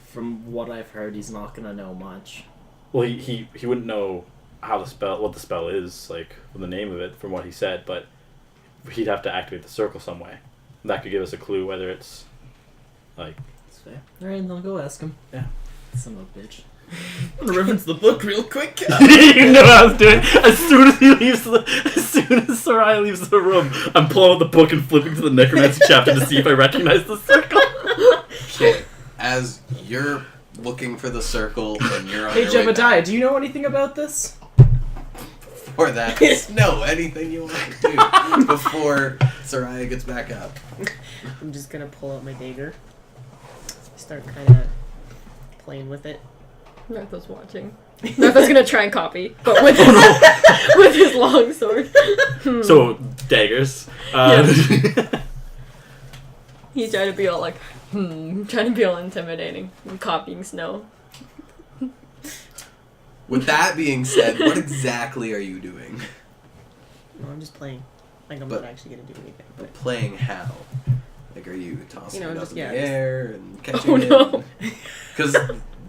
From what I've heard, he's not gonna know much. Well, he wouldn't know what the spell is, like the name of it from what he said, but he'd have to activate the circle some way. That could give us a clue whether it's like. That's fair. Alright, I'll go ask him. Yeah. Son of a bitch. I'm gonna reference the book real quick. You know what I was doing? As soon as Soraya leaves the room, I'm pulling out the book and flipping to the necromancy chapter to see if I recognize the circle. Okay, as you're looking for the circle and you're on Hey, your way Jebediah, back, do you know anything about this? or that, no, anything you want to do before Soraya gets back up. I'm just gonna pull out my dagger. Start kind of playing with it. Nartha's watching. Nartha's gonna try and copy, but with with his long sword. So, daggers. He's trying to be all like, trying to be all intimidating. I'm copying Snow. With that being said, what exactly are you doing? No, I'm just playing. Like I'm But- not actually gonna do anything. But Playing how? Like, are you tossing You know, it up just- in yeah, the just- air and catching Oh it? no. Because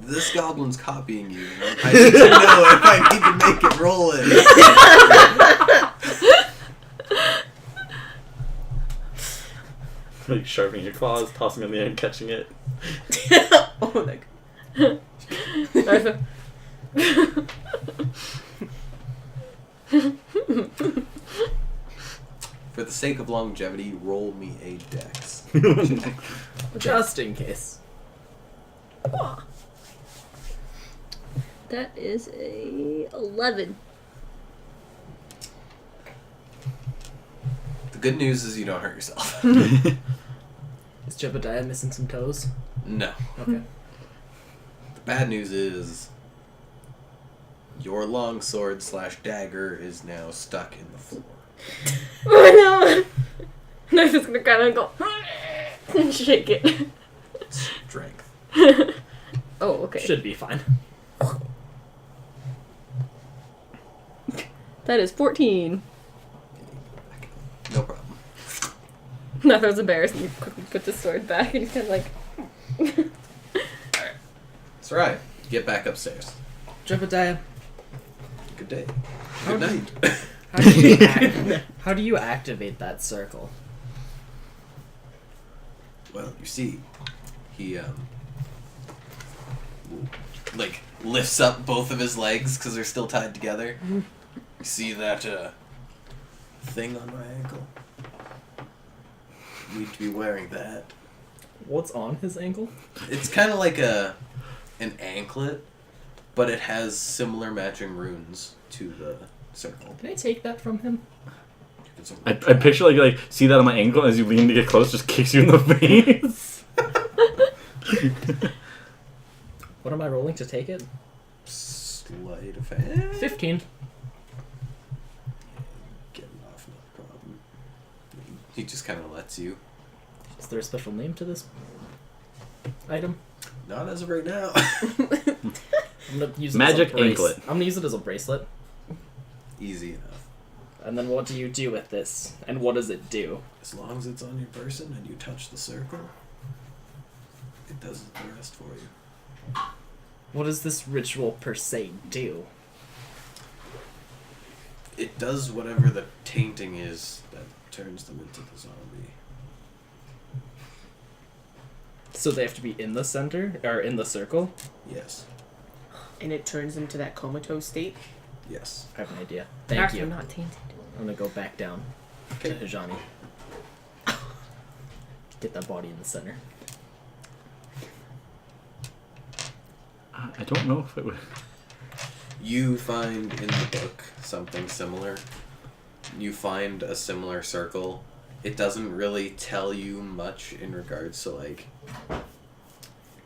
this goblin's copying you. And I need to know if I need to make it roll it. Like sharpening your claws, tossing it in the air and catching it. oh, like Nartha. For the sake of longevity, roll me a dex. Just in case. That is a 11. The good news is you don't hurt yourself. Is Jebediah missing some toes? No. Okay. The bad news is your longsword / dagger is now stuck in the floor. Oh no! Nartha's gonna kind of go and shake it. Strength. Oh, okay. Should be fine. That is 14. No problem. Nartha's embarrassed and he quickly puts his sword back and he's kind of like... Alright. That's right. Get back upstairs. Jebediah, Good day. How Good do- night. how do you activate that circle? Well, you see, he like lifts up both of his legs because they're still tied together. You see that thing on my ankle? Need to be wearing that. What's on his ankle? It's kind of like an anklet, but it has similar matching runes to the circle. Can I take that from him? It's a I picture like see that on my ankle and as you lean to get close, just kicks you in the face. What am I rolling to take it? sleight of hand. 15. Getting off, no problem. He just kind of lets you. Is there a special name to this item? Not as of right now. I'm gonna use it Magic as a brace. anklet. I'm gonna use it as a bracelet. Easy enough. And then what do you do with this? And what does it do? As long as it's on your person and you touch the circle, it does the rest for you. What does this ritual per se do? It does whatever the tainting is that turns them into the zombie. So they have to be in the center? Or in the circle? Yes. and it turns into that comatose state. Yes. I have an idea. Thank Nartha you. not tainted. I'm gonna go back down to Okay. Hijani. Get that body in the center. I don't know if it would. You find in the book something similar. You find a similar circle. It doesn't really tell you much in regards to like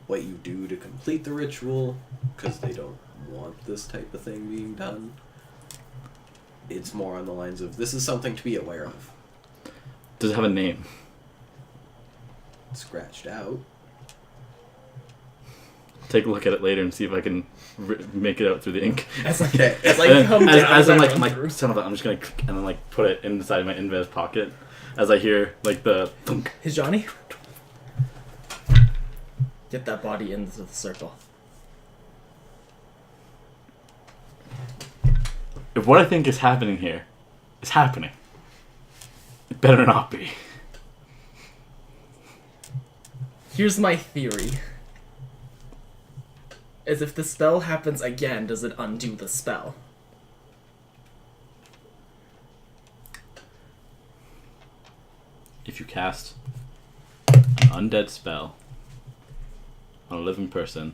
what you do to complete the ritual, because they don't want this type of thing being done. It's more on the lines of, this is something to be aware of. Does it have a name? Scratched out. Take a look at it later and see if I can make it out through the ink. As like, Okay. as like And come then, down, as I'm I like, run I'm through. like, son of a, I'm just gonna click and then like put it inside my invis pocket as I hear like the thunk. Hijani? Get that body into the circle. if what I think is happening here is happening, it better not be. Here's my theory. Is if the spell happens again, does it undo the spell? If you cast an undead spell on a living person,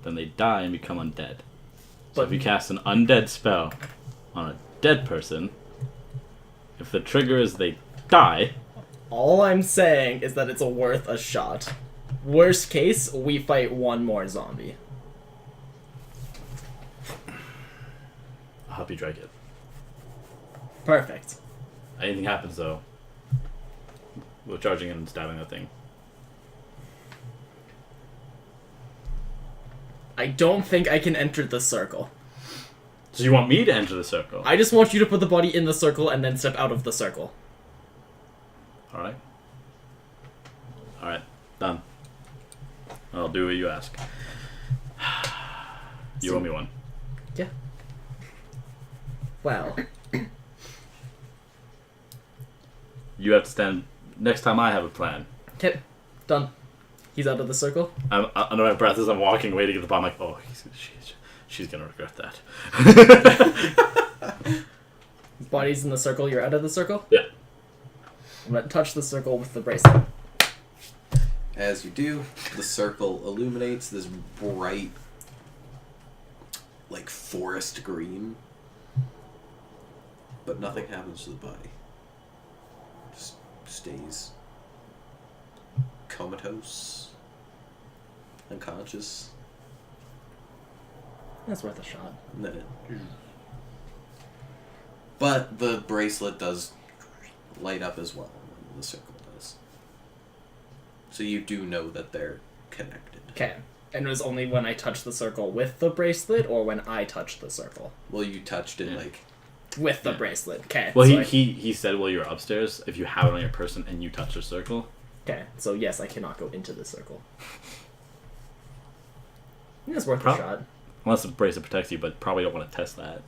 then they die and become undead. So But- if you cast an undead spell on a dead person, if the trigger is they die, All I'm saying is that it's worth a shot. Worst case, we fight one more zombie. I'll help you drag it. Perfect. Anything happens though, we're charging in and stabbing that thing. I don't think I can enter the circle. So you want me to enter the circle? I just want you to put the body in the circle and then step out of the circle. Alright. Alright, done. I'll do what you ask. You owe me one. Yeah. Well, You have to stand next time I have a plan. okay, done. He's out of the circle. I'm under my breath as I'm walking away to get the bomb. I'm like, oh, she's gonna regret that. Body's in the circle, you're out of the circle? Yeah. I'm gonna touch the circle with the bracelet. As you do, the circle illuminates this bright, like forest green, but nothing happens to the body. Just stays comatose, unconscious, That's worth a shot. and then it. But the bracelet does light up as well when the circle does. So you do know that they're connected. Okay. And it was only when I touched the circle with the bracelet, or when I touched the circle? Well, you touched it Yeah. like. With the Yeah. bracelet. Okay. Well, so he said while you're upstairs, if you have it on your person and you touch the circle, Okay, so yes, I cannot go into the circle. It's worth Prob- a shot. unless the bracelet protects you, but probably don't want to test that.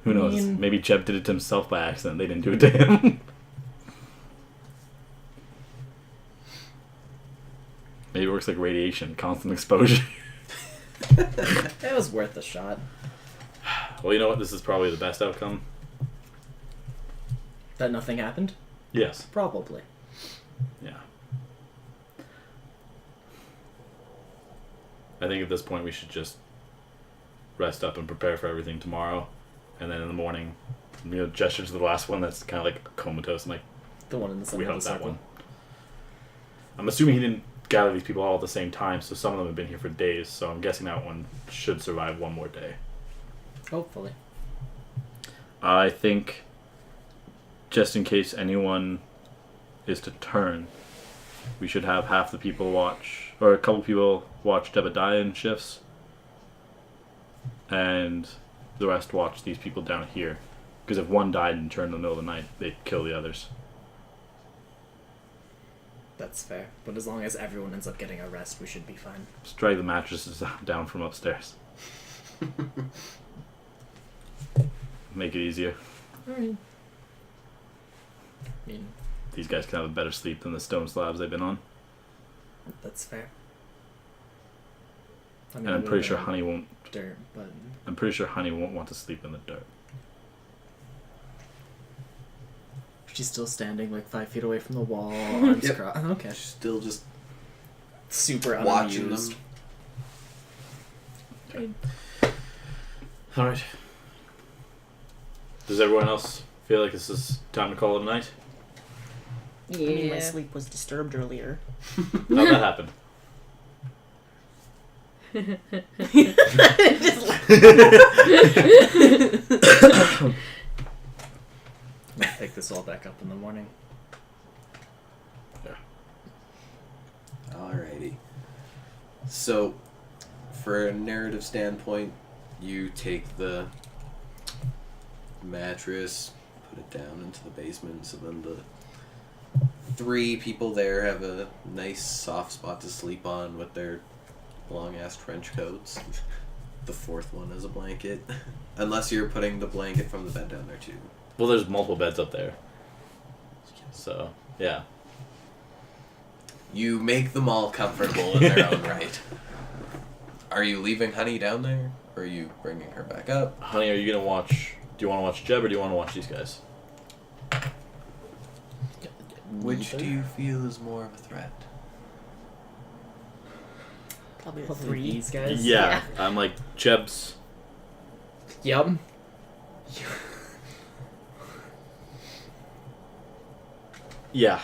Who I knows? mean- Maybe Jeb did it to himself by accident. They didn't do it to him. Maybe it works like radiation, constant exposure. It was worth a shot. Well, you know what? This is probably the best outcome. That nothing happened? Yes. Probably. Yeah. I think at this point we should just rest up and prepare for everything tomorrow, and then in the morning, gesture to the last one that's kind of like comatose. I'm like, The one in the center we of help the that circle. one. I'm assuming he didn't gather these people all at the same time, so some of them have been here for days. So I'm guessing that one should survive one more day. Hopefully. I think, just in case anyone is to turn, we should have half the people watch, or a couple people watch Debediah in shifts, and the rest watch these people down here. Because if one died and turned in the middle of the night, they'd kill the others. That's fair. But as long as everyone ends up getting a rest, we should be fine. Just drag the mattresses down from upstairs. Make it easier. Alright. I mean, These guys can have a better sleep than the stone slabs they've been on. that's fair. I And I'm we pretty sure were in Honey won't. dirt, but I'm pretty sure Honey won't want to sleep in the dirt. she's still standing like 5 feet away from the wall. Arms Yep. crossed. Okay. Still just Super watching unamused. them. All right. Does everyone else feel like this is time to call it a night? I mean, my Yeah. sleep was disturbed earlier. How'd that happen? Just like, I'll pick this all back up in the morning. Alrighty. So, for a narrative standpoint, you take the mattress, put it down into the basement, so then the 3 people there have a nice soft spot to sleep on with their long ass trench coats. the fourth one as a blanket. Unless you're putting the blanket from the bed down there too. Well, there's multiple beds up there. So, yeah. You make them all comfortable in their own right. Are you leaving Honey down there? Or are you bringing her back up? Honey, are you going to watch... Do you want to watch Jeb or do you want to watch these guys? Which do you feel is more of a threat? Probably a Probably 3. these guys. Yeah. I'm like, Jeb's... Yep. Yeah.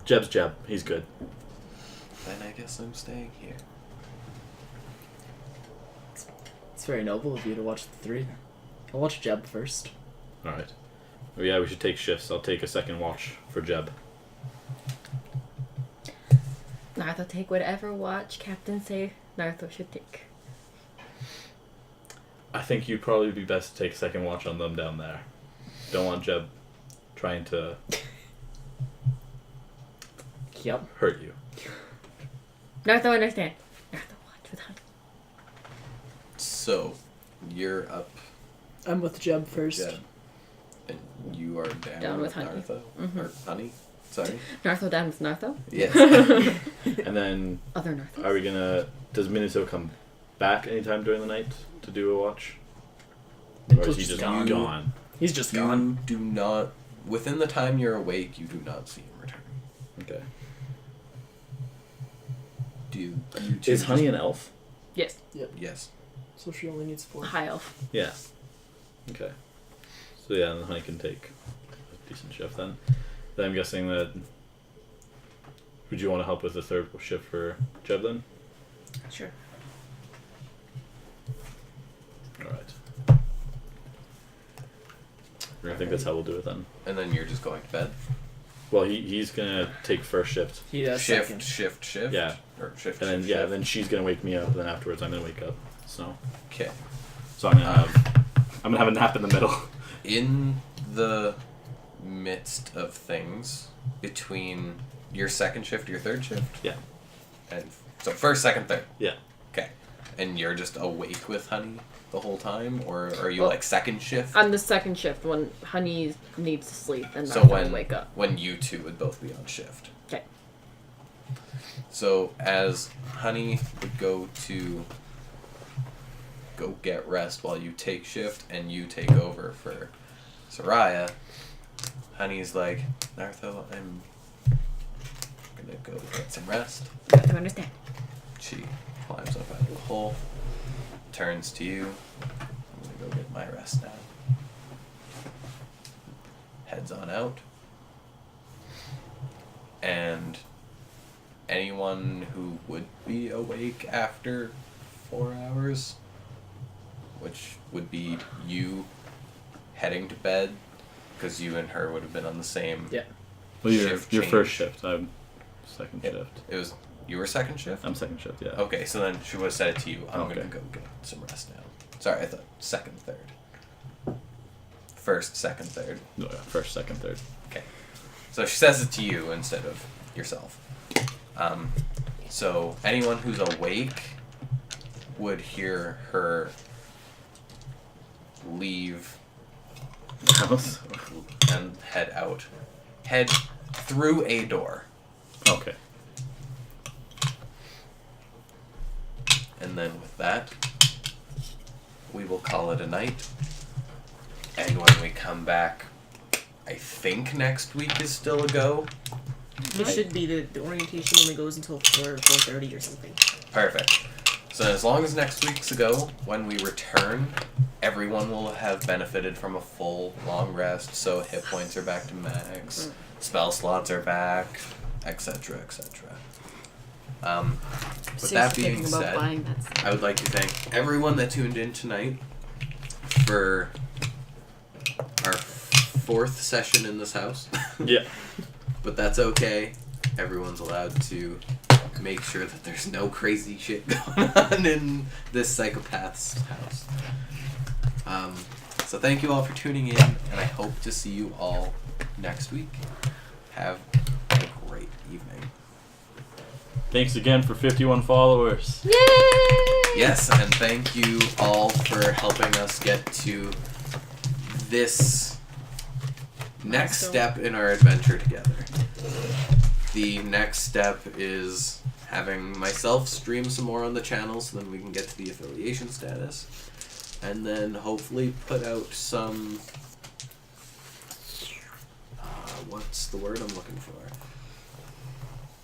Jeb's Jeb. He's good. Then I guess I'm staying here. It's very noble of you to watch the 3. I'll watch Jeb first. Alright. Oh, yeah, we should take shifts. I'll take a second watch for Jeb. Nartho take whatever watch Captain say Nartho should take. I think you'd probably be best to take a second watch on them down there. Don't want Jeb trying to Yep. hurt you. Nartho understand. Nartho watch with Honey. So, you're up, I'm with Jeb first. Jeb. And you are down with with Honey. Nartho? Mhm. Or Honey? Sorry. Nartho down with Nartho. Yes. And then, Other Narthos. are we gonna... Does Minato come back anytime during the night to do a watch? Or is he Just just gone. gone? He's just You gone. do not... Within the time you're awake, you do not see him return. Okay. Do you two Is Honey just- an elf? Yes. Yes. So she only needs 4. High elf. Yeah. Okay. So yeah, and Honey can take a decent shift then. Then I'm guessing that... Would you want to help with the third shift for Jeb then? Sure. Alright. I think that's how we'll do it then. And then you're just going to bed? Well, he's gonna take first shift. He does Shift, second. shift. Yeah. Or shift, And then shift, yeah, shift. then she's gonna wake me up, and then afterwards I'm gonna wake up. So Okay. I'm gonna have a nap in the middle. In the midst of things, between your second shift, your third shift? Yeah. And so first, second, third? Yeah. Okay. And you're just awake with Honey the whole time? Or are you Well, like second shift? On the second shift when Honey needs to sleep and So Nartho when will wake up. when you two would both be on shift. Okay. So as Honey would go get rest while you take shift and you take over for Soraya, Honey's like, Nartho, I'm gonna go get some rest. Nartho understand. She climbs up out of the hole, turns to you. I'm gonna go get my rest now. Heads on out. And anyone who would be awake after 4 hours, which would be you heading to bed, because you and her would have been on the same Yeah. Well, your shift first change. shift. I'm second Yeah. shift. It was you were second shift? I'm second shift. Yeah. Okay, so then she would have said it to you. I'm Okay. gonna go get some rest now. Sorry, I thought second, third. First, second, third. No, yeah, first, second, third. Okay. So she says it to you instead of yourself. So anyone who's awake would hear her leave House. and head out. Head through a door. Okay. And then with that, we will call it a night. And when we come back, I think next week is still a go. It should be the orientation only goes until 4:30 or something. Perfect. So as long as next week's a go, when we return, everyone will have benefited from a full long rest, so hit points are back to max, spell slots are back, etc., etc. With that being thinking about said, buying that stuff. I would like to thank everyone that tuned in tonight for our fourth session in this house. Yeah. But that's okay. Everyone's allowed to make sure that there's no crazy shit going on in this psychopath's house. So thank you all for tuning in, and I hope to see you all next week. Have a great evening. Thanks again for 51 followers. Yay! Yes, and thank you all for helping us get to this next step in our adventure together. The next step is having myself stream some more on the channel so then we can get to the affiliation status. And then hopefully put out some... what's the word I'm looking for?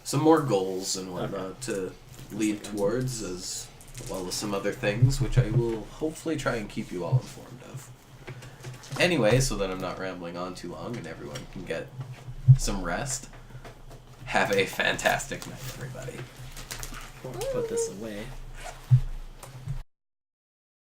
Some more goals and whatnot to lead towards, as well as some other things, which I will hopefully try and keep you all informed of. Anyway, so that I'm not rambling on too long and everyone can get some rest, have a fantastic night, everybody. Put this away.